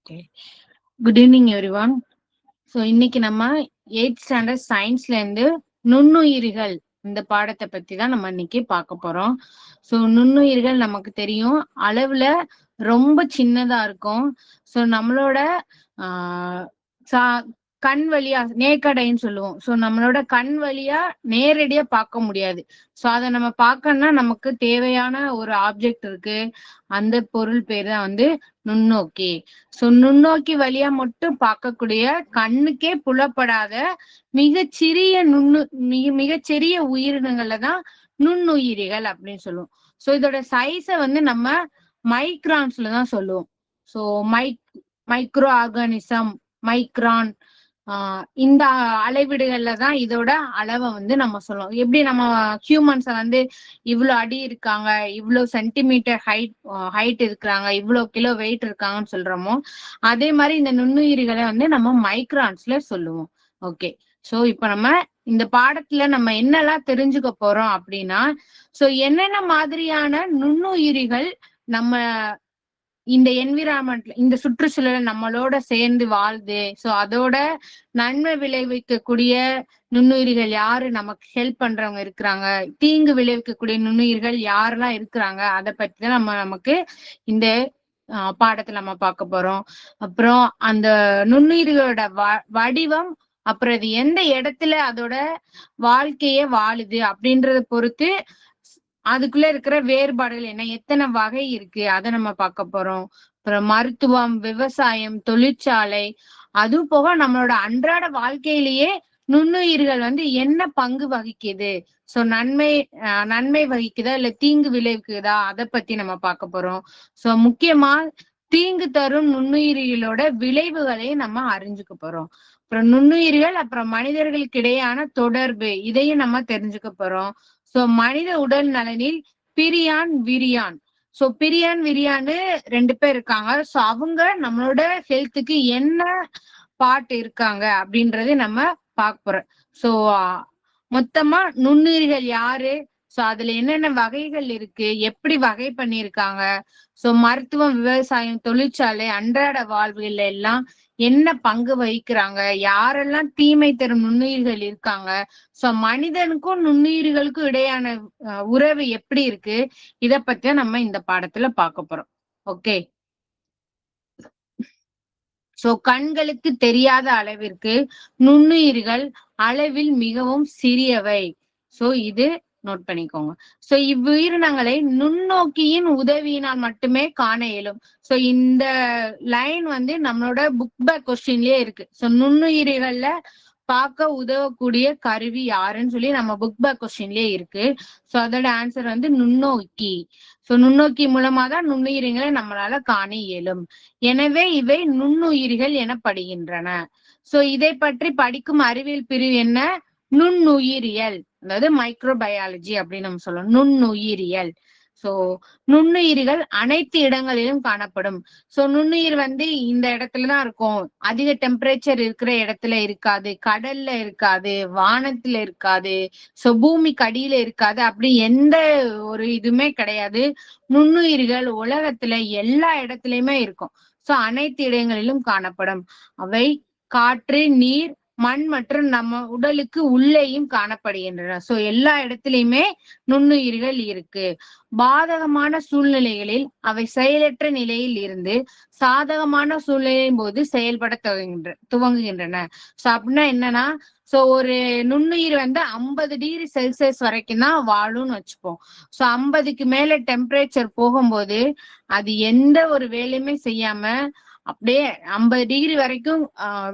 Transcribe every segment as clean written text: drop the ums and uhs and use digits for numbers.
Okay. Good evening everyone. So இன்னைக்கு நம்ம 8th standard சயின்ஸ்ல இருந்து நுண்ணுயிர்கள் இந்த பாடத்தை பத்தி தான் நம்ம இன்னைக்கு பார்க்க போறோம். ஸோ நுண்ணுயிர்கள் நமக்கு தெரியும் அளவுல ரொம்ப சின்னதா இருக்கும். ஸோ நம்மளோட ஆஹ் கண் வழியா நேக்கடைன்னு சொல்லுவோம். ஸோ நம்மளோட கண் வழியா நேரடியா பார்க்க முடியாது. ஸோ அதை நம்ம பார்க்கணும்னா நமக்கு தேவையான ஒரு ஆப்ஜெக்ட் இருக்கு. அந்த பொருள் பேர் தான் வந்து நுண்ணோக்கி. சோ நுண்ணோக்கி வழியா மட்டும் பார்க்கக்கூடிய கண்ணுக்கே புலப்படாத மிகச்சிறிய மிகச்சிறிய உயிரினங்கள்ல தான் நுண்ணுயிரிகள் அப்படின்னு சொல்லுவோம். சோ இதோட சைஸ வந்து நம்ம மைக்ரான்ஸ்ல தான் சொல்லுவோம். சோ மைக்ரோ ஆர்கானிசம், மைக்ரான், இந்த அளவீடுகள்ல தான் இதோட அளவை வந்து நம்ம சொல்லுவோம். எப்படி நம்ம ஹியூமன்ஸ வந்து இவ்வளவு அடி இருக்காங்க, இவ்வளவு சென்டிமீட்டர் ஹைட் இருக்கிறாங்க, இவ்வளவு கிலோ வெயிட் இருக்காங்கன்னு சொல்றோமோ அதே மாதிரி இந்த நுண்ணுயிரிகளை வந்து நம்ம மைக்ரான்ஸ்ல சொல்லுவோம். ஓகே. சோ இப்ப நம்ம இந்த பாடத்துல நம்ம என்னெல்லாம் தெரிஞ்சுக்க போறோம் அப்படின்னா, சோ என்னென்ன மாதிரியான நுண்ணுயிரிகள் நம்ம இந்த என்விரான்மெண்ட்ல இந்த சுற்றுச்சூழல நம்மளோட சேர்ந்து வாழுது. சோ அதோட நன்மை விளைவிக்கக்கூடிய நுண்ணுயிரிகள் யாரு நமக்கு ஹெல்ப் பண்றவங்க இருக்கிறாங்க, தீங்கு விளைவிக்கக்கூடிய நுண்ணுயிர்கள் யாரெல்லாம் இருக்கிறாங்க, அதை பத்தி தான் நமக்கு இந்த பாடத்துல நம்ம பார்க்க போறோம். அப்புறம் அந்த நுண்ணுயிர்களோட வடிவம், அப்புறம் அது எந்த இடத்துல அதோட வாழ்க்கைய வாழுது அப்படின்றத பொறுத்து அதுக்குள்ள இருக்கிற வேறுபாடுகள் என்ன, எத்தனை வகை இருக்கு அதை நம்ம பார்க்க போறோம். அப்புறம் மருத்துவம், விவசாயம், தொழிற்சாலை, அதுவும் போக நம்மளோட அன்றாட வாழ்க்கையிலேயே நுண்ணுயிர்கள் வந்து என்ன பங்கு வகிக்குது, சோ நன்மை வகிக்குதா இல்ல தீங்கு விளைவிக்குதா, அதை பத்தி நம்ம பார்க்க போறோம். சோ முக்கியமா தீங்கு தரும் நுண்ணுயிரிகளோட விளைவுகளை நம்ம அறிஞ்சுக்க போறோம். அப்புறம் நுண்ணுயிர்கள் அப்புறம் மனிதர்களுக்கு இடையான தொடர்பு, இதையும் நம்ம தெரிஞ்சுக்க போறோம். சோ மனித உடல் நலனில் பிரியான், விரியான். சோ பிரியான், விரியான்னு 2 பேர் இருக்காங்க. சோ அவங்க நம்மளோட ஹெல்த்துக்கு என்ன பார்ட் இருக்காங்க அப்படின்றது நம்ம பார்க்க போறோம். சோ மொத்தமா நுண்ணுயிர்கள் யாரு, சோ அதுல என்னென்ன வகைகள் இருக்கு, எப்படி வகை பண்ணியிருக்காங்க, சோ மருத்துவம், விவசாயம், தொழிற்சாலை, அன்றாட வாழ்வுல எல்லாம் என்ன பங்கு வகிக்கிறாங்க, யாரெல்லாம் தீமை தரும் நுண்ணுயிர்கள் இருக்காங்க, சோ மனிதனுக்கும் நுண்ணுயிர்களுக்கும் இடையான உறவு எப்படி இருக்கு, இத பத்தி நம்ம இந்த பாடத்துல பார்க்க போறோம். ஓகே. சோ கண்களுக்கு தெரியாத அளவிற்கு நுண்ணுயிர்கள் அளவில் மிகவும் சிறியவை. சோ இது நோட் பண்ணிக்கோங்க. சோ இவ்வுயிரினங்களை நுண்ணோக்கியின் உதவியினால் மட்டுமே காண இயலும். சோ இந்த லைன் வந்து நம்மளோட புக் பேக் கொஸ்டின்லயே இருக்கு. சோ நுண்ணுயிரிகள்ல பார்க்க உதவக்கூடிய கருவி யாருன்னு சொல்லி நம்ம புக் பேக் கொஸ்டின்லயே இருக்கு. சோ அதோட ஆன்சர் வந்து நுண்ணோக்கி. சோ நுண்ணோக்கி மூலமா தான் நுண்ணுயிரிகளை நம்மளால காண இயலும். எனவே இவை நுண்ணுயிரிகள் எனப்படுகின்றன. சோ இதை பற்றி படிக்கும் அறிவியல் பிரிவு என்ன, நுண்ணுயிரியல், அதாவது மைக்ரோபயாலஜி அப்படின்னு நம்ம சொல்லுவோம். நுண்ணுயிரியல். சோ நுண்ணுயிரிகள் அனைத்து இடங்களிலும் காணப்படும். சோ நுண்ணுயிர் வந்து இந்த இடத்துலதான் இருக்கும், அதிக டெம்பரேச்சர் இருக்கிற இடத்துல இருக்காது, கடல்ல இருக்காது, வானத்துல இருக்காது, சோ பூமிக்கு அடியில இருக்காது, அப்படி எந்த ஒரு இதுவுமே கிடையாது. நுண்ணுயிர்கள் உலகத்துல எல்லா இடத்துலயுமே இருக்கும். சோ அனைத்து இடங்களிலும் காணப்படும். அவை காற்று, நீர், மண் மற்றும் நம்ம உடலுக்கு உள்ளேயும் காணப்படுகின்றன. சோ எல்லா இடத்துலயுமே நுண்ணுயிர்கள் இருக்கு. பாதகமான சூழ்நிலைகளில் அவை செயலற்ற நிலையில் இருந்து சாதகமான சூழ்நிலையின் போது செயல்பட துவங்குகின்றன. சோ அப்படின்னா என்னன்னா, சோ ஒரு நுண்ணுயிர் வந்து 50°C வரைக்கும் தான் வாழும்னு வச்சுப்போம். சோ 50க்கு மேல டெம்பரேச்சர் போகும்போது அது எந்த ஒரு வேலையுமே செய்யாம அப்படியே 50° வரைக்கும்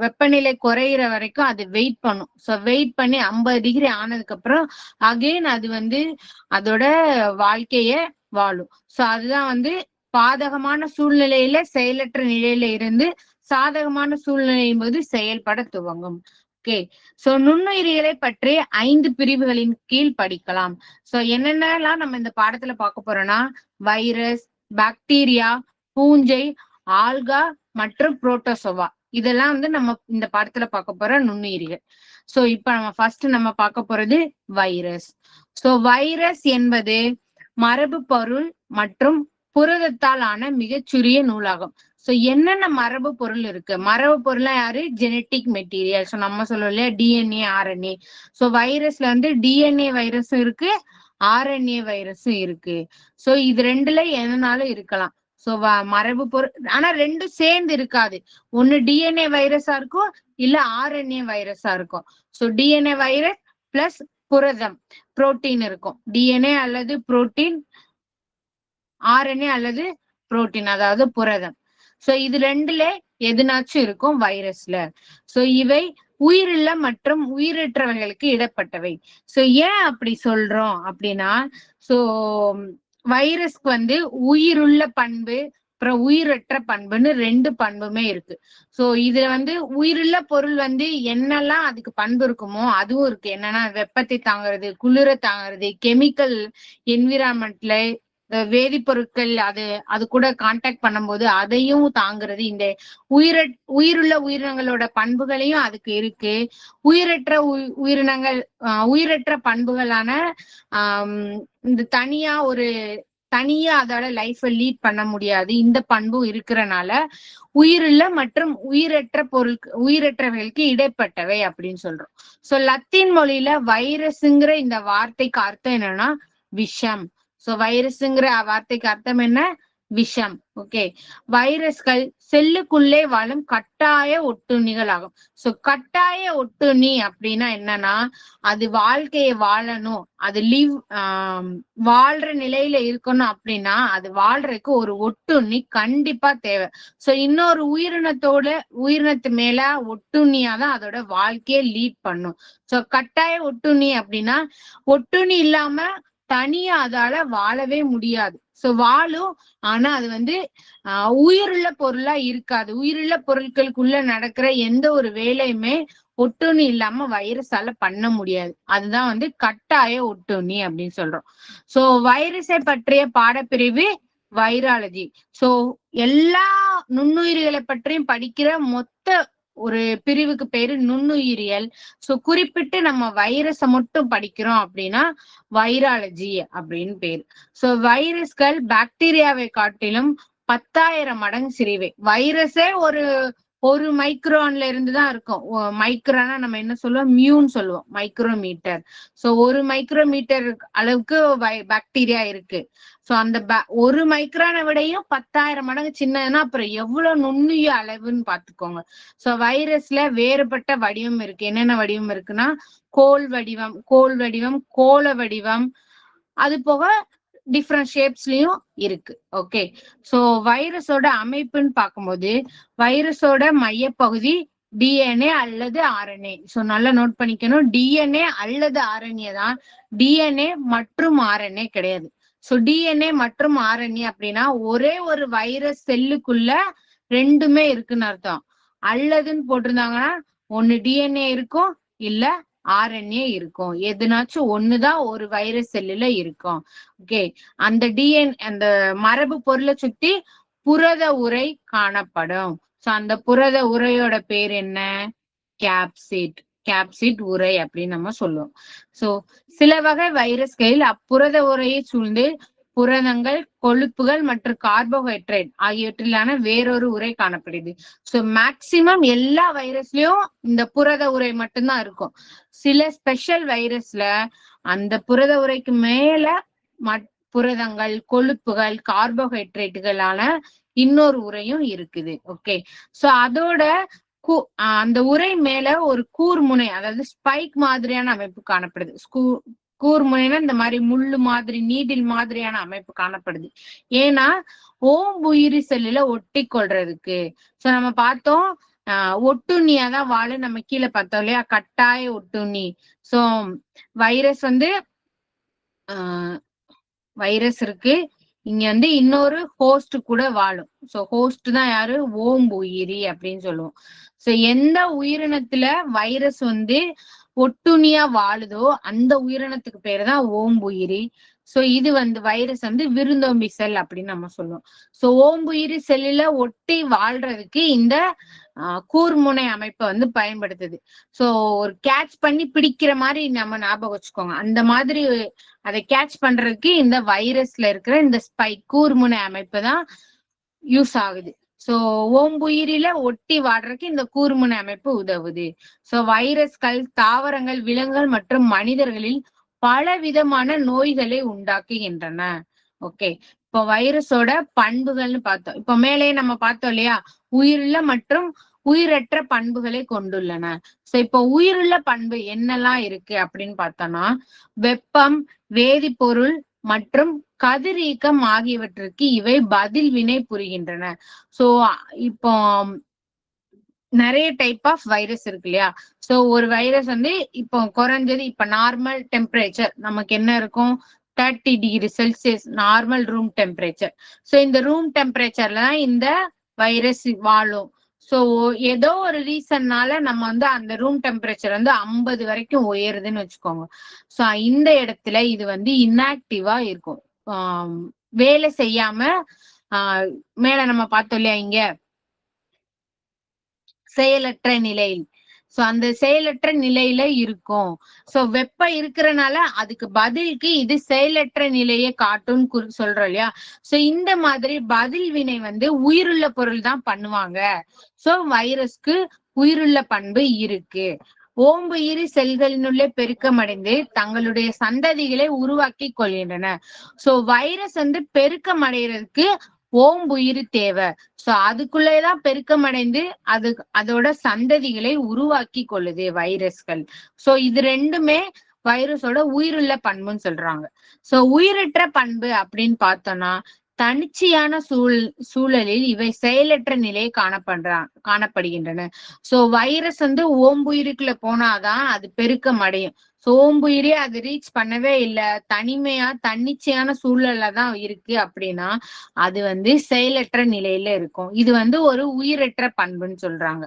வெப்பநிலை குறையிற வரைக்கும் அது வெயிட் பண்ணும். சோ வெயிட் பண்ணி 50° ஆனதுக்கு அப்புறம் அகைன் அது வந்து அதோட வாழ்க்கைய வாழும். சோ அதுதான் வந்து பாதகமான சூழ்நிலையில செயலற்ற நிலையில இருந்து சாதகமான சூழ்நிலையின் போது செயல்பட துவங்கும். ஓகே. சோ நுண்ணுயிரிகளை பற்றி 5 பிரிவுகளின் கீழ் படிக்கலாம். சோ என்னென்னலாம் நம்ம இந்த பாடத்துல பார்க்க போறோம்னா, வைரஸ், பாக்டீரியா, பூஞ்சை, ஆல்கா மற்றும் புரோட்டோசோவா, இதெல்லாம் வந்து நம்ம இந்த பாடத்துல பார்க்க போற நுண்ணுயிரிகள். சோ இப்ப நம்ம ஃபர்ஸ்ட் நம்ம பார்க்க போறது வைரஸ். சோ வைரஸ் என்பது மரபு பொருள் மற்றும் புரதத்தால் ஆன மிகச்சிறிய நூலாகும். சோ என்னென்ன மரபு பொருள் இருக்கு? மரபு பொருள்லாம் யாரு? Genetic material. சோ நம்ம சொல்லுவோம் இல்லையா டிஎன்ஏ, ஆர்என்ஏ. சோ வைரஸ்ல வந்து டிஎன்ஏ வைரஸும் இருக்கு, ஆர்என்ஏ வைரஸும் இருக்கு. சோ இது ரெண்டுல எதுனாலும் இருக்கலாம். சோ மரபு பொருள், ஆனா ரெண்டும் சேர்ந்து இருக்காது. ஒண்ணு டிஎன்ஏ வைரஸா இருக்கும், இல்ல ஆர்என்ஏ வைரஸா இருக்கும். சோ டிஎன்ஏ வைரஸ் பிளஸ் புரதம், புரோட்டீன் இருக்கும். டிஎன்ஏ அல்லது புரோட்டீன், ஆர்என்ஏ அல்லது புரோட்டீன், அதாவது புரதம். சோ இது ரெண்டுல எதுனாச்சும் இருக்கும் வைரஸ்ல. சோ இவை உயிருள்ள மற்றும் உயிரற்றவர்களுக்கு இடப்பட்டவை. சோ ஏன் அப்படி சொல்றோம் அப்படின்னா, சோ வைரஸ்க்கு வந்து உயிருள்ள பண்பு அப்புறம் உயிரற்ற பண்புன்னு ரெண்டு பண்புமே இருக்கு. சோ இதுல வந்து உயிருள்ள பொருள் வந்து என்னெல்லாம் அதுக்கு பண்பு இருக்குமோ அதுவும் இருக்கு. என்னன்னா வெப்பத்தை தாங்குறது, குளிர தாங்குறது, கெமிக்கல் என்விரான்மெண்ட்ல வேதிப்பொருட்கள் அது கூட கான்டாக்ட் பண்ணும்போது அதையும் தாங்குறது. இந்த உயிருள்ள உயிரினங்களோட பண்புகளையும் அதுக்கு இருக்கு. உயிரற்ற உயிரினங்கள் உயிரற்ற பண்புகளான இந்த தனியா அதோட லைஃபை லீட் பண்ண முடியாது. இந்த பண்பும் இருக்கிறனால உயிருள்ள மற்றும் உயிரற்றவைகளுக்கு இடைப்பட்டவை அப்படின்னு சொல்றோம். சோ லத்தீன் மொழியில வைரஸ்ங்கிற இந்த வார்த்தைக்கு அர்த்தம் என்னன்னா விஷம். சோ வைரஸ்ங்கிற வார்த்தைக்கு அர்த்தம் என்ன? விஷம். ஓகே. வைரஸ்கள் செல்லுக்குள்ளே வாழும் கட்டாய ஒட்டுண்ணிகள் ஆகும். சோ கட்டாய ஒட்டுண்ணி அப்படின்னா என்னன்னா, அது வாழ்க்கையை வாழணும், அது வாழ்ற நிலையில இருக்கணும் அப்படின்னா அது வாழ்றதுக்கு ஒரு ஒட்டுண்ணி கண்டிப்பா தேவை. சோ இன்னொரு உயிரினத்து மேல ஒட்டுண்ணியாதான் அதோட வாழ்க்கையை லீட் பண்ணும். சோ கட்டாய ஒட்டுண்ணி அப்படின்னா ஒட்டுண்ணி இல்லாம தனியா அதால வாழவே முடியாது. சோ வாழும், ஆனா அது வந்து உயிருள்ள பொருளா இருக்காது. உயிருள்ள பொருட்களுக்குள்ள நடக்கிற எந்த ஒரு வேலையுமே ஒட்டுண்ணி இல்லாம வைரஸால பண்ண முடியாது. அதுதான் வந்து கட்டாய ஒட்டுண்ணி அப்படின்னு சொல்றோம். சோ வைரஸை பற்றிய பாடப்பிரிவு வைராலஜி. சோ எல்லா நுண்ணுயிர்களை பற்றியும் படிக்கிற மொத்த ஒரு பிரிவுக்கு பேரு நுண்ணுயிரியல். சோ குறிப்பிட்டு நம்ம வைரஸை மட்டும் படிக்கிறோம் அப்படின்னா வைராலஜி அப்படின்னு பேரு. சோ வைரஸ்கள் பாக்டீரியாவை காட்டிலும் 10,000 மடங்கு சிறியவை. வைரஸே ஒரு மைக்ரான்ல இருந்துதான் இருக்கும். மைக்ரானா நம்ம என்ன சொல்லுவோம்? மியூன்னு சொல்லுவோம், மைக்ரோமீட்டர். சோ ஒரு மைக்ரோமீட்டர் அளவுக்கு பாக்டீரியா இருக்கு. சோ அந்த ஒரு மைக்ரானை விடையும் 10,000 மடங்கு சின்னதுன்னா அப்புறம் எவ்வளவு நுண்ணுய அளவுன்னு பாத்துக்கோங்க. சோ வைரஸ்ல வேறுபட்ட வடிவம் இருக்கு. என்னென்ன வடிவம் இருக்குன்னா கோள வடிவம், கோள வடிவம், அது போக டிஃப்ரெண்ட் ஷேப்ஸ்லயும் இருக்கு. ஓகே. சோ வைரஸோட அமைப்புன்னு பார்க்கும்போது வைரஸோட மையப்பகுதி டிஎன்ஏ அல்லது ஆர்என்ஏ. சோ நல்லா நோட் பண்ணிக்கணும், டிஎன்ஏ அல்லது ஆர்என்ஏ தான். டிஎன்ஏ மற்றும் ஆர்என்ஏ கிடையாது. சோ டிஎன்ஏ மற்றும் ஆர்என்ஏ அப்படின்னா ஒரே ஒரு வைரஸ் செல்லுக்குள்ள ரெண்டுமே இருக்குன்னு அர்த்தம். அல்லதுன்னு போட்டிருந்தாங்கன்னா ஒண்ணு டிஎன்ஏ இருக்கும், இல்ல ஆர்என்ஏ இருக்கும். எதுனாச்சும் ஒண்ணுதான் ஒரு வைரஸ் செல்லுல இருக்கும். ஓகே. அந்த மரபு பொருளை சுத்தி புரத உரை காணப்படும். சோ அந்த புரத உரையோட பேர் என்ன? கேப்சிட் உரை அப்படின்னு நம்ம சொல்லுவோம். சோ சில வகை வைரஸ்களில் அப்புரத உரையை சூழ்ந்து புரதங்கள், கொழுப்புகள் மற்றும் கார்போஹைட்ரேட் ஆகியவற்றிலான வேறொரு உரை காணப்படுது. சோ மேக்சிமம் எல்லா வைரஸ்லயும் இந்த புரத உரை மட்டும்தான் இருக்கும். சில ஸ்பெஷல் வைரஸ்ல அந்த புரத உரைக்கு மேல புரதங்கள், கொழுப்புகள், கார்போஹைட்ரேட்டுகளான இன்னொரு உரையும் இருக்குது. ஓகே. சோ அதோட அந்த உரை மேல ஒரு கூர்முனை, அதாவது ஸ்பைக் மாதிரியான அமைப்பு காணப்படுது. கூர்முனைனா இந்த மாதிரி முள்ளு மாதிரி, நீடில் மாதிரியான அமைப்பு காணப்படுது. ஏன்னா ஓம்புயிரி செல்லுல ஒட்டி கொள்றதுக்கு. சோ நம்ம பார்த்தோம் ஒட்டுண்ணியாதான் வாழு. நம்ம கீழே பார்த்தோம் இல்லையா கட்டாய ஒட்டுண்ணி. சோ வைரஸ் வந்து வைரஸ் இருக்கு, இங்க வந்து இன்னொரு ஹோஸ்ட் கூட வாழும். சோ ஹோஸ்ட் தான் யாரு? ஓம்புயிரி அப்படின்னு சொல்லுவோம். சோ எந்த உயிரினத்துல வைரஸ் வந்து ஒட்டுண்ணியா வாழுதோ அந்த உயிரினத்துக்கு பேரு தான் ஓம்புயிரி. சோ இது வந்து வைரஸ் வந்து விருந்தோம்பி செல் அப்படின்னு நம்ம சொல்லுவோம். சோ ஓம்புயிரி செல்லுல ஒட்டி வாழ்றதுக்கு இந்த கூர்முனை அமைப்பை வந்து பயன்படுத்துது. சோ ஒரு கேட்ச் பண்ணி பிடிக்கிற மாதிரி நம்ம ஞாபகம் வச்சுக்கோங்க. அந்த மாதிரி அதை கேட்ச் பண்றதுக்கு இந்த வைரஸ்ல இருக்கிற இந்த ஸ்பைக் கூர்முனை அமைப்பு தான் யூஸ் ஆகுது. சோ ஓம்புயிரில ஒட்டி வாடுறதுக்கு இந்த கூர்முனை அமைப்பு உதவுது. சோ வைரஸ்கள் தாவரங்கள், விலங்குகள் மற்றும் மனிதர்களில் பல விதமான நோய்களை உண்டாக்குகின்றன. ஓகே, இப்போ வைரஸோட பண்புகள்னு பார்த்தோம். இப்போ மேலே நம்ம பார்த்தோம் இல்லையா, உயிருள்ள மற்றும் உயிரற்ற பண்புகளை கொண்டுள்ளன. சோ இப்போ உயிருள்ள பண்பு என்னெல்லாம் இருக்கு அப்படின்னு பார்த்தோம்னா, வெப்பம், வேதிப்பொருள் மற்றும் கதிரியக்கம் ஆகியவற்றுக்கு இவை பதில் வினை புரிகின்றன. சோ இப்போ நிறைய டைப் ஆஃப் வைரஸ் இருக்கு இல்லையா. சோ ஒரு வைரஸ் வந்து இப்போ குறைஞ்சது இப்ப நார்மல் டெம்பரேச்சர் நமக்கு என்ன இருக்கும், 30°C normal room temperature. So இந்த ரூம் டெம்பரேச்சர்ல தான் இந்த வைரஸ் வாழும். சோ ஏதோ ஒரு ரீசன்னால நம்ம வந்து அந்த ரூம் டெம்பரேச்சர் வந்து 50 வரைக்கும் உயருதுன்னு வச்சுக்கோங்க. சோ இந்த இடத்துல இது வந்து இன்ஆக்டிவா இருக்கும், வேலை செய்யாம. மேல நம்ம பார்த்தோம் இல்லையா, இங்க செயலற்ற நிலையில். சோ அந்த செயலற்ற நிலையில இருக்கும். சோ வெப்பம் இருக்கிறனால அதுக்கு பதிலுக்கு இது செயலற்ற நிலையை காட்டும்னு சொல்றோம் இல்லையா. சோ இந்த மாதிரி பதில் வினை வந்து உயிருள்ள பொருள் தான் பண்ணுவாங்க. சோ வைரஸ்க்கு உயிருள்ள பண்பு இருக்கு. ஓம்புயிரி செல்களினுள்ளே பெருக்கமடைந்து தங்களுடைய சந்ததிகளை உருவாக்கி கொள்கின்றன. சோ வைரஸ் வந்து பெருக்கம் அடைகிறதுக்கு ஓம்புயிரி தேவை. சோ அதுக்குள்ளேதான் பெருக்கமடைந்து அதோட சந்ததிகளை உருவாக்கி கொள்ளுது வைரஸ்கள். சோ இது ரெண்டுமே வைரஸோட உயிருள்ள பண்புன்னு சொல்றாங்க. சோ உயிரற்ற பண்பு அப்படின்னு பார்த்தோம்னா, தனிச்சையான சூழலில் இவை செயலற்ற நிலையை காணப்படுகின்றன. சோ வைரஸ் வந்து ஓம்புயிருக்குள்ள போனாதான் அது பெருக்கம் அடையும். சோம்புயிரே அது ரீச் பண்ணவே இல்லை, தனிமையா தன்னிச்சையான சூழல்ல தான் இருக்கு அப்படின்னா அது வந்து செயலற்ற நிலையில இருக்கும். இது வந்து ஒரு உயிரற்ற பண்புன்னு சொல்றாங்க.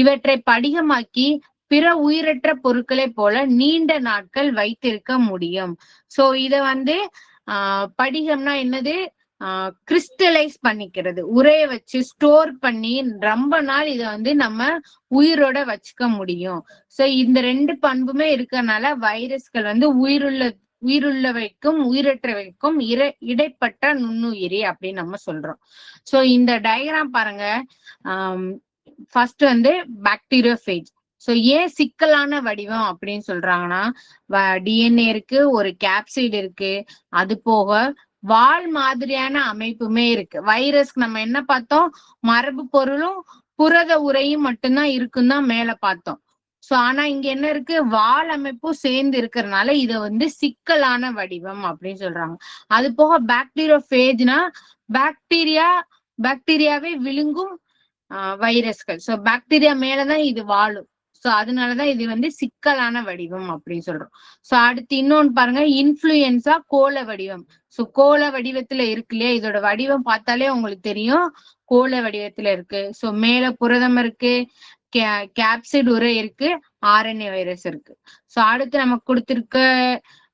இவற்றை படிகமாக்கி பிற உயிரற்ற பொருட்களை போல நீண்ட நாட்கள் வைத்திருக்க முடியும். சோ இத வந்து படிகம்னா என்னது, கிறிஸ்டலைஸ் பண்ணிக்கிறது, உரைய வச்சு ஸ்டோர் பண்ணி ரொம்ப நாள் இதை வந்து நம்ம உயிரோட வச்சுக்க முடியும். சோ இந்த ரெண்டு பண்புமே இருக்கறனால வைரஸ்கள் வந்து உயிருள்ளவைக்கும் உயிரற்றவைக்கும் இடைப்பட்ட நுண்ணுயிரி அப்படின்னு நம்ம சொல்றோம். சோ இந்த டயக்ராம் பாருங்க. ஃபர்ஸ்ட் வந்து பாக்டீரியோஃபேஜ். சோ ஏன் சிக்கலான வடிவம் அப்படின்னு சொல்றாங்கன்னா, டிஎன்ஏ இருக்கு, ஒரு கேப்சிட் இருக்கு, அது போக வால் மாதிரியான அமைப்புமே இருக்கு. வைரஸ்க்கு நம்ம என்ன பார்த்தோம், மரபு பொருளும் புரத உரையும் மட்டும்தான் இருக்குன்னு தான் மேல பார்த்தோம். சோ ஆனா இங்க என்ன இருக்கு, வால் அமைப்பும் சேர்ந்து இருக்கிறதுனால இத வந்து சிக்கலான வடிவம் அப்படின்னு சொல்றாங்க. அது போக பாக்டீரியோஃபேஜ்னா பாக்டீரியாவே விழுங்கும் வைரஸ்கள். சோ பாக்டீரியா மேலதான் இது வாழும். சோ அதனாலதான் இது வந்து சிக்கலான வடிவம் அப்படின்னு சொல்றோம். சோ அடுத்து இன்னொன்னு பாருங்க, இன்ஃபுளுயன்சா கோள வடிவம். சோ கோள வடிவத்துல இருக்கு இல்லையா, இதோட வடிவம் பார்த்தாலே உங்களுக்கு தெரியும் கோள வடிவத்துல இருக்கு. சோ மேல புரதம் இருக்கு, கேப்சிட் உரை இருக்கு, ஆர்என்ஏ வைரஸ் இருக்கு. சோ அடுத்து நமக்கு கொடுத்திருக்க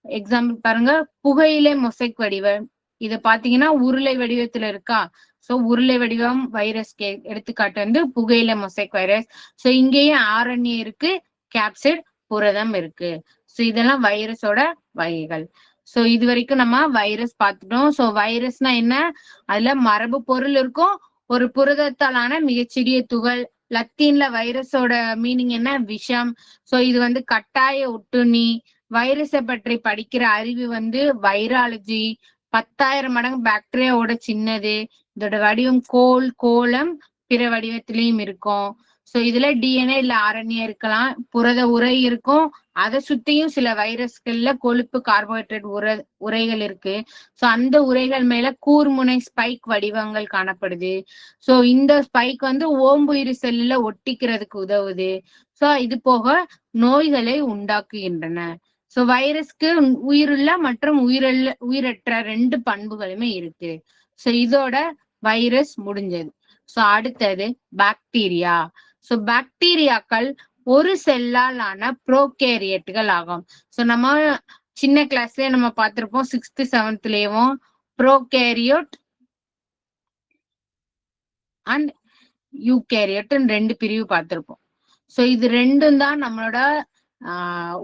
எக்ஸாம்பிள் பாருங்க, புகையிலை மொசைக் வடிவம். இத பாத்தீங்கன்னா உருளை வடிவத்துல இருக்கா. சோ உருளை வடிவம் வைரஸ் எடுத்துக்காட்டு வந்து புகையிலை மொசைக் வைரஸ். சோ இங்கேயும் ஆர்என்ஏ இருக்கு, கேப்சிட், புரதம் இருக்கு. சோ இதெல்லாம் வைரஸோட வகைகள். சோ இது வரைக்கும் நம்ம வைரஸ் பார்த்துட்டோம். சோ வைரஸ்னா என்ன, அதுல மரபு பொருள் இருக்கும், ஒரு புரதத்தாலான மிகச்சிறிய துகள். லத்தீன்ல வைரஸோட மீனிங் என்ன, விஷம். சோ இது வந்து கட்டாய ஒட்டுண்ணி. வைரஸை பற்றி படிக்கிற அறிவு வந்து வைராலஜி. 10,000 மடங்கு பாக்டீரியாவோட சின்னது. இதோட வடிவம் கோளம், பிற வடிவத்திலையும் இருக்கும். சோ இதுல டிஎன்ஏ இல்ல ஆர்என்ஏ இருக்கலாம், புரத உரை இருக்கும், அதை சுத்தியும் சில வைரஸ்கள்ல கொழுப்பு, கார்போஹைட்ரேட் உரைகள் இருக்கு. சோ அந்த உரைகள் மேல கூர்முனை ஸ்பைக் வடிவங்கள் காணப்படுது. சோ இந்த ஸ்பைக் வந்து ஓம்புயிரி செல்லுல ஒட்டிக்கிறதுக்கு உதவுது. சோ இது போக நோய்களை உண்டாக்குகின்றன. சோ வைரஸ்க்கு உயிருள்ள மற்றும் உயிரற்ற ரெண்டு பண்புகளுமே இருக்கு. சோ இதோட வைரஸ் முடிஞ்சது. சோ அடுத்தது பாக்டீரியா. சோ பாக்டீரியாக்கள் ஒரு செல்லால் ஆன புரோகேரியட்டுகள் ஆகும். சோ நம்ம சின்ன கிளாஸ்லயே நம்ம பார்த்திருப்போம், 6th 7thலயும் புரோகேரியோட் அண்ட் யூகேரியட்னு ரெண்டு பிரிவு பார்த்திருப்போம். சோ இது ரெண்டும் தான் நம்மளோட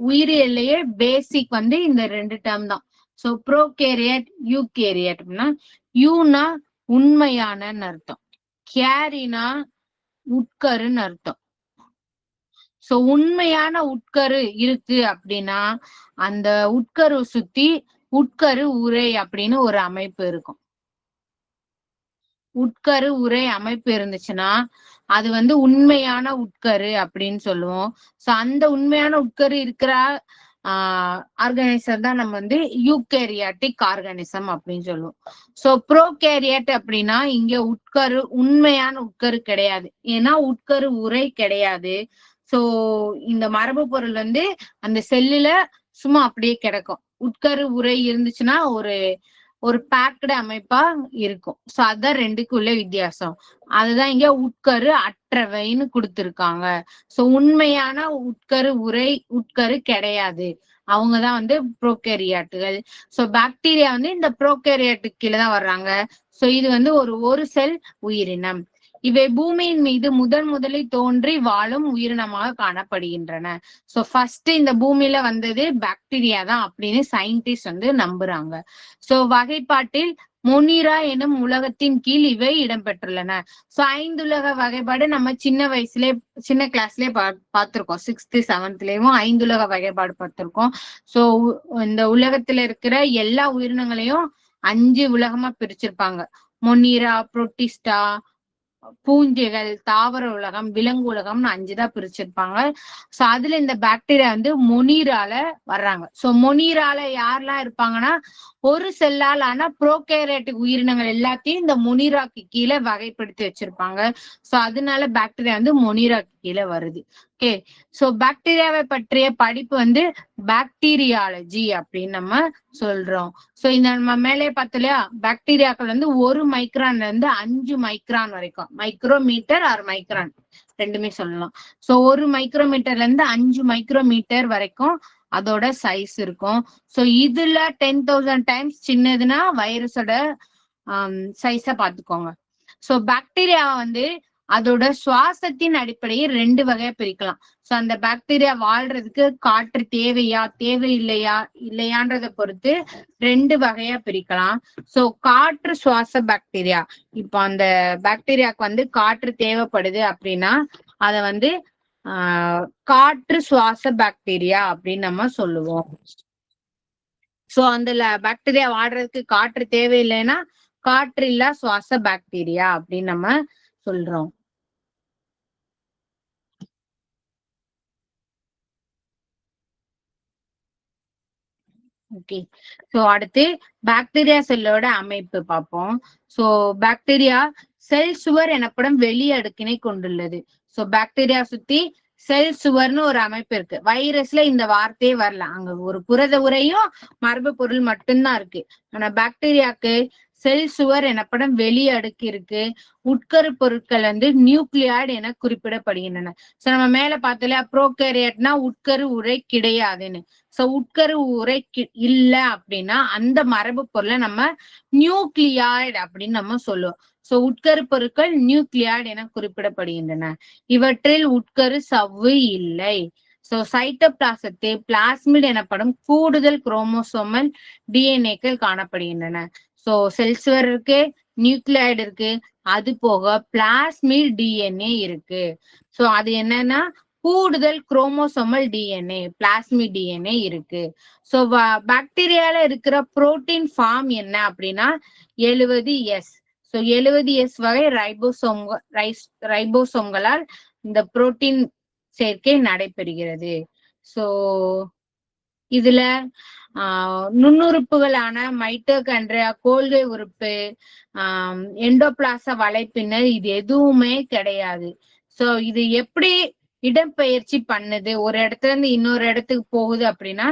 உயிரியல்லையே பேசிக் வந்து இந்த ரெண்டு டேர்ம் தான். சோ புரோகேரியட், யூகேரியட் அப்படின்னா யூனா உண்மையான அர்த்தம், கேரினா உட்கருன்னு அர்த்தம். சோ உண்மையான உட்கரு இருக்கு அப்படின்னா அந்த உட்கரு சுத்தி உட்கரு உரை அப்படின்னு ஒரு அமைப்பு இருக்கும். உட்கரு உரை அமைப்பு இருந்துச்சுன்னா அது வந்து உண்மையான உட்கரு அப்படின்னு சொல்லுவோம். சோ அந்த உண்மையான உட்கரு இருக்கிற ஆர்கானிசம் தான் நம்ம வந்து யூகேரியாட்டிக் ஆர்கானிசம் அப்படின்னு சொல்லுவோம். சோ ப்ரோகேரியட் அப்படின்னா இங்க உட்கரு உண்மையான உட்கரு கிடையாது, ஏன்னா உட்கரு உரை கிடையாது. சோ இந்த மரபு பொருள் வந்து அந்த செல்லுல சும்மா அப்படியே கிடக்கும். உட்கரு உரை இருந்துச்சுன்னா ஒரு ஒரு பேக்டு அமைப்பா இருக்கும். சோ அதான் ரெண்டுக்குள்ள வித்தியாசம். அதுதான் இங்க உட்கரு அற்றவைன்னு கொடுத்திருக்காங்க. சோ உண்மையான உட்கரு உரை உட்கரு கிடையாது. அவங்கதான் வந்து ப்ரோகேரியாட்டுகள். சோ பாக்டீரியா வந்து இந்த ப்ரோகேரியாட்டுக்கு கீழதான் வர்றாங்க. சோ இது வந்து ஒரு செல் உயிரினம். இவை பூமியின் மீது முதலில் தோன்றி வாழும் உயிரினமாக காணப்படுகின்றன. சோ ஃபர்ஸ்ட் இந்த பூமியில வந்தது பாக்டீரியா தான் அப்படின்னு சயின்டிஸ்ட் வந்து நம்புறாங்க. சோ வகைப்பாட்டில் மொனீரா எனும் உலகத்தின் கீழ் இவை இடம்பெற்றுள்ளன. சோ 5 உலக வகைப்பாடு நம்ம சின்ன கிளாஸ்லயே பார்த்திருக்கோம். 6th 7thலயும் 5 உலக வகைப்பாடு பார்த்திருக்கோம். சோ இந்த உலகத்துல இருக்கிற எல்லா உயிரினங்களையும் 5 உலகமா பிரிச்சிருப்பாங்க. மொனீரா, புரோட்டிஸ்டா, பூஞ்சைகள், தாவர உலகம், விலங்கு உலகம்னு 5 தான் பிரிச்சிருப்பாங்க. சோ அதுல இந்த பாக்டீரியா வந்து மொனீரால வர்றாங்க. சோ மொனீரால யாரெல்லாம் இருப்பாங்கன்னா ஒரு செல்லால் ஆன ப்ரோகேரியட்டிக் உயிரினங்கள் எல்லாத்தையும் இந்த மொனீராக்கு கீழே வகைப்படுத்தி வச்சிருப்பாங்க. சோ அதனால பாக்டீரியா வந்து மொனீராக்கு கீழே வருது. ஓகே, சோ பாக்டீரியாவை பற்றிய படிப்பு வந்து பாக்டீரியாலஜி அப்படின்னு நம்ம சொல்றோம். சோ இந்த நம்ம மேலே பார்த்தோம் இல்லையா, பாக்டீரியாக்கள் வந்து 1 மைக்ரான்ல இருந்து 5 மைக்ரான் வரைக்கும், மைக்ரோமீட்டர் ஆர் மைக்ரான் ரெண்டுமே சொல்லலாம். சோ 1 மைக்ரோமீட்டர்ல இருந்து 5 மைக்ரோமீட்டர் வரைக்கும் அதோட சைஸ் இருக்கும். சோ இதுல 10,000 டைம்ஸ் சின்னதுன்னா வைரஸோட சைஸ பாத்துக்கோங்க. சோ பாக்டீரியா வந்து அதோட சுவாசத்தின் அடிப்படையில் 2 வகையா பிரிக்கலாம். சோ அந்த பாக்டீரியா வாழ்றதுக்கு காற்று தேவையா இல்லையான்றத பொறுத்து 2 வகையா பிரிக்கலாம். சோ காற்று சுவாச பாக்டீரியா, இப்போ அந்த பாக்டீரியாவுக்கு வந்து காற்று தேவைப்படுது அப்படின்னா அத வந்து காற்று சுவாச பாக்டீரியா அப்படின்னு நம்ம சொல்லுவோம். சோ அந்த பாக்டீரியா வாழ்றதுக்கு காற்று தேவையில்லைன்னா காற்று இல்லா சுவாச பாக்டீரியா அப்படின்னு நம்ம சொல்றோம். ஓகே, சோ அடுத்து பாக்டீரியா செல்லோட அமைப்பு பார்ப்போம். சோ பாக்டீரியா செல் சுவர் எனப்படும் வெளி அடுக்கினை கொண்டுள்ளது. சோ பாக்டீரியா சுத்தி செல் சுவர்னு ஒரு அமைப்பு இருக்கு. வைரஸ்ல இந்த வார்த்தையே வரல, அங்க ஒரு புரத உரையும் மரபு பொருள் மட்டும்தான் இருக்கு. ஆனா பாக்டீரியாக்கு செல் சுவர் எனப்படும் வெளி அடுக்கு இருக்கு. உட்கரு பொருட்கள் வந்து நியூக்ளியாய்டு என குறிப்பிடப்படுகின்றன. சோ நம்ம மேல பார்த்தோம்ல ப்ரோகேரியட்னா உட்கரு உரை கிடையாதுன்னு. சோ உட்கரு உரை இல்ல அப்படின்னா அந்த மரபு பொருளை நம்ம நியூக்ளியாய்டு அப்படின்னு நம்ம சொல்லுவோம். சோ உட்கரு பொருட்கள் நியூக்ளியாய்டு என குறிப்பிடப்படுகின்றன. இவற்றில் உட்கரு சவ்வு இல்லை. சோ சைட்டோபிளாசத்தில் பிளாஸ்மிட் எனப்படும் கூடுதல் குரோமோசோமல் டிஎன்ஏக்கள் காணப்படுகின்றன. சோ செல்சுவர் இருக்கு, நியூக்ளியாய்டு இருக்கு, அது போக பிளாஸ்மிட் டிஎன்ஏ இருக்கு. சோ அது என்னன்னா கூடுதல் குரோமோசோமல் டிஎன்ஏ, பிளாஸ்மிட் டிஎன்ஏ இருக்கு. சோ பாக்டீரியால இருக்கிற புரோட்டீன் ஃபார்ம் என்ன அப்படின்னா 70S. சோ 70S வகை ரைபோசோம்களால் இந்த புரோட்டீன் சேர்க்கை நடைபெறுகிறது. சோ இதுல நுண்ணுறுப்புகளான மைட்டோகாண்ட்ரியா, கோல்கை உறுப்பு, எண்டோபிளாச வலைப்பின்னல் இது எதுவுமே கிடையாது. சோ இது எப்படி இடம்பெயர்ச்சி பண்ணுது, ஒரு இடத்துல இருந்து இன்னொரு இடத்துக்கு போகுது அப்படின்னா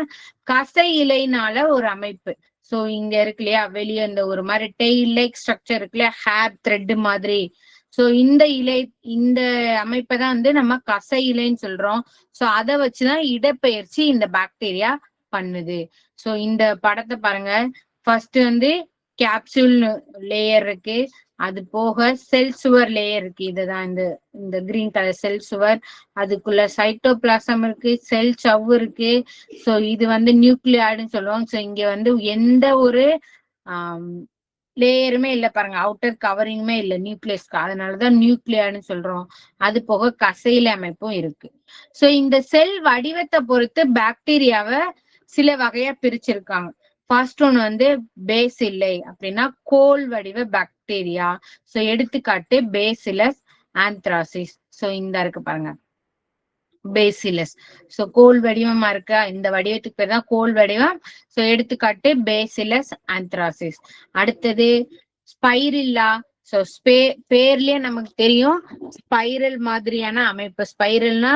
கசை இலைனால ஒரு அமைப்பு. சோ இங்க இருக்கு இல்லையா வெளியே இந்த ஒரு மாதிரி டெய்ல் லைக் ஸ்ட்ரக்சர் இருக்கு இல்லையா, ஹேர் த்ரெட் மாதிரி. சோ இந்த அமைப்பை தான் வந்து நம்ம கசை இலைன்னு சொல்றோம். சோ அதை வச்சுதான் இடப்பெயர்ச்சி இந்த பாக்டீரியா பண்ணுது. சோ இந்த படத்தை பாருங்க. ஃபர்ஸ்ட் வந்து கேப்சூல் லேயர் இருக்கு, அது போக செல் சுவர் லேயர் இருக்கு. இதுதான் இந்த கிரீன் கலர் செல் சுவர். அதுக்குள்ள சைட்டோபிளாசம் இருக்கு, செல் சவ்வு இருக்கு. சோ இது வந்து நியூக்ளியாய்டுன்னு சொல்லுவாங்க. சோ இங்க வந்து எந்த ஒரு லேயருமே இல்ல பாருங்க, அவுட்டர் கவரிங்குமே இல்ல நியூக்ளியஸ்க்கு, அதனாலதான் நியூக்ளியான்னு சொல்றோம். அது போக கசையில அமைப்பும் இருக்கு. சோ இந்த செல் வடிவத்தை பொறுத்து பாக்டீரியாவை சில வகையா பிரிச்சிருக்காங்க. ஃபர்ஸ்ட் ஒன் வந்து பேஸ் இல்லை அப்படின்னா கோல் வடிவ பாக்டீரியா. சோ எடுத்துக்காட்டு பேசிலஸ் ஆந்த்ராசிஸ். சோ இந்த இருக்கு பாருங்க பேசிலஸ். சோ கோல் வடிவமா இருக்கா, இந்த வடிவத்துக்கு பேர் தான் கோல் வடிவம். சோ எடுத்துக்காட்டு பேசிலஸ் ஆந்த்ராசிஸ். அடுத்தது ஸ்பைரில்லா. சோ பேர்லயே நமக்கு தெரியும் ஸ்பைரல் மாதிரியான அமைப்பு. ஸ்பைரல்னா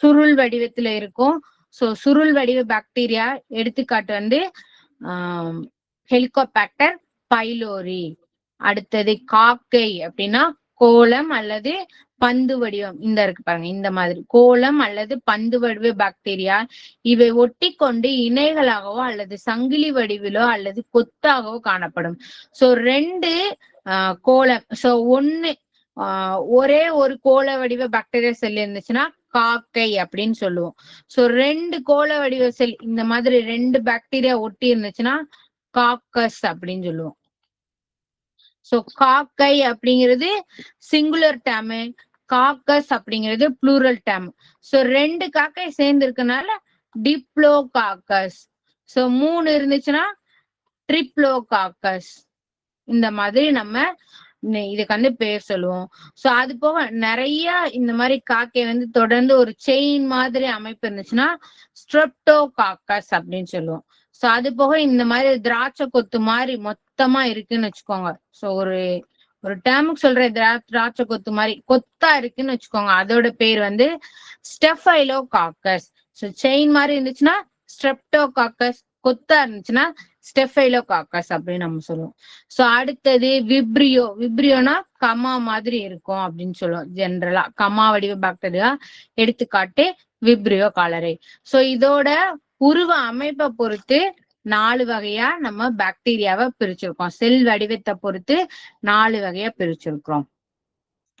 சுருள் வடிவத்துல இருக்கும். சோ சுருள் வடிவ பாக்டீரியா எடுத்துக்காட்டு வந்து ஹெலிகோபாக்டர் பைலோரி. அடுத்தது காக்கை அப்படின்னா கோலம் அல்லது பந்து வடிவம். இந்த இருக்கு பாருங்க, இந்த மாதிரி கோலம் அல்லது பந்து வடிவ பாக்டீரியா. இவை ஒட்டி கொண்டு இணைகளாகவோ அல்லது சங்கிலி வடிவிலோ அல்லது கொத்தாகவோ காணப்படும். சோ ரெண்டு கோலம். சோ ஒண்ணு ஒரே ஒரு கோள வடிவ பாக்டீரியா செல் இருந்துச்சுன்னா காக்கை அப்படின்னு சொல்லுவோம். சோ ரெண்டு கோள வடிவ செல் இந்த மாதிரி ரெண்டு பாக்டீரியா ஒட்டி இருந்துச்சுன்னா காக்கஸ் அப்படின்னு சொல்லுவோம். சோ காக்கை அப்படிங்கிறது சிங்குலர் டேர்ம், காக்கஸ் அப்படிங்கிறது ப்ளூரல் டேர்ம். சோ ரெண்டு காக்கை சேர்ந்து இருக்கனால டிப்ளோ காக்கஸ். சோ மூணு இருந்துச்சுன்னா ட்ரிப்ளோ காக்கஸ். இந்த மாதிரி நம்ம இதுக்கு வந்து பேர் சொல்லுவோம். சோ அது போக நிறைய இந்த மாதிரி காக்கை வந்து தொடர்ந்து ஒரு செயின் மாதிரி அமைப்பு இருந்துச்சுன்னா ஸ்ட்ரெப்டோ காக்கஸ் அப்படின்னு சொல்லுவோம். சோ அது போக இந்த மாதிரி திராட்சை கொத்து மாதிரி மொத்தமா இருக்குன்னு வச்சுக்கோங்க. சோ ஒரு டேர்முக்கு சொல்ற திராட்சை கொத்து மாதிரி கொத்தா இருக்குன்னு வச்சுக்கோங்க, அதோட பேர் வந்து ஸ்டெஃபைலோ காக்கஸ். சோ செயின் மாதிரி இருந்துச்சுன்னா ஸ்ட்ரெப்டோ காக்கஸ், கொத்தா இருந்துச்சுன்னா ஸ்டெஃபைலோ காக்கஸ் அப்படின்னு நம்ம சொல்லுவோம். சோ அடுத்தது விப்ரியோ. விப்ரியோனா கமா மாதிரி இருக்கும் அப்படின்னு சொல்லுவோம். ஜென்ரலா கமா வடிவ பாக்டீரியா எடுத்துக்காட்டு விப்ரியோ காலரை. சோ இதோட உருவ அமைப்பை பொறுத்து 4 வகையா நம்ம பாக்டீரியாவை பிரிச்சிருக்கோம். செல் வடிவத்தை பொறுத்து 4 வகையா பிரிச்சிருக்கிறோம்.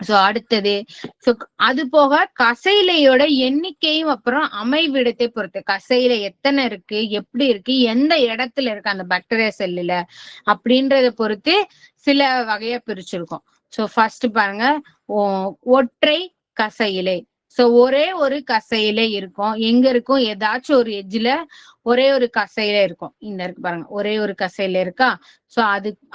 சோ அடுத்தது அது போக கசையிலையோட எண்ணிக்கையும் அப்புறம் அமைவிடத்தை பொறுத்து, கசையில எத்தனை இருக்கு, எப்படி இருக்கு, எந்த இடத்துல இருக்கு அந்த பாக்டீரியா செல்லுல அப்படின்றத பொறுத்து சில வகையா பிரிச்சிருக்கோம். சோ ஃபர்ஸ்ட் பாருங்க, ஒற்றை கசையிலை. சோ ஒரே ஒரு கசையிலை இருக்கும். எங்க இருக்கும், ஏதாச்சும் ஒரு எட்ஜ்ல ஒரே ஒரு கசையில இருக்கும். இந்த இருக்கு பாருங்க, ஒரே ஒரு கசையில இருக்கா. சோ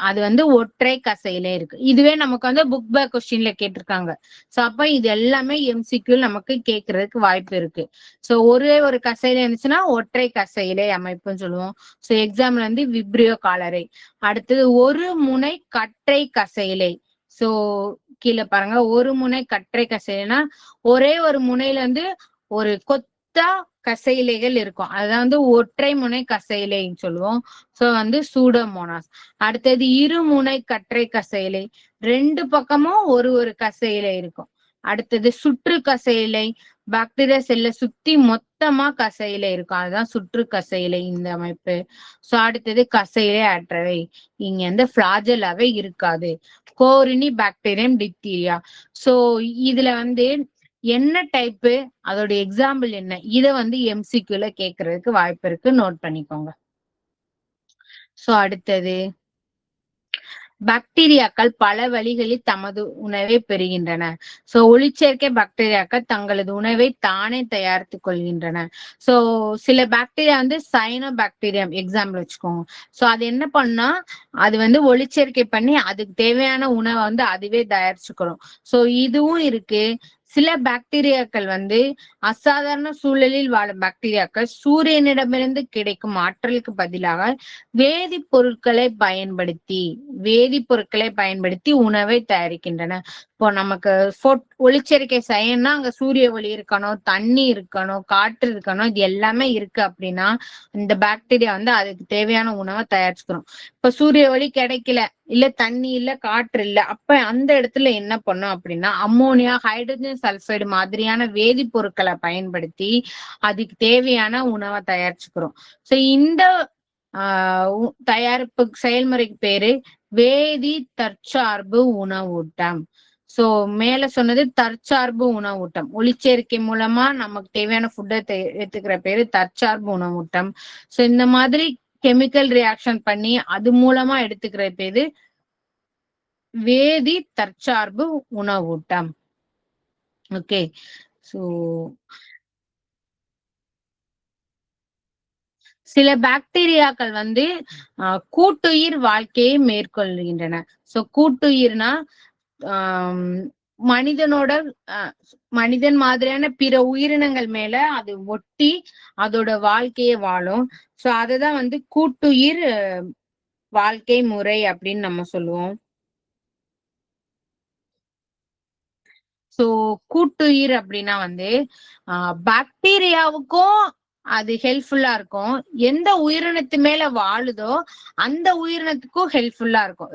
அது வந்து ஒற்றை கசையில இருக்கு. இதுவே நமக்கு வந்து புக் பேக் கொஸ்டின்ல கேட்டிருக்காங்க. சோ அப்ப இது எல்லாமே எம்சிக்யூ நமக்கு கேட்கறதுக்கு வாய்ப்பு இருக்கு. சோ ஒரே ஒரு கசையில இருந்துச்சுன்னா ஒற்றை கசையிலை அமைப்புன்னு சொல்லுவோம். சோ எக்ஸாம்பிள் வந்து விப்ரியோ காலரை. அடுத்தது ஒரு முனை கற்றை கசையிலை. சோ கீழே பாருங்க, ஒரு முனை கற்றை கசையிலைனா ஒரே ஒரு முனையில இருந்து ஒரு கொத்தா கசையிலைகள் இருக்கும். அதான் வந்து ஒற்றை முனை கசையிலைன்னு சொல்லுவோம். சோ வந்து சூடோமோனாஸ். அடுத்தது இருமுனை கற்றை கசையிலை, ரெண்டு பக்கமும் ஒரு ஒரு கசையிலை இருக்கும். அடுத்தது சுற்று கசையிலை, பாக்டீரியா செல்ல சுத்தி மொத்தமா கசையிலை இருக்கும், அதுதான் சுற்று கசையிலை இந்த அமைப்பு. சோ அடுத்தது கசையிலை அற்றவை, இங்க வந்து பிளாஜெல்லாவே இருக்காது. கோரினி பாக்டீரியம் டிப்தீரியா. சோ இதுல வந்து என்ன டைப்பு, அதோட எக்ஸாம்பிள் என்ன, இத வந்து எம்சிக்யூல கேட்கறதுக்கு வாய்ப்பு இருக்கு, நோட் பண்ணிக்கோங்க. சோ அடுத்தது பாக்டீரியாக்கள் பல வழிகளில் தமது உணவை பெறுகின்றன. சோ ஒளிச்சேர்க்கை பாக்டீரியாக்கள் தங்களது உணவை தானே தயாரித்துக் கொள்கின்றன. சோ சில பாக்டீரியா வந்து சைனோ பாக்டீரியம் எக்ஸாம்பிள் வச்சுக்கோங்க. சோ அது என்ன பண்ணா, அது வந்து ஒளிச்சேர்க்கை பண்ணி அதுக்கு தேவையான உணவை வந்து அதுவே தயாரிச்சுக்கிறோம். சோ இதுவும் இருக்கு. சில பாக்டீரியாக்கள் வந்து அசாதாரண சூழலில் வாழும் பாக்டீரியாக்கள் சூரியனிடமிருந்து கிடைக்கும் ஆற்றலுக்கு பதிலாக வேதிப்பொருட்களை பயன்படுத்தி உணவை தயாரிக்கின்றன. இப்போ நமக்கு ஒளிச்சேர்க்கை செய்யணும்னா அங்க சூரிய ஒளி இருக்கணும், தண்ணி இருக்கணும், காற்று இருக்கணும், இது எல்லாமே இருக்கு அப்படின்னா இந்த பாக்டீரியா வந்து அதுக்கு தேவையான உணவை தயாரிச்சுக்கிறோம். இப்ப சூரிய ஒளி கிடைக்கல, இல்ல தண்ணி இல்ல, காற்று இல்ல, அப்ப அந்த இடத்துல என்ன பண்ணும் அப்படின்னா அம்மோனியா, ஹைட்ரஜன் சல்பைடு மாதிரியான வேதிப்பொருட்களை பயன்படுத்தி அதுக்கு தேவையான உணவை தயாரிச்சுக்கிறோம். சோ இந்த தயாரிப்பு செயல்முறைக்கு பேரு வேதி தற்சார்பு உணவூட்டம். சோ மேல சொன்னது தற்சார்பு உணவூட்டம். ஒளிச்சேர்க்கை மூலமா நமக்கு தேவையான ஃபுட்டை எடுத்துக்கிற பேரு தற்சார்பு உணவூட்டம். சோ இந்த மாதிரி கெமிக்கல் ரியாக்ஷன் பண்ணி அது மூலமா எடுத்துக்கிற பேரு வேதி தற்சார்பு உணவூட்டம். ஓகே. சோ சில பாக்டீரியாக்கள் வந்து கூட்டுயிர் வாழ்க்கையை மேற்கொள்கின்றன. சோ கூட்டுயிர்னா மனிதனோட மனிதன் மாதிரியான பிற உயிரினங்கள் மேல அது ஒட்டி அதோட வாழ்க்கையை வாழும். சோ அதுதான் வந்து கூட்டுயிர் வாழ்க்கை முறை அப்படின்னு நம்ம சொல்லுவோம். சோ கூட்டுயிர் அப்படின்னா வந்து பாக்டீரியாவுக்கும் அது ஹெல்ப்ஃபுல்லா இருக்கும். எந்த உயிரினத்து மேல வாழுதோ அந்த உயிரினத்துக்கும் ஹெல்ப்ஃபுல்லா இருக்கும்.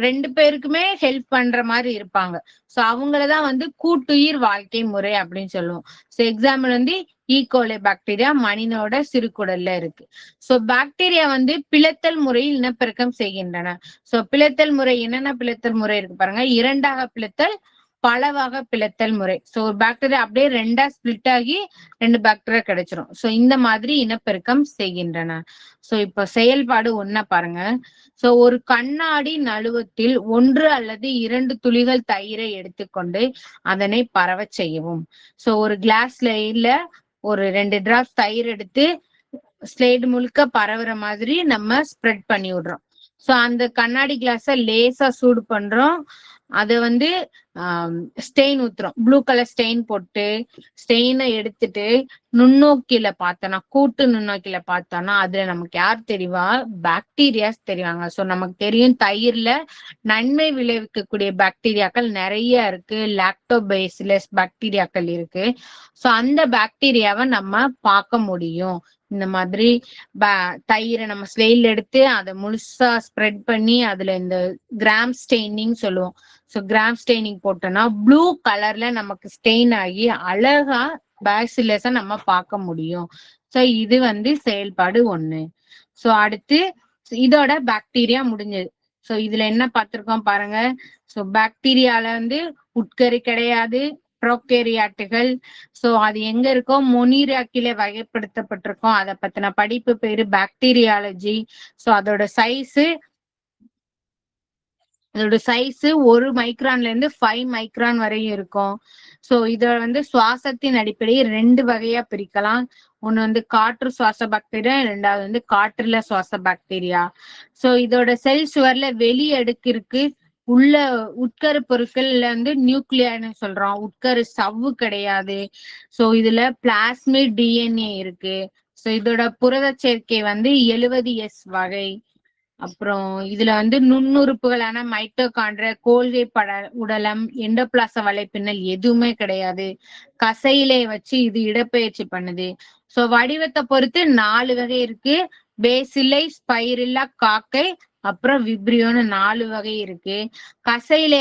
ரெண்டு பேருக்குமே ஹெல்ப் பண்ற மாதிரி இருப்பாங்க. சோ அவங்களதான் வந்து கூட்டுயிர் வாழ்க்கை முறை அப்படின்னு சொல்லுவோம். சோ எக்ஸாம்பிள் வந்து ஈகோலை பாக்டீரியா மனிதனோட சிறுகுடல்ல இருக்கு. சோ பாக்டீரியா வந்து பிளத்தல் முறையில் இனப்பெருக்கம் செய்கின்றன. சோ பிளத்தல் முறை என்னென்ன பிளத்தல் முறை இருக்கு பாருங்க. இரண்டாக பிளத்தல், பலவாக பிளத்தல் முறை. சோ ஒரு பாக்டீரியா அப்படியே ரெண்டா ஸ்பிளிட் ஆகி 2 பாக்டீரியா கிடைச்சிரும். சோ இந்த மாதிரி இனப்பெருக்கம் செய்கின்றன. சோ இப்ப செயல்பாடு ஒண்ண பாருங்க. சோ ஒரு கண்ணாடி நழுவத்தில் 1 அல்லது 2 துளிகள் தயிரை எடுத்துக்கொண்டு அதனை பரவ செய்யவும். சோ ஒரு கிளாஸ் ஸ்லைட்ல ஒரு 2 டிராப்ஸ் தயிர் எடுத்து ஸ்லைடு முழுக்க பரவுற மாதிரி நம்ம ஸ்ப்ரெட் பண்ணி விடுறோம். சோ அந்த கண்ணாடி கிளாஸ லேசா சூடு பண்றோம். அத வந்து ஸ்டெயின் ஊத்துறோம். ப்ளூ கலர் ஸ்டெயின் போட்டு ஸ்டெயினை எடுத்துட்டு நுண்ணோக்கில பார்த்தோம்னா, கூட்டு நுண்ணோக்கில பார்த்தோம்னா அதுல நமக்கு யார் தெரிவா? பாக்டீரியாஸ் தெரிவாங்க. சோ நமக்கு தெரியும் தயிர்ல நன்மை விளைவிக்கக்கூடிய பாக்டீரியாக்கள் நிறைய இருக்கு. லாக்டோபேசிலஸ் பாக்டீரியாக்கள் இருக்கு. சோ அந்த பாக்டீரியாவை நம்ம பார்க்க முடியும். இந்த மாதிரி தயிரை நம்ம ஸ்லைட்ல எடுத்து அதை முழுசா ஸ்ப்ரெட் பண்ணி அதுல இந்த கிராம் ஸ்டெயினிங் சொல்லுவோம். சோ கிராம் ஸ்டெயினிங் போட்டோம்னா ப்ளூ கலர்ல நமக்கு ஸ்டெயின் ஆகி அழகா பாக்டீரியாஸ நம்ம பார்க்க முடியும். சோ இது வந்து செயல்பாடு 1. சோ அடுத்து இதோட பாக்டீரியா முடிஞ்சது. சோ இதுல என்ன பார்த்திருக்கோம் பாருங்க. சோ பாக்டீரியால வந்து உட்கரு கிடையாது, ப்ரோகேரியாட்டுகள். சோ அது எங்க இருக்கோ மொனீரியாக்கில வகைப்படுத்தப்பட்டிருக்கோம். அதை பத்தின படிப்பு பேரு பாக்டீரியாலஜி. சோ அதோட சைஸ் 1 மைக்ரான்ல இருந்து 5 மைக்ரான் வரையும் இருக்கும். சோ இத வந்து சுவாசத்தின் அடிப்படையில் 2 வகையா பிரிக்கலாம். ஒண்ணு வந்து காற்று சுவாச பாக்டீரியா, 2வது வந்து காற்றுல சுவாச பாக்டீரியா. சோ இதோட செல் சுவர்ல வெளி அடுக்கு இருக்கு. உள்ள உட்கரு பொருட்கள்ல வந்து நியூக்ளியான்னு சொல்றோம். உட்கரு சவ்வு கிடையாது. சோ இதுல பிளாஸ்மிட் டிஎன்ஏ இருக்கு. சோ இதோட புரத சேர்க்கை வந்து 70S வகை. அப்புறம் இதுல வந்து நுண்ணுறுப்புகளான மைட்டோகாண்ட்ரியா, கோல்கை உடலம், எண்டோபிளாச வலைப்பின்னல் எதுவுமே கிடையாது. கசையிலே வச்சு இது இடப்பெயர்ச்சி பண்ணுது. சோ வடிவத்தை பொறுத்து 4 வகை இருக்கு. பேசிலை, ஸ்பைரில்லா, காக்கை, அப்புறம் விப்ரியோன்னு 4 வகை இருக்கு. கசையிலை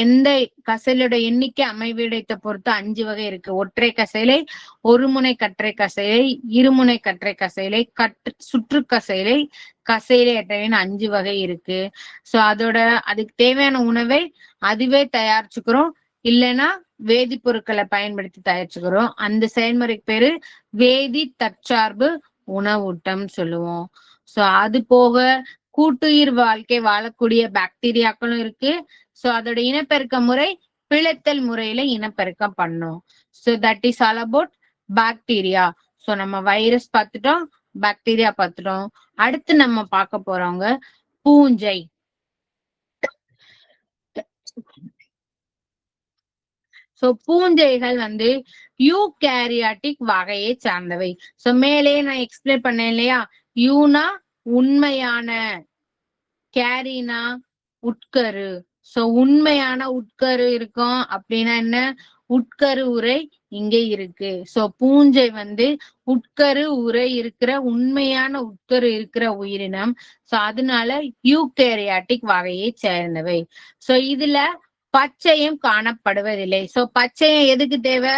எந்த கசையிலோட எண்ணிக்கை அமைவிடத்தை பொறுத்து 5 வகை இருக்கு. ஒற்றை கசையிலை, ஒருமுனை கற்றை கசையிலை, இருமுனை கற்றை கசையிலை, சுற்று கசையிலை, கசையிலை அட்டைன்னு 5 வகை இருக்கு. சோ அதுக்கு தேவையான உணவை அதுவே தயாரிச்சுக்கிறோம். இல்லைன்னா வேதிப்பொருட்களை பயன்படுத்தி தயாரிச்சுக்கிறோம். அந்த செயல்முறைக்கு பேரு வேதி தற்சார்பு உணவூட்டம் சொல்லுவோம். சோ அது போக கூட்டுயிர் வாழ்க்கை வாழக்கூடிய பாக்டீரியாக்களும் இருக்கு. சோ அதோட இனப்பெருக்க முறை பிளத்தல் முறையில இனப்பெருக்கம் பண்ணும். So that is all about bacteria. So நம்ம வைரஸ் பார்த்துட்டோம், பாக்டீரியா பார்த்துட்டோம். அடுத்து நம்ம பார்க்க போறவங்க பூஞ்சை. சோ பூஞ்சைகள் வந்து யூகேரியாட்டிக் வகையை சார்ந்தவை. சோ மேலே நான் எக்ஸ்பிளைன் பண்ணேன் இல்லையா? யூனா உண்மையான, கேரினா உட்கரு. சோ உண்மையான உட்கரு இருக்கும் அப்படின்னா என்ன? உட்கரு உரை இங்க இருக்கு. சோ பூஞ்சை வந்து உட்கரு உரை இருக்கிற உண்மையான உட்கரு இருக்கிற உயிரினம். சோ அதனால யூகேரியாட்டிக் வகையை சேர்ந்தவை. சோ இதுல பச்சையும் காணப்படுவதில்லை. சோ பச்சையம் எதுக்கு தேவை?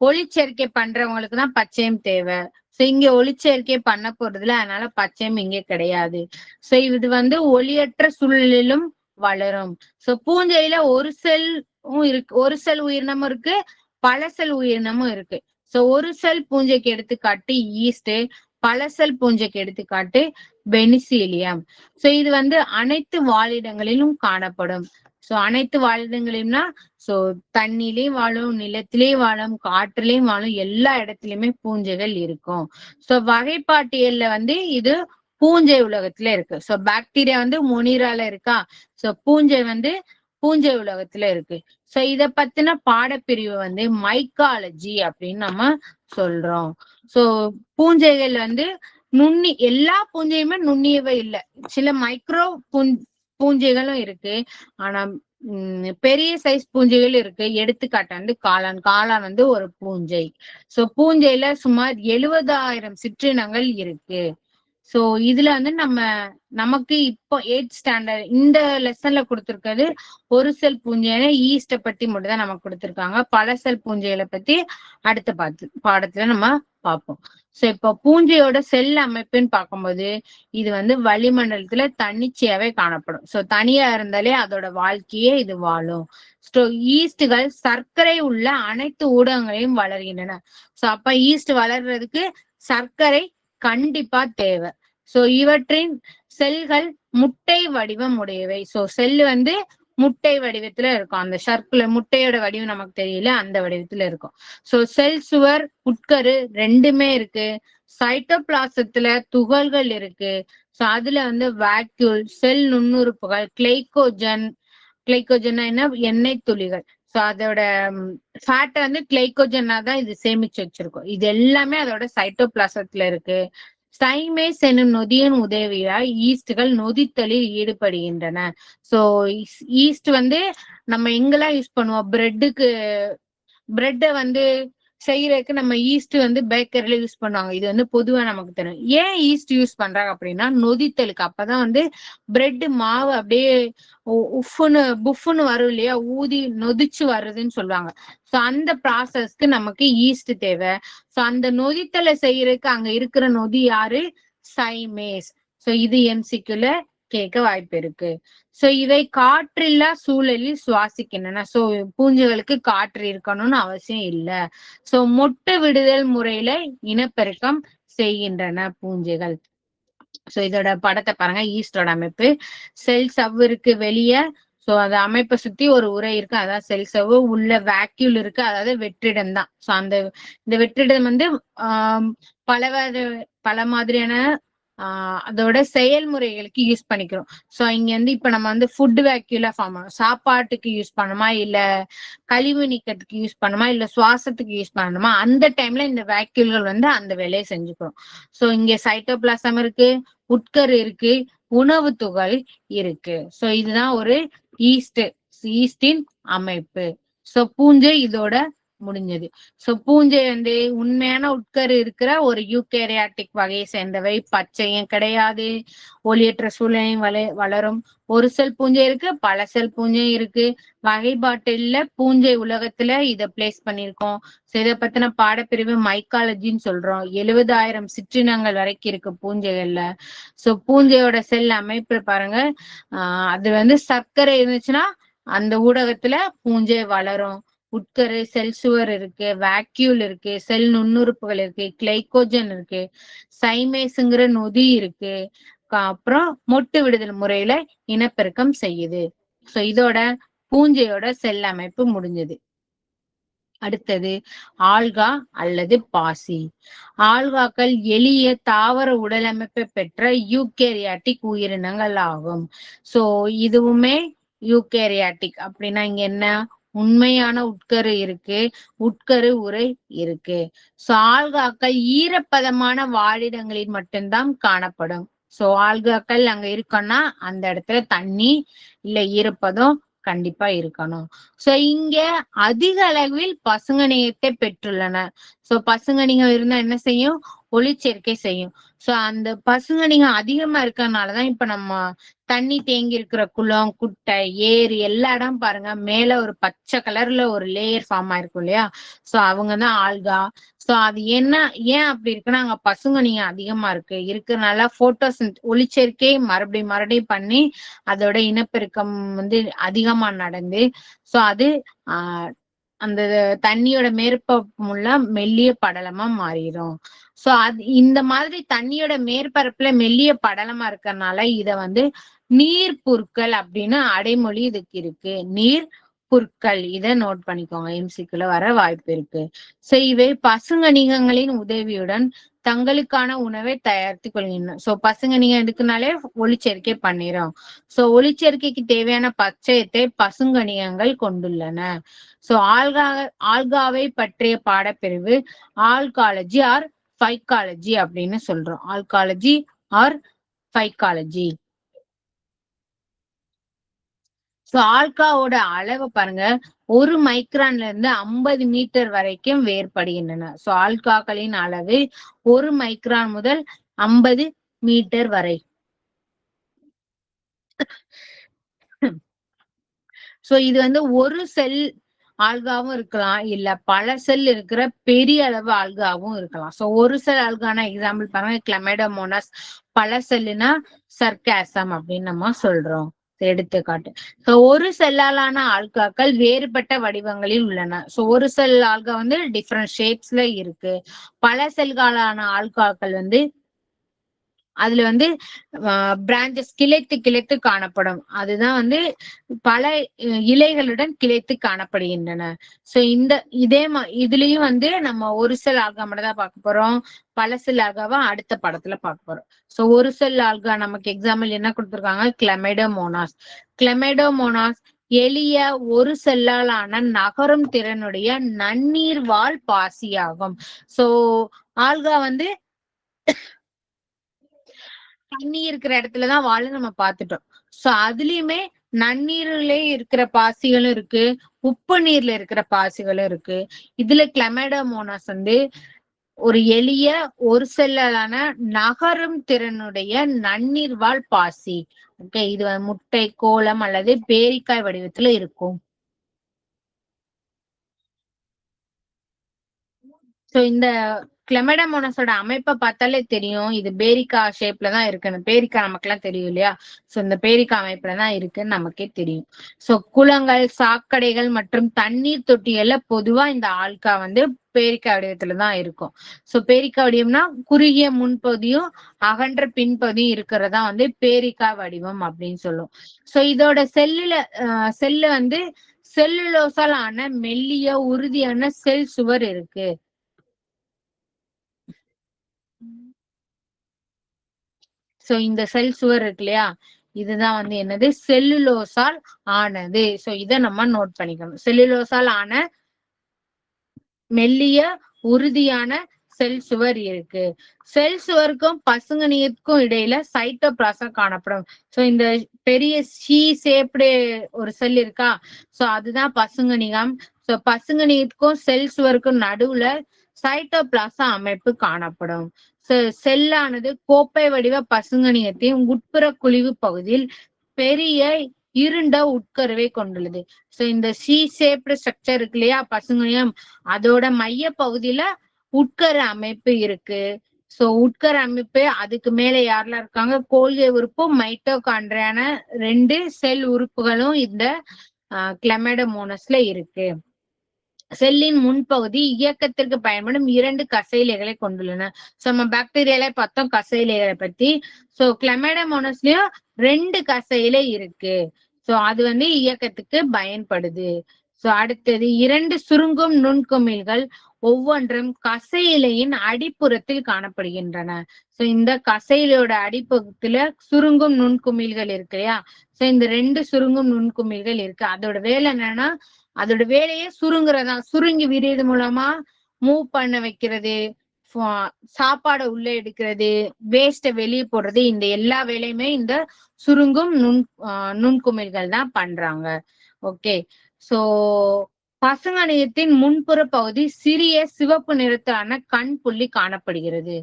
ஒளிச்சேர்க்கை பண்றவங்களுக்கு தான் பச்சையம் தேவை. சோ இங்க ஒளிச்சேர்க்கை பண்ண போறதுல, அதனால பச்சையம் இங்க கிடையாது. சோ இது வந்து ஒளியற்ற சூழலிலும் வளரும். சோ பூஞ்சையில ஒரு செல் உயிரினமும் இருக்கு, பல செல் உயிரினமும் இருக்கு. சோ ஒரு செல் பூஞ்சைக்கு எடுத்துக்காட்டு ஈஸ்ட், பல செல் பூஞ்சைக்கு எடுத்துக்காட்டு பெனிசிலியம். சோ இது வந்து அனைத்து வாழிடங்களிலும் காணப்படும். சோ அனைத்து வாழிடங்களிலும்னா சோ தண்ணிலையும் வாழும், நிலத்திலேயும் வாழும், காற்றுலயும் வாழும், எல்லா இடத்துலயுமே பூஞ்சைகள் இருக்கும். சோ வகைப்பாட்டியல்ல வந்து இது பூஞ்சை உலகத்துல இருக்கு. சோ பாக்டீரியா வந்து மொனிரால இருக்கா, சோ பூஞ்சை வந்து பூஞ்சை உலகத்துல இருக்கு. சோ இத பத்தின பாடப்பிரிவு வந்து மைக்காலஜி அப்படின்னு நம்ம சொல்றோம். சோ பூஞ்சைகள் வந்து எல்லா பூஞ்சையுமே நுண்ணியவை இல்ல, சில மைக்ரோ பூஞ்சைகளும் இருக்கு. ஆனா பெரிய சைஸ் பூஞ்சைகள் இருக்கு. எடுத்துக்காட்டு வந்து காளான் வந்து ஒரு பூஞ்சை. சோ பூஞ்சையில சுமார் 70,000 சிற்றினங்கள் இருக்கு. சோ இதுல வந்து நமக்கு இப்போ 8th ஸ்டாண்டர்ட் இந்த லெசன்ல கொடுத்திருக்கிறது ஒரு செல் பூஞ்சையான ஈஸ்ட பத்தி மட்டும் தான் நமக்கு கொடுத்திருக்காங்க. பல செல் பூஞ்சைகளை பத்தி அடுத்த பாடத்துல நம்ம பார்ப்போம். சோ இப்ப பூஞ்சையோட செல் அமைப்புன்னு பார்க்கும்போது இது வந்து வளிமண்டலத்துல தன்னிச்சையாவே காணப்படும். சோ தனியா இருந்தாலே அதோட வாழ்க்கையே இது வாழும். சோ ஈஸ்டுகள் சர்க்கரை உள்ள அனைத்து ஊடகங்களையும் வளர்கின்றன. சோ அப்ப ஈஸ்ட் வளர்றதுக்கு சர்க்கரை கண்டிப்பா தேவை. சோ இவற்றின் செல்கள் முட்டை வடிவம் உடையவை. சோ செல் வந்து முட்டை வடிவத்துல இருக்கும். அந்த சர்க்குலர் முட்டையோட வடிவம் நமக்கு தெரியல, அந்த வடிவத்துல இருக்கும். சோ செல் சுவர், உட்கரு ரெண்டுமே இருக்கு. சைட்டோபிளாசத்துல துகள்கள் இருக்கு. சோ அதுல வந்து வாக்யூல், செல் நுண்ணுறுப்புகள், கிளைக்கோஜன் என்ன, எண்ணெய் துளிகள். சோ அதோட ஃபேட்டை வந்து கிளைக்கோஜனா தான் இது சேமிச்சு வச்சிருக்கோம். இது எல்லாமே அதோட சைட்டோபிளாசத்துல இருக்கு. சைமேஸ் என்னும் நொதியின் உதவியால் ஈஸ்ட்கள் நொதித்தலில் ஈடுபடுகின்றன. சோ ஈஸ்ட் வந்து நம்ம எங்கெல்லாம் யூஸ் பண்ணுவோம், பிரெட்டை வந்து செய்யறதுக்கு நம்ம ஈஸ்ட் வந்து பேக்கரியில யூஸ் பண்ணுவாங்க. இது வந்து பொதுவா நமக்கு தெரியும். ஏன் ஈஸ்ட் யூஸ் பண்றாங்க அப்படின்னா நொதித்தலுக்கு. அப்பதான் வந்து பிரெட் மாவு அப்படியே புஃப்னு வரும் இல்லையா, ஊதி நொதிச்சு வருதுன்னு சொல்லுவாங்க. சோ அந்த ப்ராசஸ்க்கு நமக்கு ஈஸ்ட் தேவை. சோ அந்த நொதித்தலை செய்யறதுக்கு அங்க இருக்கிற நொதி யாரு, சைமேஸ். சோ இது எம்சிக்யூல கேட்க வாய்ப்பு இருக்கு. சோ இவை காற்றில்லா சூழலில் சுவாசிக்கின்றன. சோ பூஞ்சைகளுக்கு காற்று இருக்கணும்னு அவசியம் இல்ல. சோ மொட்டு விடுதல் முறையில இனப்பெருக்கம் செய்கின்றன பூஞ்சைகள். சோ இதோட படத்தை பாருங்க. ஈஸ்டோட அமைப்பு, செல் சவ்விற்கு வெளியே, சோ அந்த அமைப்பை சுத்தி ஒரு உரை இருக்கு, அதான் செல் சவ்வு. உள்ள வேக்யூல் இருக்கு, அதாவது வெற்றிடம் தான். சோ இந்த வெற்றிடம் வந்து பல மாதிரியான அதோட செயல்முறைகளுக்கு யூஸ் பண்ணிக்கிறோம். சோ இங்க வந்து இப்ப நம்ம வந்து ஃபுட் வேக்யூலா ஃபார்ம் பண்ணணும். சாப்பாட்டுக்கு யூஸ் பண்ணணுமா, இல்ல கழிவு நீக்கத்துக்கு யூஸ் பண்ணணுமா, இல்ல சுவாசத்துக்கு யூஸ் பண்ணணுமா, அந்த டைம்ல இந்த வேக்யூல்கள் வந்து அந்த வேலையை செஞ்சுக்கிறோம். சோ இங்க சைட்டோபிளாசம் இருக்கு, உட்கரு இருக்கு, உணவு துகள் இருக்கு. சோ இதுதான் ஒரு ஈஸ்டின் அமைப்பு. சோ பூஞ்சை இதோட முடிஞ்சது. சோ பூஞ்சை வந்து உண்மையான உட்கரு இருக்கிற ஒரு யூகேரியாட்டிக் வகையை சேர்ந்தவை. பச்சையும் கிடையாது, ஒளியற்ற சூழலையும் வளரும். ஒரு செல் பூஞ்சை இருக்கு, பல செல் பூஞ்சை இருக்கு. வகைப்பாட்டுல பூஞ்சை உலகத்துல இத பிளேஸ் பண்ணிருக்கோம். சோ இதை பத்தின பாடப்பிரிவு மைக்காலஜின்னு சொல்றோம். 70,000 சிற்றினங்கள் வரைக்கும் இருக்கு பூஞ்சைகள்ல. சோ பூஞ்சையோட செல் அமைப்பு பாருங்க. அது வந்து சர்க்கரை இருந்துச்சுன்னா அந்த ஊடகத்துல பூஞ்சை வளரும். உட்கரு, செல் சுவர் இருக்கு, வேக்யூல் இருக்கு, செல் நுண்ணுறுப்புகள் இருக்கு, கிளைக்கோஜன் இருக்கு, சைமேஸுங்கிற நொதி இருக்கு. அப்புறம் மொட்டு விடுதல் முறையில இனப்பெருக்கம் செய்யுது. சோ இதோட பூஞ்சையோட செல் அமைப்பு முடிஞ்சது. அடுத்தது ஆல்கா அல்லது பாசி. ஆல்காக்கள் எளிய தாவர உடலமைப்பை பெற்ற யூகேரியாட்டிக் உயிரினங்கள் ஆகும். சோ இதுவுமே யூகேரியாட்டிக் அப்படின்னா இங்க என்ன, உண்மையான உட்கரு இருக்கு, உட்கரு உரை இருக்கு. சோ ஆல்காக்கள் ஈரப்பதமான வாழிடங்களில் மட்டும்தான் காணப்படும். சோ ஆல்காக்கள் அங்க இருக்கணும்னா அந்த இடத்துல தண்ணி இல்ல ஈரப்பதம் கண்டிப்பா இருக்கணும். சோ இங்க அதிக அளவில் பசுங்கணிகத்தை பெற்றுள்ளன. சோ பசுங்கணிகம் இருந்தா என்ன செய்யும், ஒளிச்சேர்க்கை செய்யும். சோ அந்த பசுங்கணிகம் அதிகமா இருக்கறதுனாலதான் இப்ப நம்ம தண்ணி தேங்கி இருக்கிற குளம், குட்டை, ஏரி எல்லா இடம் பாருங்க, மேல ஒரு பச்சை கலர்ல ஒரு லேயர் ஃபார்ம் ஆயிருக்கும் இல்லையா. சோ அவங்கதான் ஆல்கா. சோ அது ஏன் அப்படி இருக்குன்னா அங்க பசுங்கணிகம் அதிகமா இருக்கிறதுனால ஒளிச்சேர்க்கை மறுபடியும் பண்ணி அதோட இனப்பெருக்கம் வந்து அதிகமா நடந்து சோ அது அந்த தண்ணியோட மேற்பரப்புல மெல்லிய படலமா மாறிடும். சோ அது இந்த மாதிரி தண்ணியோட மேற்பரப்புல மெல்லிய படலமா இருக்கறனால இத வந்து நீர் புற்கள் அப்படின்னு அடைமொழி இதுக்கு இருக்கு. நீர் புற்கள், இத நோட் பண்ணிக்கோங்க, எம்சிக்குள்ள வர வாய்ப்பு இருக்கு. சோ இவை பசுங்கணிகங்களின் உதவியுடன் தங்களுக்கான உணவை தயாரித்துக் கொள்கின்றன. சோ பசுங்கணிகம் எடுக்குனாலே ஒளிச்சேர்க்கை பண்ணிரும். சோ ஒளிச்சேர்க்கைக்கு தேவையான பச்சையத்தை பசுங்கணிகங்கள் கொண்டுள்ளன. சோ ஆல்காவை பற்றிய பாடப்பிரிவு ஆல்காலஜி ஆர் பைக்காலஜி அப்படின்னு சொல்றோம். Algology or phycology. சோ ஆல்காவோட அளவு பாருங்க, 1 மைக்ரான்ல இருந்து 50 மீட்டர் வரைக்கும் வேறுபடுகின்றன. சோ ஆல்காக்களின் அளவு 1 மைக்ரான் முதல் 50 மீட்டர் வரை. சோ இது வந்து ஒரு செல் ஆல்காவும் இருக்கலாம், இல்ல பல செல் இருக்கிற பெரிய அளவு ஆல்காவும் இருக்கலாம். சோ ஒரு செல் ஆல்கான எக்ஸாம்பிள் பாருங்க, கிளமேடோமோனாஸ். பல செல்லுனா சர்க்காசம் அப்படின்னு நம்ம சொல்றோம், எடுத்துக்காட்டு. சோ ஒரு செல்லாலான ஆல்காக்கள் வேறுபட்ட வடிவங்களில் உள்ளன. சோ ஒரு செல் ஆல்கா வந்து டிஃப்ரெண்ட் ஷேப்ஸ்ல இருக்கு. பல செல்களான ஆல்காக்கள் வந்து அதுல வந்து பிரான்சஸ் கிளைத்து கிளைத்து காணப்படும். அதுதான் வந்து பல இலைகளுடன் கிளைத்து காணப்படுகின்றன. சோ இதுலயும் வந்து நம்ம ஒரு செல் ஆல்கா மட்டும் தான் பார்க்க போறோம். பல செல் ஆல்காவா அடுத்த படத்துல பார்க்க போறோம். சோ ஒரு செல் ஆல்கா நமக்கு எக்ஸாம்பிள் என்ன கொடுத்திருக்காங்க, கிளமேடோமோனாஸ். கிளமேடோமோனாஸ் எளிய ஒரு செல்லாலான நகரும் திறனுடைய நன்னீர் வாழ் பாசியாகும். சோ ஆல்கா வந்து தண்ணி இருக்கிற இடத்துலதான் வாழ நம்ம பார்த்துட்டோம். சோ அதுலயுமே நன்னீர்ல இருக்கிற பாசிகளும் இருக்கு, உப்பு நீர்ல இருக்கிற பாசிகளும் இருக்கு. இதுல கிளமேடோமோனாஸ் வந்து ஒரு எளிய ஒரு செல்லான நகரும் திறனுடைய நன்னீர் வாழ் பாசி. ஓகே, இது முட்டை, கோலம் அல்லது பேரிக்காய் வடிவத்துல இருக்கும். சோ இந்த கிளமெடமோனஸோட அமைப்பை பார்த்தாலே தெரியும், இது பேரிக்கா ஷேப்ல தான் இருக்கு. பேரிக்கா நமக்கு எல்லாம் தெரியும் இல்லையா? சோ இந்த பேரிக்கா அமைப்புல தான் இருக்குன்னு நமக்கே தெரியும். சோ குளங்கள், சாக்கடைகள் மற்றும் தண்ணீர் தொட்டிகள்ல பொதுவா இந்த ஆல்கா வந்து பேரிக்கா வடிவத்துலதான் இருக்கும். சோ பேரிக்கா வடிவம்னா குறுகிய முன்பகுதியும் அகன்ற பின்பகுதியும் இருக்கிறதா வந்து பேரிக்கா வடிவம் அப்படின்னு சொல்லும். சோ இதோட செல்லு வந்து செல்லுலோசால் ஆன மெல்லிய உறுதியான செல் சுவர் இருக்கு. சோ இந்த செல் சுவர் இருக்கு இல்லையா, இதுதான் வந்து என்னது, செல்லுலோசால் ஆனது. சோ இத நம்ம நோட் பண்ணிக்கணும். செல்லுலோசால் ஆன மெல்லிய உறுதியான செல் சுவர் இருக்கு. செல் சுவருக்கும் பசுங்கணிகத்துக்கும் இடையில சைட்டோபிளாசம் காணப்படும். சோ இந்த பெரிய சி ஷேப்டு ஒரு செல் இருக்கா, சோ அதுதான் பசுங்கணிகம். சோ பசுங்கணிகத்துக்கும் செல் சுவருக்கும் நடுவுல சைட்டோபிளாசம் அமைப்பு காணப்படும். செல்லானது கோப்பை வடிவ பசுங்கணிகத்தின் உட்புற குழிவு பகுதியில் பெரிய இருண்ட உட்கருவை கொண்டுள்ளது. சோ இந்த சி ஷேப்டு ஸ்ட்ரக்சர் இருக்கு இல்லையா பசுங்கணிகம், அதோட மைய பகுதியில உட்கரு அமைப்பு இருக்கு. சோ உட்கரு அமைப்பு, அதுக்கு மேல யாரெல்லாம் இருக்காங்க, கோல்கை உறுப்பும் மைட்டோகாண்ட்ரியான 2 செல் உறுப்புகளும் இந்த கிளமேடோமோனஸ்ல இருக்கு. செல்லின் முன்பகுதி இயக்கத்திற்கு பயன்படும் 2 கசையிலைகளை கொண்டுள்ளன. சோ நம்ம பாக்டீரியால பார்த்தோம் கசையிலைகளை பத்தி. சோ கிளமேடோமோனஸ்லயும் 2 கசையிலை இருக்கு. சோ அது வந்து இயக்கத்துக்கு பயன்படுது. சோ அடுத்தது 2 சுருங்கும் நுண்குமிழ்கள் ஒவ்வொன்றும் கசையிலையின் அடிப்புறத்தில் காணப்படுகின்றன. சோ இந்த கசையிலையோட அடிப்பகுத்துல சுருங்கும் நுண்குமிழ்கள் இருக்கு இல்லையா, சோ இந்த 2 சுருங்கும் நுண்குமிழ்கள் இருக்கு. அதோட வேலை என்னன்னா, அதோட வேலையே சுருங்குறதா, சுருங்கி விரியது மூலமா மூவ் பண்ண வைக்கிறது, சாப்பாடை உள்ள எடுக்கிறது, வேஸ்ட வெளியே போடுறது, இந்த எல்லா வேலையுமே இந்த சுருங்கும் நுண்குமிழ்கள் தான் பண்றாங்க. ஓகே, சோ பசுங்கணிகத்தின் முன்புற பகுதி சிறிய சிவப்பு நிறத்தான கண் புள்ளி காணப்படுகிறது.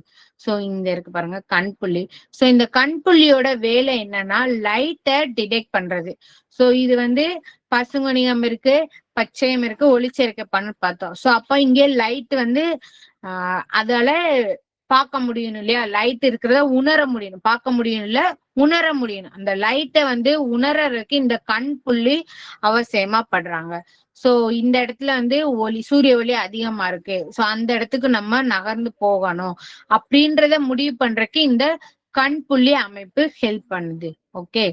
சோ இந்த இருக்கு பாருங்க கண் புள்ளி. சோ இந்த கண் புள்ளியோட வேலை என்னன்னா லைட்டை டிடெக்ட் பண்றது. சோ இது வந்து பசுங்கணிகம் இருக்கு, பச்சையம் இருக்கு, ஒளிச்சேர்க்கை பண்ணு பார்த்தோம். சோ அப்ப இங்கே லைட் வந்து அதால பார்க்க முடியணும் இல்லையா, லைட் இருக்கிறத உணர முடியணும், பார்க்க முடியும் இல்ல உணர முடியணும். அந்த லைட்டை வந்து உணர்றதுக்கு இந்த கண் புள்ளி அவசியமா படுறாங்க. சோ இந்த இடத்துல வந்து சூரிய ஒளி அதிகமா இருக்கு, சோ அந்த இடத்துக்கு நம்ம நகர்ந்து போகணும் அப்படின்றத முடிவு பண்றதுக்கு இந்த கண் புள்ளி அமைப்பு ஹெல்ப் பண்ணுது. ஓகே,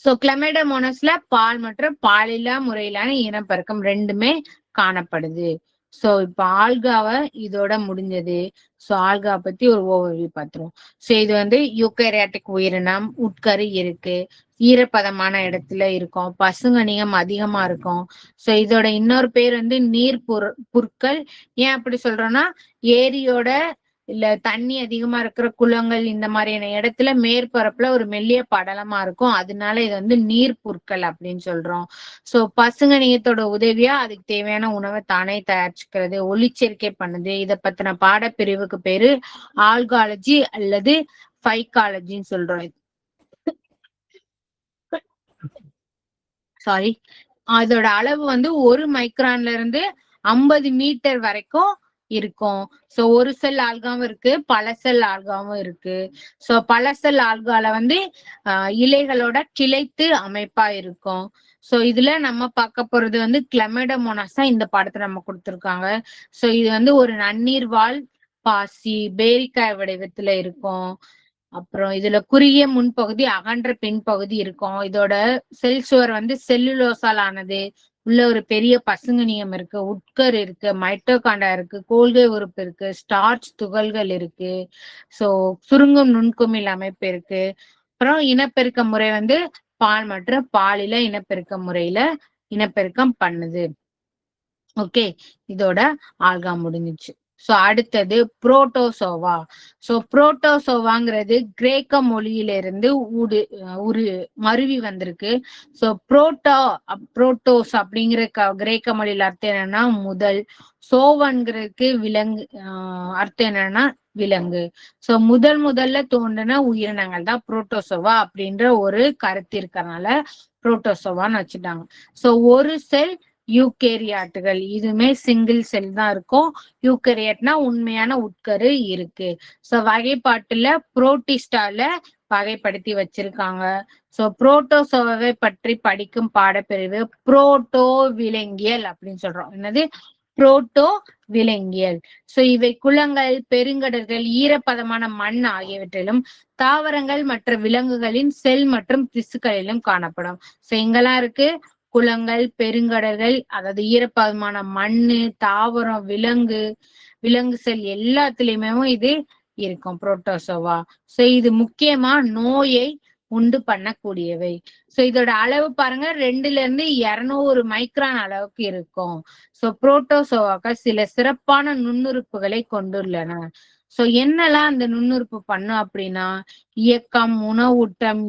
சோ கிளமைடோமோனாஸ்ல பால் மற்றும் பாலில்லா முறையிலான இனப்பெருக்கம் ரெண்டுமே காணப்படுது. சோ இப்ப ஆல்காவை இதோட முடிஞ்சது. சோ ஆல்கா பத்தி ஒரு ஓவர்வியூ பார்த்துருவோம். சோ இது வந்து யூகரியாட்டிக் உயிரினம், உட்கரு இருக்கு, ஈரப்பதமான இடத்துல இருக்கும், பசுங்கணிகம் அதிகமா இருக்கும். சோ இதோட இன்னொரு பேர் வந்து நீர் புற்கள். ஏன் அப்படி சொல்றோம்னா ஏரியோட இல்ல தண்ணி அதிகமா இருக்கிற குளங்கள் இந்த மாதிரியான இடத்துல மேற்பரப்புல ஒரு மெல்லிய படலமா இருக்கும், அதனால இது வந்து நீர் புற்கள் அப்படின்னு சொல்றோம். சோ பசுங்கணியத்தோட உதவியா அதுக்கு தேவையான உணவை தானே தயாரிச்சுக்கிறது, ஒளிச்சேர்க்கை பண்ணுது. இத பத்தின பாடப்பிரிவுக்கு பேரு ஆல்காலஜி அல்லது பைக்காலஜின்னு சொல்றோம். சாரி, அதோட அளவு வந்து 1 மைக்ரான்ல இருந்து 50 மீட்டர் வரைக்கும் இருக்கும். சோ ஒரு செல் ஆல்காவும் இருக்கு, பல செல் ஆல்காவும் இருக்கு. சோ பல செல் ஆல்கால வந்து இலைகளோட கிளைத்து அமைப்பா இருக்கும். சோ இதுல நம்ம பார்க்க போறது வந்து கிளமைடோமோனாஸா இந்த பாடத்தை நம்ம கொடுத்திருக்காங்க. சோ இது வந்து ஒரு நன்னீர் வாழ் பாசி பேரிக்காய் வடிவத்துல இருக்கும். அப்புறம் இதுல குறுகிய முன்பகுதி அகன்ற பின்பகுதி இருக்கும். இதோட செல் சுவர் வந்து செல்லுலோசால் ஆனது. உள்ள ஒரு பெரிய பசுங்கணியம் இருக்கு, உட்கரு இருக்கு, மைட்டோகாண்டா இருக்கு, கோல்கை உறுப்பு இருக்கு, ஸ்டார்ச் துகள்கள் இருக்கு. சோ சுருங்கும் நுண்குமிழ் அமைப்பு இருக்கு. அப்புறம் இனப்பெருக்க முறை வந்து பால் மற்றும் பாலில இனப்பெருக்க முறையில இனப்பெருக்கம் பண்ணுது. ஓகே, இதோட ஆல்கா முடிஞ்சிச்சு. சோ அடுத்தது புரோட்டோசோவா. சோ புரோட்டோசோவாங்கிறது கிரேக்க மொழியிலிருந்து உரு மருவி வந்திருக்கு. சோ புரோட்டோஸ் அப்படிங்கிற கிரேக்க மொழியில அர்த்தம் என்னன்னா முதல், சோவன்கிறதுக்கு விலங்கு அர்த்தம் என்னன்னா விலங்கு. சோ முதல்ல தோன்றின உயிரினங்கள் தான் புரோட்டோசோவா அப்படின்ற ஒரு கருத்து இருக்கறனால புரோட்டோசோவான்னு வச்சுட்டாங்க. சோ ஒரு செல் யூகேரியாட்டுகள் இதுவுமே சிங்கிள் செல் தான் இருக்கும். யூகேரியட்னா உண்மையான உட்கரு இருக்கு. சோ வகைப்பாட்டுல புரோட்டிஸ்டால வகைப்படுத்தி வச்சிருக்காங்க. சோ புரோட்டோசோவை பற்றி படிக்கும் பாடப்பிரிவு புரோட்டோ விலங்கியல் அப்படின்னு சொல்றோம். என்னது புரோட்டோ விலங்கியல். சோ இவை குளங்கள், பெருங்கடல்கள், ஈரப்பதமான மண் ஆகியவற்றிலும் தாவரங்கள் மற்ற விலங்குகளின் செல் மற்றும் திசுக்களிலும் காணப்படும். சோ எங்கெல்லாம் இருக்கு, குளங்கள், பெருங்கடல்கள், அதாவது ஈரப்பதமான மண்ணு, தாவரம், விலங்கு செல் எல்லாத்துலயுமே இது இருக்கும் புரோட்டோசோவா. சோ இது முக்கியமா நோயை உண்டு பண்ணக்கூடியவை. சோ இதோட அளவு பாருங்க 2ல இருந்து 200 மைக்ரான் அளவுக்கு இருக்கும். சோ புரோட்டோசோவாக்கள் சில சிறப்பான நுண்ணுறுப்புகளை கொண்டுள்ளன. சோ என்னெல்லாம் அந்த நுண்ணுறுப்பு பண்ணும் அப்படின்னா இயக்கம், உணவூட்டம்,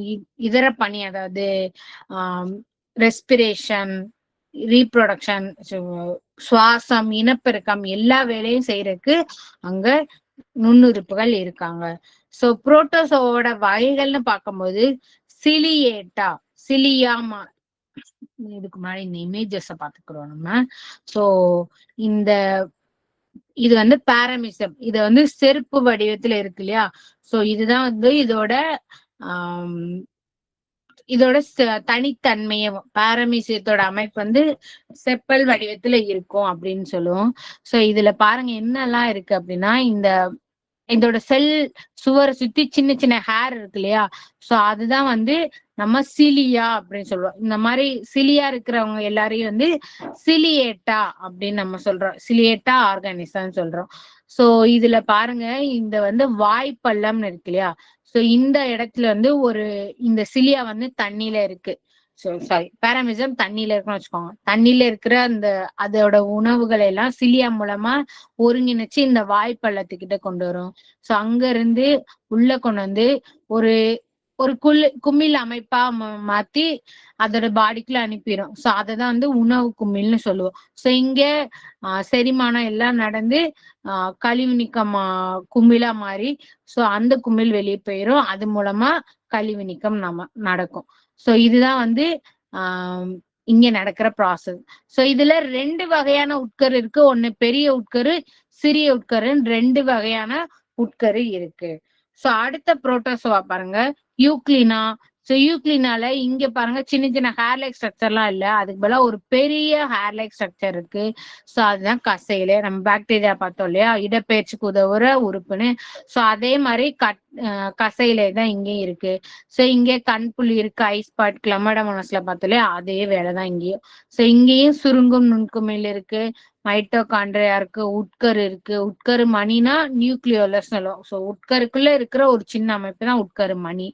இதர பணி, அதாவது ரெஸ்பிரேஷன், ரீப்ரொடக்ஷன், சுவாசம், இனப்பெருக்கம் எல்லா வேலையும் செய்யறதுக்கு அங்க நுண்ணுறுப்புகள் இருக்காங்க. சோ புரோட்டோசோவோட வகைகள்னு பார்க்கும்போது சிலியாமா, இதுக்கு முன்னாடி இந்த இமேஜஸ் பாத்துக்கிறோம் நம்ம. சோ இந்த இது வந்து பாரமிசம், இது வந்து செருப்பு வடிவத்துல இருக்கு இல்லையா. சோ இதுதான் வந்து இதோட தனித்தன்மையும் பாரமிசியத்தோட அமைப்பு வந்து செப்பல் வடிவத்துல இருக்கும் அப்படின்னு சொல்லுவோம். சோ இதுல பாருங்க என்னெல்லாம் இருக்கு அப்படின்னா இதோட செல் சுவரை சுத்தி சின்ன சின்ன ஹேர் இருக்கு இல்லையா. சோ அதுதான் வந்து நம்ம சிலியா அப்படின்னு சொல்லுவோம். இந்த மாதிரி சிலியா இருக்கிறவங்க எல்லாரையும் வந்து சிலியேட்டா அப்படின்னு நம்ம சொல்றோம், சிலியேட்டா ஆர்கானிசம் சொல்றோம். சோ இதுல பாருங்க இந்த வந்து வாய்ப்பள்ளம்னு இருக்கு இல்லையா. சோ இந்த இடத்துல வந்து இந்த சிலியா வந்து தண்ணியில இருக்கு. சாரி, பாரமிசம் தண்ணியில இருக்குன்னு வச்சுக்கோங்க. தண்ணியில இருக்கிற அதோட உணவுகளை எல்லாம் சிலியா மூலமா ஒருங்கிணைச்சு இந்த வாய்ப்பள்ளத்துக்கிட்ட கொண்டு வரும். சோ அங்க இருந்து உள்ள கொண்டு வந்து ஒரு ஒரு குமிழ் அமைப்பா மாத்தி அதோட பாடிக்குள்ள அனுப்பிடும். சோ அததான் வந்து உணவு குமிழ்னு சொல்லுவோம். சோ இங்க செரிமானம் எல்லாம் நடந்து கழிவு நீக்கம் குமிழா மாறி சோ அந்த குமிழ் வெளியே போயிரும். அது மூலமா கழிவு நீக்கம் நடக்கும். சோ இதுதான் வந்து இங்க நடக்கிற ப்ராசஸ். சோ இதுல 2 வகையான உட்கரு இருக்கு. ஒண்ணு பெரிய உட்கரு, சிறிய உட்கருன்னு 2 வகையான உட்கரு இருக்கு. சோ அடுத்த புரோட்டோசோவா பாருங்க, யூக்ளினா. சோ யூக்ளினால இங்க பாருங்க சின்ன சின்ன ஹேர் லைக் ஸ்ட்ரக்சர் எல்லாம் இல்ல, அதுக்கு பதிலா ஒரு பெரிய ஹேர் லைக் ஸ்ட்ரக்சர் இருக்கு. சோ அதுதான் கசையில நம்ம பாக்டீரியா பார்த்தோம் இல்லையா, இடப்பெயர்ச்சிக்கு உதவுற உறுப்புன்னு. சோ அதே மாதிரி கசையிலே தான் இங்கேயும் இருக்கு. சோ இங்கே கண்புள்ளி இருக்கு, ஐஸ்பாட் கிளமடமோனஸ்ல பார்த்தோம் இல்லையா, அதே வேலைதான் இங்கேயும். சோ இங்கேயும் சுருங்கும் நுண்குமிழ் இருக்கு, மைட்டோகாண்ட்ரியா இருக்கு, உட்கரு இருக்கு. உட்கரு மணினா நியூக்ளியோலஸ் சொல்லுவோம். சோ உட்கருக்குள்ள இருக்கிற ஒரு சின்ன அமைப்பு தான் உட்கரு மணி.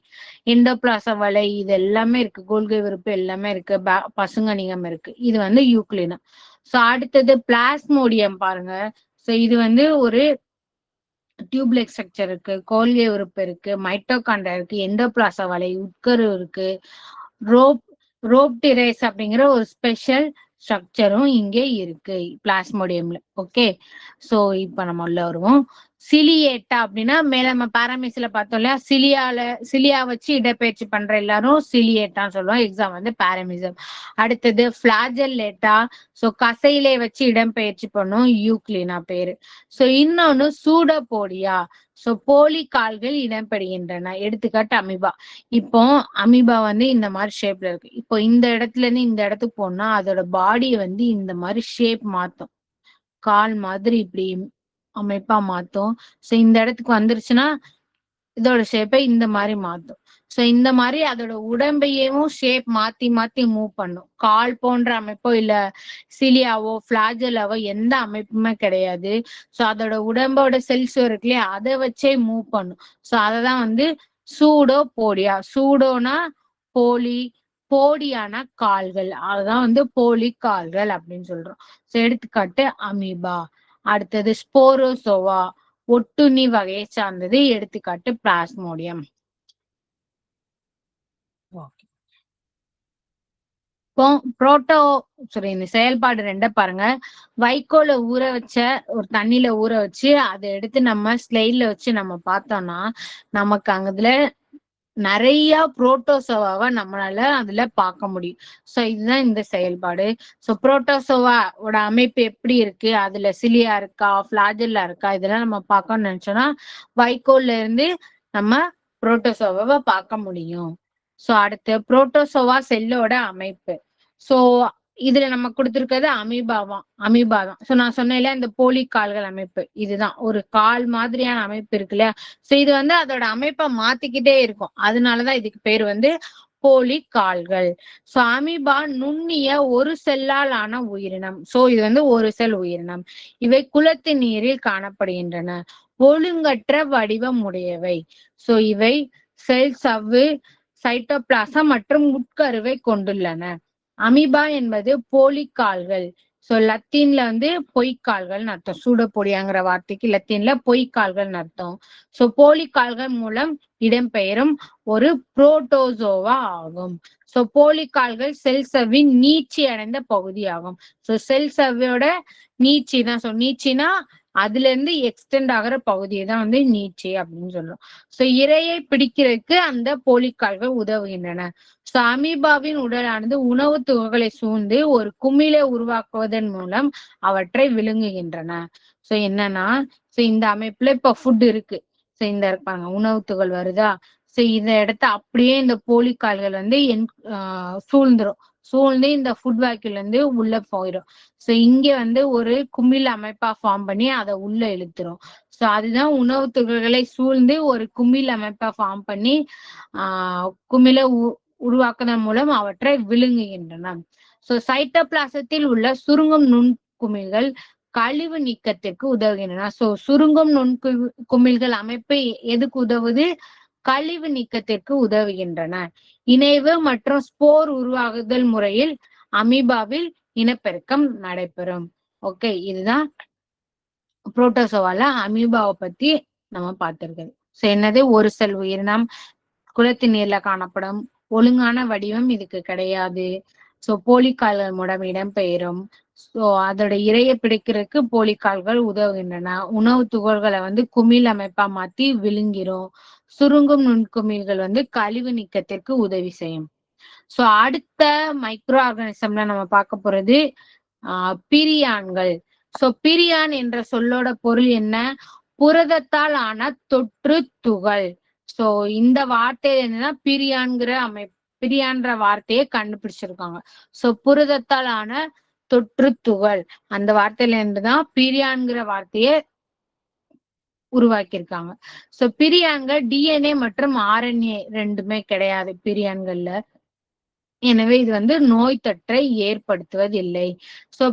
எண்டோபிளாசம் வலை இது எல்லாமே இருக்கு, கோல்கை உறுப்பு எல்லாமே இருக்கு, பசுங்கணிகம் இருக்கு. இது வந்து யூக்ளினா. சோ அடுத்தது பிளாஸ்மோடியம் பாருங்க. சோ இது வந்து ஒரு டியூப்லைக் ஸ்ட்ரக்சர் இருக்கு, கோல்கை உறுப்பு இருக்கு, மைட்டோகாண்ட்ரியா இருக்கு, எண்டோபிளாச வலை, உட்கரு இருக்கு, ரோப் ரோப்டிரேஸ் அப்படிங்கிற ஒரு ஸ்பெஷல் ஸ்ட்ரக்சரும் இங்கே இருக்கு பிளாஸ்மோடியம்ல. ஓகே, சோ இப்ப நம்ம உள்ள வருவோம். சிலியேட்டா அப்படின்னா மேல நம்ம பாராமீஸ்ல பார்த்தோம் இல்லையா, சிலியா வச்சு இடப்பெயர்ச்சி பண்ற எல்லாரும் சிலியேட்டான்னு சொல்லுவோம். எக்ஸாம் வந்து பாராமிசம். அடுத்தது பிளாஜெல்லேட்டா. சோ கசையிலே வச்சு இடம்பெயர்ச்சி பண்ணும், யூக்ளினா பேரு. சோ இன்னொன்னு சூடோபோடியா. சோ போலி கால்கள் இடம்பெறுகின்றன. எடுத்துக்காட்டு அமீபா. இப்போ அமீபா வந்து இந்த மாதிரி ஷேப்ல இருக்கு. இப்போ இந்த இடத்துல இருந்து இந்த இடத்துக்கு போனா அதோட பாடியை வந்து இந்த மாதிரி ஷேப் மாத்தும், கால் மாதிரி இப்படி அமைப்பா மாத்தும். சோ இந்த இடத்துக்கு வந்துருச்சுன்னா இதோட ஷேப்பை இந்த மாதிரி மாத்தும். சோ இந்த மாதிரி அதோட உடம்பையும் ஷேப் மாத்தி மாத்தி மூவ் பண்ணும். கால் போன்ற அமைப்போ இல்ல சிலியாவோ பிளாஜலாவோ எந்த அமைப்புமே கிடையாது. சோ அதோட உடம்போட செல்ஸ் இருக்கு இல்லையா, அதை வச்சே மூவ் பண்ணும். சோ அததான் வந்து சூடோ போடியா. சூடோனா போலி, போடியான கால்கள், அதுதான் வந்து போலி கால்கள் அப்படின்னு சொல்றோம். சோ எடுத்துக்காட்டு அமீபா. அடுத்தது ஸ்போரோசோவா, ஒட்டுண்ணி வகையை சார்ந்தது. எடுத்துக்காட்டு பிளாஸ்மோடியம். இப்போ இந்த செயல்பாடு 2 பாருங்க. வைக்கோல ஊற வச்ச ஒரு தண்ணியில ஊற வச்சு அதை எடுத்து நம்ம ஸ்லைட்ல வச்சு நம்ம பார்த்தோம்னா நமக்கு அங்கதுல நிறைய புரோட்டோசோவாவை நம்மளால அதுல பார்க்க முடியும். சோ இதுதான் இந்த செயல்பாடு. சோ புரோட்டோசோவாவோட அமைப்பு எப்படி இருக்கு, அதுல சிலியா இருக்கா, பிளாஜெல்லா இருக்கா, இதெல்லாம் நம்ம பார்க்கணும்னு நினைச்சோம்னா வைக்கோல்ல இருந்து நம்ம புரோட்டோசோவாவை பார்க்க முடியும். சோ அடுத்து புரோட்டோசோவா செல்லோட அமைப்பு. சோ இதுல நம்ம கொடுத்திருக்கிறது அமீபா தான். சோ நான் சொன்னேன்ல இந்த போலி கால்கள் அமைப்பு, இதுதான் ஒரு கால் மாதிரியான அமைப்பு இருக்கு இல்லையா. சோ இது வந்து அதோட அமைப்பை மாத்திக்கிட்டே இருக்கும், அதனாலதான் இதுக்கு பேர் வந்து போலி கால்கள். சோ அமீபா நுண்ணிய ஒரு செல்லால் ஆன உயிரினம். சோ இது வந்து ஒரு செல் உயிரினம். இவை குளத்து நீரில் காணப்படுகின்றன, ஒழுங்கற்ற வடிவம் உடையவை. சோ இவை செல் சவ்வு, சைட்டோபிளாசம் மற்றும் உட்கருவை கொண்டுள்ளன. அமீபா என்பது போலிக்கால்கள். சோ லத்தீன்ல வந்து பொய்க்கால்கள்னு அர்த்தம். சூடோபோடியாங்கிற வார்த்தைக்கு லத்தீன்ல பொய்க்கால்கள்னு அர்த்தம். சோ போலிக்கால்கள் மூலம் இடம்பெயரும் ஒரு புரோட்டோசோவா ஆகும். சோ போலிக்கால்கள் செல் சவ்வின் நீட்சி அடைந்த பகுதியாகும். சோ செல் சவ்வோட நீட்சி தான். சோ நீட்சினா அதுல இருந்து எக்ஸ்டெண்ட் ஆகிற பகுதியை தான் வந்து நீட்சி அப்படின்னு சொல்றோம். சோ இரையை பிடிக்கிறதுக்கு அந்த போலிக்கால்கள் உதவுகின்றன. சோ அமீபாவின் உடலானது உணவு துகள்களை சூழ்ந்து ஒரு குமிழை உருவாக்குவதன் மூலம் அவற்றை விழுங்குகின்றன. சோ என்னன்னா, சோ இந்த அமைப்புல இப்ப ஃபுட் இருக்கு. சோ இந்த இருப்பாங்க உணவு துகள் வருதா. சோ இந்த இடத்த அப்படியே இந்த போலிக்கால்கள் வந்து சூழ்ந்துரும். சூழ்ந்து இந்த ஃபுட் வேக்யூல இருந்து உள்ள போயிடும். சோ இங்க வந்து ஒரு குமிழ் அமைப்பா ஃபார்ம் பண்ணி அதை உள்ள இழுத்துரும். சோ அதுதான் உணவு துகள்களை சூழ்ந்து ஒரு குமிழ் அமைப்பா ஃபார்ம் பண்ணி குமிழை உருவாக்குவதன் மூலம் அவற்றை விழுங்குகின்றன. சோ சைட்டோபிளாசத்தில் உள்ள சுருங்கும் நுண்குமிழ்கள் கழிவு நீக்கத்திற்கு உதவுகின்றன. சோ சுருங்கும் குமிழ்கள் அமைப்பு எதுக்கு உதவுது, கழிவு நீக்கத்திற்கு உதவுகின்றன. இணைவு மற்றும் ஸ்போர் உருவாகுதல் முறையில் அமீபாவில் இனப்பெருக்கம் நடைபெறும். ஓகே, இதுதான் புரோட்டோசோவால அமீபாவை பத்தி நம்ம பார்த்திருக்கிறது. சோ என்னது, ஒரு செல் உயிரினம், குளத்து நீர்ல காணப்படும், ஒழுங்கான வடிவம் இதுக்கு கிடையாது. சோ போலிக்கால்கள் மூலம் இடம்பெயரும். சோ அதோட இரையை பிடிக்கிறதுக்கு போலிக்கால்கள் உதவுகின்றன. உணவு துகள்களை வந்து குமிழ் அமைப்பா மாத்தி விழுங்கிரும். சுருங்கும் நுண்குமிழ்கள் வந்து கழிவு நீக்கத்திற்கு உதவி செய்யும். சோ அடுத்த மைக்ரோ ஆர்கானிசம்ல நம்ம பார்க்க போறது பீரியான்கள். சோ பிரியான் என்ற சொல்லோட பொருள் என்ன? புரதத்தால் ஆன தொற்று துகள். சோ இந்த வார்த்தையில என்னன்னா பிரியான்ற வார்த்தையை கண்டுபிடிச்சிருக்காங்க. சோ புரதத்தால் ஆன தொற்று துகள் அந்த வார்த்தையில இருந்துதான் பிரியான்கிற வார்த்தையை உருவாக்கியிருக்காங்க. சோ பிரியான்கள் டிஎன்ஏ மற்றும் ஆர்என்ஏ ரெண்டுமே கிடையாது பிரியான்கள்ல. எனவே இது வந்து நோய் தொற்றை ஏற்படுத்துவதில்லை. சோ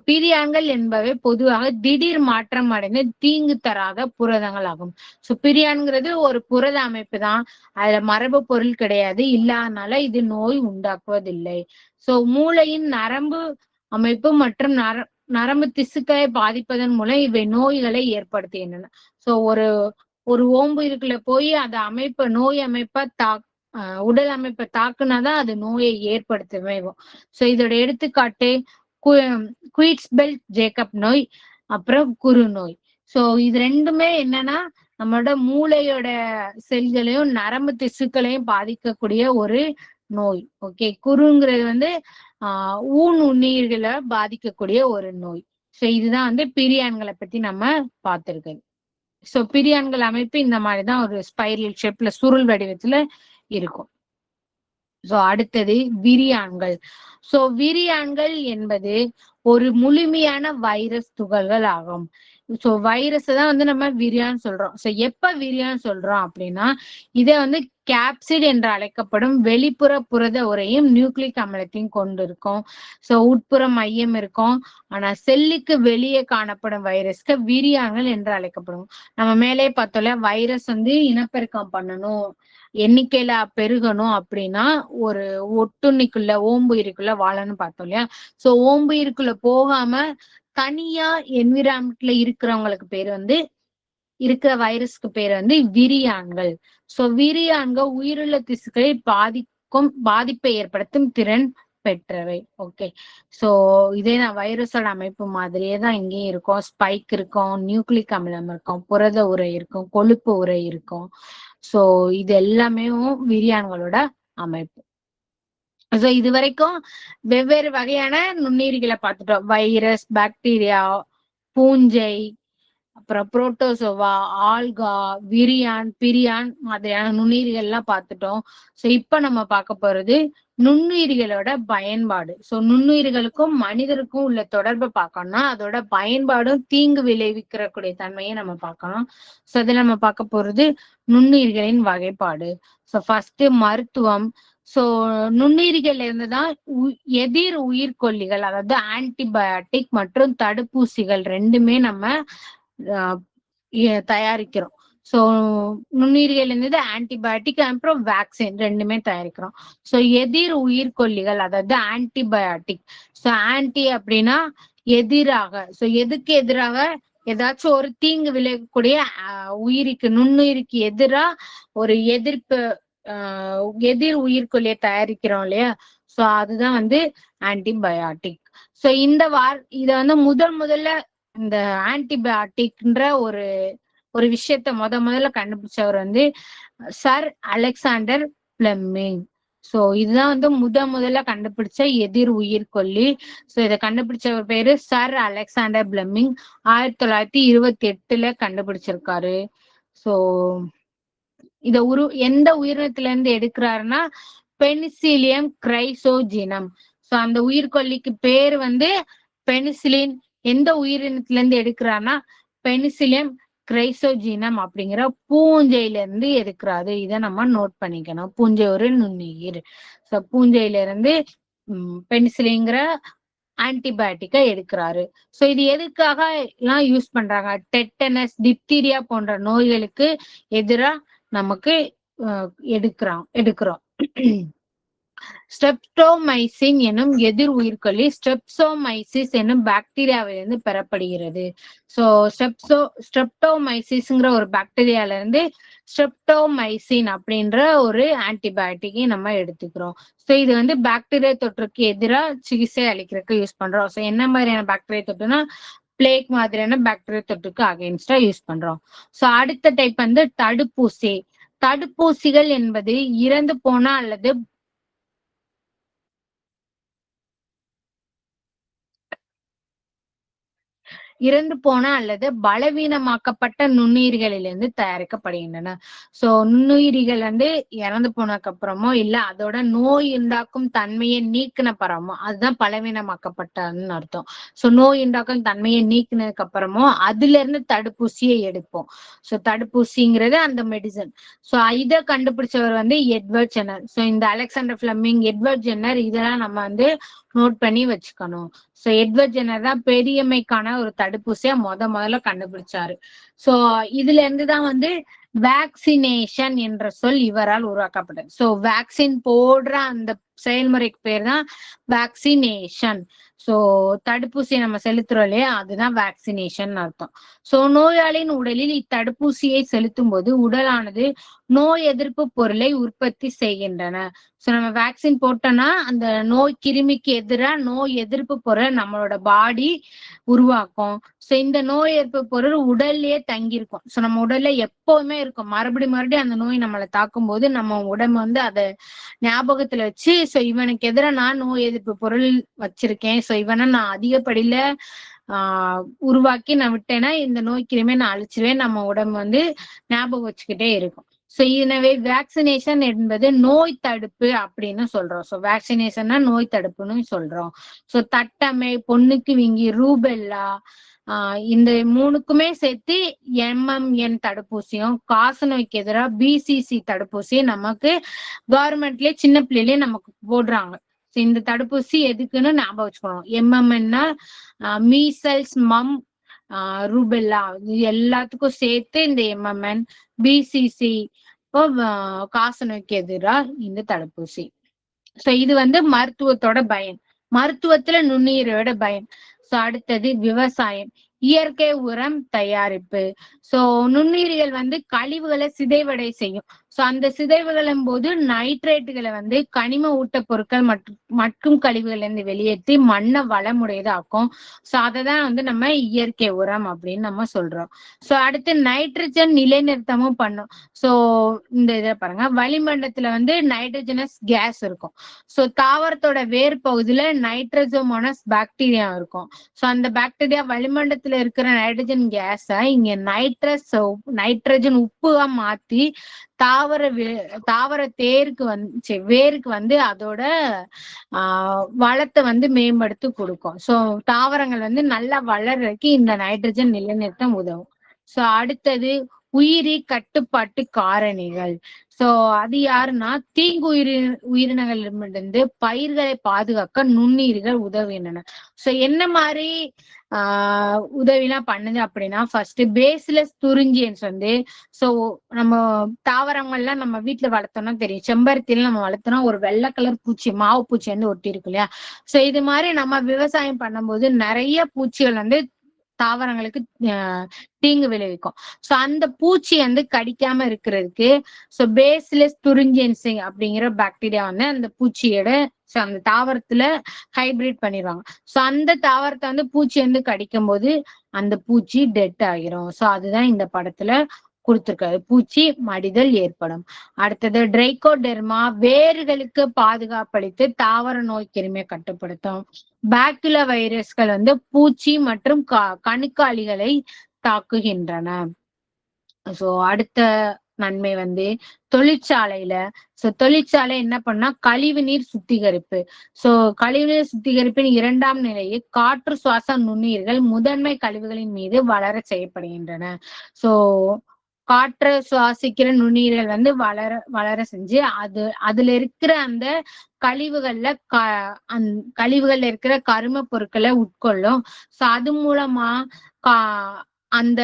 பிரியான்கள் என்பவை பொதுவாக திடீர் மாற்றம் அடைந்து தீங்கு தராத புரதங்கள் ஆகும். சோ பிரியான்ங்கிறது ஒரு புரத அமைப்பு தான், அதுல மரபு பொருள் கிடையாது, இல்லாதனால இது நோய் உண்டாக்குவதில்லை. சோ மூளையின் நரம்பு அமைப்பு மற்றும் நரம்பு திசுக்களை பாதிப்பதன் மூலம் இவை நோய்களை ஏற்படுத்துகின்றன. சோ ஒரு ஓம்பு இருக்குள்ள போய் அந்த நோய் அமைப்பை உடல் அமைப்பை தாக்குனாதான் அது நோயை ஏற்படுத்தவே. சோ இதோட எடுத்துக்காட்டு குயிட்ஸ் பெல்ட் ஜேக்கப் நோய், அப்புறம் குரு நோய். சோ இது ரெண்டுமே என்னன்னா நம்மளோட மூளையோட செல்களையும் நரம்பு திசுக்களையும் பாதிக்கக்கூடிய ஒரு நோய். ஓகே, குருங்கிறது வந்து ஊன் உண்ணீர்களை பாதிக்கக்கூடிய ஒரு நோய். சோ இதுதான் வந்து பிரியான்களை பத்தி நம்ம பார்த்திருக்கிறது. சோ பிரியான்கள் அமைப்பு இந்த மாதிரிதான் ஒரு ஸ்பைரல் ஷேப்ல சுருள் வடிவத்துல இருக்கும். சோ அடுத்தது விரியான்கள். சோ விரியான்கள் என்பது ஒரு முழுமையான வைரஸ் துகள்கள் ஆகும். சோ வைரஸ் தான் வந்து நம்ம விரியான் சொல்றோம். சோ எப்ப விரியான் சொல்றோம் அப்படின்னா, இதை வந்து கேப்சிட் என்று அழைக்கப்படும் வெளிப்புற புரத உரையும் நியூக்ளிக் அமிலத்தையும் கொண்டு இருக்கும். சோ உட்புற மையம் இருக்கும். ஆனா செல்லுக்கு வெளியே காணப்படும் வைரஸ்க்கு விரியான்கள் என்று அழைக்கப்படும். நம்ம மேலே பார்த்தோம்ல, வைரஸ் வந்து இனப்பெருக்கம் பண்ணணும், எண்ணிக்கையில பெருகணும் அப்படின்னா ஒரு ஒட்டுண்ணிக்குள்ள ஓம்புயிருக்குள்ள வாழன்னு பார்த்தோம் இல்லையா? சோ ஓம்புயிருக்குள்ள போகாம தனியா என்விரான்மெண்ட்ல இருக்கிறவங்களுக்கு பேர் வந்து இருக்கிற வைரஸ்க்கு பேர் வந்து விரியான்கள். சோ விரியான்கள் உயிருள்ள திசுக்களை பாதிப்பை ஏற்படுத்தும் திறன் பெற்றவை. ஓகே, சோ இதே நான் வைரஸோட அமைப்பு மாதிரியே தான் இங்கேயும் இருக்கும். ஸ்பைக் இருக்கும், நியூக்ளிக் அமிலம் இருக்கும், புரத உரை இருக்கும், கொழுப்பு உரை இருக்கும். சோ இது எல்லாமே விரியான்களோட அமைப்பு. சோ இது வரைக்கும் வெவ்வேறு வகையான நுண்ணுயிரிகளை பார்த்துட்டோம். வைரஸ், பாக்டீரியா, பூஞ்சை, அப்புறம் புரோட்டோசோவா, ஆல்கா, விரியான், பிரியான் மாதிரியான நுண்ணுயிரிகள் எல்லாம் பார்த்துட்டோம். சோ இப்ப நம்ம பார்க்க போறது நுண்ணுயிரிகளோட பயன்பாடு. சோ நுண்ணுயிர்களுக்கும் மனிதருக்கும் உள்ள தொடர்பை பார்க்கணும்னா அதோட பயன்பாடும் தீங்கு விளைவிக்கக்கூடிய தன்மையை நம்ம பார்க்கணும். சோ அதுல நம்ம பார்க்க போறது நுண்ணுயிர்களின் வகைப்பாடு. சோ ஃபர்ஸ்ட் மருத்துவம். சோ நுண்ணுயிரிகள்ல இருந்துதான் எதிர் உயிர்கொல்லிகள், அதாவது ஆன்டிபயாட்டிக் மற்றும் தடுப்பூசிகள் ரெண்டுமே நம்ம தயாரிக்கிறோம். சோ நுண்ணுயிரிகள் இருந்தது ஆன்டிபயோட்டிக், அப்புறம் வேக்சின் ரெண்டுமே தயாரிக்கிறோம். சோ எதிர் உயிர்கொல்லிகள், அதாவது ஆன்டிபயோட்டிக். சோ ஆன்டி அப்படின்னா எதிராக. சோ எதுக்கு எதிராக? ஏதாச்சும் ஒரு தீங்கு விளைவிக்கக்கூடிய நுண்ணுயிருக்கு எதிரா ஒரு எதிர் உயிர்கொல்லியை தயாரிக்கிறோம் இல்லையா? சோ அதுதான் வந்து ஆன்டிபயாட்டிக். சோ இத வந்து முதல்ல இந்த ஆன்டிபயாட்டிக்ன்ற ஒரு விஷயத்த முதல்ல கண்டுபிடிச்சவர் வந்து சர் அலெக்சாண்டர் பிளெமிங். சோ இதுதான் வந்து முதல்ல கண்டுபிடிச்ச எதிர் உயிர்கொல்லி. சோ இதை கண்டுபிடிச்சவர் பேரு சர் அலெக்சாண்டர் பிளெமிங். 1928 கண்டுபிடிச்சிருக்காரு. சோ இத எந்த உயிரினத்துல இருந்து எடுக்கிறாருன்னா பெனிசிலியம் கிரைசோஜினம். சோ அந்த உயிர்கொல்லிக்கு பேர் வந்து பெனிசிலின். எந்த உயிரினத்துல இருந்து எடுக்கிறாருன்னா பெனிசிலியம் கிரைசோஜினம் அப்படிங்கிற பூஞ்சையில இருந்து எடுக்கிறாரு. இதை நம்ம நோட் பண்ணிக்கணும். பூஞ்சை ஒரு நுண்ணுயிர். சோ பூஞ்சையில இருந்து பெனிசிலிங்கிற ஆன்டிபயோட்டிக்கை எடுக்கிறாரு. சோ இது எதுக்காக எல்லாம் யூஸ் பண்றாங்க? டெட்டனஸ், டிப்தீரியா போன்ற நோய்களுக்கு எதிரா நமக்கு எடுக்கிறோம். ஸ்ட்ரெப்டோமைசின் எனும் எதிர் உயிர்கொல்லி ஸ்ட்ரெப்சோமைசிஸ் எனும் பாக்டீரியாவிலிருந்து பெறப்படுகிறது. சோ ஸ்ட்ரெப்டோமைசிஸ்ங்கிற ஒரு பாக்டீரியால இருந்து ஸ்ட்ரெப்டோமைசின் அப்படின்ற ஒரு ஆன்டிபயோட்டிக்கை நம்ம எடுத்துக்கிறோம். சோ இது வந்து பாக்டீரியா தொற்றுக்கு எதிராக சிகிச்சை அளிக்கிறதுக்கு யூஸ் பண்றோம். சோ என்ன மாதிரியான பாக்டீரியா தொற்றுனா பிளேக் மாதிரியான பாக்டீரியா தொற்றுக்கு அகைன்ஸ்டா யூஸ் பண்றோம். சோ அடுத்த டைப் வந்து தடுப்பூசி. தடுப்பூசிகள் என்பது இறந்து போன அல்லது இறந்து போன அல்லது பலவீனமாக்கப்பட்ட நுண்ணுயிர்களிலிருந்து தயாரிக்கப்படுகின்றன. சோ நுண்ணுயிரிகள் வந்து இறந்து போனதுக்கு அப்புறமோ இல்ல அதோட நோய் உண்டாக்கும் தன்மையை நீக்கின பரமோ அதுதான் பலவீனமாக்கப்பட்டன்னு அர்த்தம். சோ நோய் உண்டாக்கும் தன்மையை நீக்கினதுக்கு அப்புறமோ அதுல இருந்து தடுப்பூசியை எடுப்போம். சோ தடுப்பூசிங்கிறது அந்த மெடிசன். சோ இதை கண்டுபிடிச்சவர் வந்து எட்வர்ட் ஜென்னர். சோ இந்த அலெக்சாண்டர் பிளமிங், எட்வர்ட் ஜென்னர் இதெல்லாம் நம்ம வந்து நோட் பண்ணி வச்சுக்கணும். சோ எட்வர்ட் ஜென்னர் தான் பெரியம்மைக்கான ஒரு தடுப்பூசியா முதல்ல கண்டுபிடிச்சாரு. சோ இதுல இருந்துதான் வந்து வேக்சினேஷன் என்ற சொல் இவரால் உருவாக்கப்பட்டது. சோ வேக்சின் போடுற அந்த செயல்முறைக்கு பேர் தான் வேக்சினேஷன். சோ தடுப்பூசியை நம்ம செலுத்துறோம் இல்லையா, அதுதான் வேக்சினேஷன் அர்த்தம். சோ நோயாளியின் உடலில் இத்தடுப்பூசியை செலுத்தும் போது உடலானது நோய் எதிர்ப்பு பொருளை உற்பத்தி செய்கின்றன. சோ நம்ம வேக்சின் போட்டோம்னா அந்த நோய் கிருமிக்கு எதிராக நோய் எதிர்ப்பு பொருள் நம்மளோட பாடி உருவாக்கும். சோ இந்த நோய் எதிர்ப்பு பொருள் உடல்லயே தங்கியிருக்கும். சோ நம்ம உடல்ல எப்பவுமே இருக்கும். மறுபடியும் அந்த நோய் நம்மளை தாக்கும் போது நம்ம உடம்பு வந்து அதை ஞாபகத்துல வச்சு சோ இவனுக்கு எதிராக நான் நோய் எதிர்ப்பு பொருள் வச்சிருக்கேன், சோ இவனை நான் அதிகப்படியில உருவாக்கி நான் விட்டேன்னா இந்த நோய் கிருமியை நான் அழிச்சிருவேன், நம்ம உடம்பு வந்து ஞாபகம் வச்சுக்கிட்டே இருக்கும். சோ எனவே வேக்சினேஷன் என்பது நோய் தடுப்பு அப்படின்னு சொல்றோம். சோ வேக்சினேஷன்னா நோய் தடுப்புன்னு சொல்றோம். சோ தட்டம்மை, பொண்ணுக்கு வீங்கி, ரூபெல்லா இந்த மூணுக்குமே சேர்த்து MMN தடுப்பூசியும், காச நோய்க்கு எதிராக BCG தடுப்பூசியும் நமக்கு கவர்மெண்ட்லயே சின்ன பிள்ளைலயே நமக்கு போடுறாங்க. இந்த தடுப்பூசி எதுக்குன்னு ஞாபகம் வச்சுக்கணும். MMNனா மீசல்ஸ், மம், ரூபெல்லா இது எல்லாத்துக்கும் சேர்த்து இந்த MMN, BCG காச நோய்க்கு எதிராக இந்த தடுப்பூசி. சோ இது வந்து மருத்துவத்தோட பயன். மருத்துவத்துல நுண்ணுயிரோட பயன். சோ அடுத்தது விவசாயம், இயற்கை உரம் தயாரிப்பு. சோ நுண்ணுயிரிகள் வந்து கழிவுகளை சிதைவடை செய்யும். சோ அந்த சிதைவுகளின் போது நைட்ரேட்டுகளை வந்து கனிம ஊட்ட பொருட்கள் மற்றும் கழிவுகள் இருந்து வெளியேற்றி மண்ணை வளமுடையதாக்கும். சோ அததான் வந்து நம்ம இயற்கை உரம் அப்படின்னு நம்ம சொல்றோம். சோ அடுத்து நைட்ரஜன் நிலைநிறுத்தமும் பண்ணும். சோ இந்த இதை பாருங்க, வளிமண்டலத்துல வந்து நைட்ரஜனஸ் கேஸ் இருக்கும். சோ தாவரத்தோட வேர் பகுதியில நைட்ரஜோமோனஸ் பாக்டீரியா இருக்கும். சோ அந்த பாக்டீரியா வளிமண்டலத்துல இருக்கிற நைட்ரஜன் கேஸ இங்க நைட்ரஜன் உப்புவா மாத்தி தாவர வேருக்கு வந்து அதோட வளத்தை வந்து மேம்படுத்தி கொடுக்கும். சோ தாவரங்கள் வந்து நல்லா வளர்றதுக்கு இந்த நைட்ரஜன் நிலைநிறுத்தம் உதவும். சோ அடுத்தது உயிரி கட்டுப்பாட்டு காரணிகள். சோ அது யாருன்னா தீங்கு உயிரினங்களிடமிருந்து பயிர்களை பாதுகாக்க நுண்ணுயிர்கள் உதவுகின்றன. சோ என்ன மாதிரி உதவிலாம் பண்ணுது அப்படின்னா, ஃபர்ஸ்ட் பேஸ்லெஸ் துரிஞ்சியன்ஸ் வந்து சோ நம்ம தாவரங்கள்லாம் நம்ம வீட்டுல வளர்த்தோம்னா தெரியும். செம்பருத்தில நம்ம வளர்த்தோம்னா ஒரு வெள்ளை கலர் பூச்சி, மாவு பூச்சி வந்து ஒட்டி இருக்கு இல்லையா. சோ இது மாதிரி நம்ம விவசாயம் பண்ணும்போது நிறைய பூச்சிகள் வந்து தாவரங்களுக்கு தீங்கு விளைவிக்கும். சோ அந்த பூச்சி வந்து கடிக்காம இருக்கிறதுக்கு சோ பேஸ்லெஸ் துரிஞ்சியன்ஸ் அப்படிங்கிற பாக்டீரியா வந்து அந்த பூச்சியோட அந்த தாவரத்துல ஹைபிரிட் பண்ணிடுவாங்க. சோ அந்த தாவரத்தை வந்து பூச்சி வந்து கடிக்கும் போது அந்த பூச்சி டெட் ஆகிரும். சோ அதுதான் இந்த படத்துல கொடுத்திருக்காரு, பூச்சி மடிதல் ஏற்படும். அடுத்தது ட்ரைகோடெர்மா வேர்களுக்கு பாதுகாப்பளித்து தாவர நோய் கிருமியை கட்டுப்படுத்தும். பாக்டீரியா வைரஸ்கள் வந்து பூச்சி மற்றும் கணுக்காலிகளை தாக்குகின்றன. சோ அடுத்த நன்மை வந்து தொழிற்சாலை என்ன பண்ணா கழிவு நீர் சுத்திகரிப்பு. சோ கழிவுநீர் சுத்திகரிப்பின் இரண்டாம் நிலையில் காற்று சுவாச நுண்ணுயிர்கள் முதன்மை கழிவுகளின் மீது வளர செய்யப்படுகின்றன. சோ காற்று சுவாசிக்கிற நுண்ணுயிர்கள் வந்து வளர செஞ்சு அதுல இருக்கிற அந்த கழிவுகள்ல இருக்கிற கரும பொருட்களை உட்கொள்ளும். சோ அது மூலமா அந்த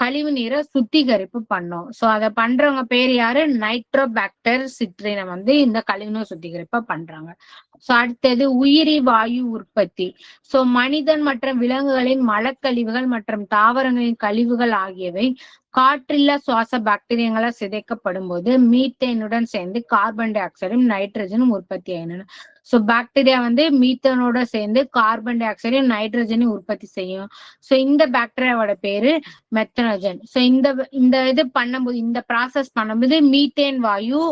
கழிவு நீரை சுத்திகரிப்பு பண்ணும். சோ அதை பண்றவங்க பேர் யாரு, நைட்ரோபாக்டர் சிட்ரினம் வந்து இந்த கழிவுநீர் சுத்திகரிப்பை பண்றாங்க. சோ அடுத்தது உயிரி வாயு உற்பத்தி. சோ மனிதன் மற்றும் விலங்குகளின் மலக்கழிவுகள் மற்றும் தாவரங்களின் கழிவுகள் ஆகியவை காற்றில்லா சுவாச பாக்டீரியங்களா சிதைக்கப்படும் போது மீத்தேனுடன் சேர்ந்து கார்பன் டை ஆக்சைடும் நைட்ரஜனும் உற்பத்தி ஆயின. சோ பாக்டீரியா வந்து மீத்தனோட சேர்ந்து கார்பன் டை ஆக்சைடும் நைட்ரஜனையும் உற்பத்தி செய்யும். சோ இந்த பாக்டீரியாவோட பேரு மெத்தனோஜன். சோ இந்த இது பண்ணும்போது, இந்த ப்ராசஸ் பண்ணும்போது மீத்தேன் வாயு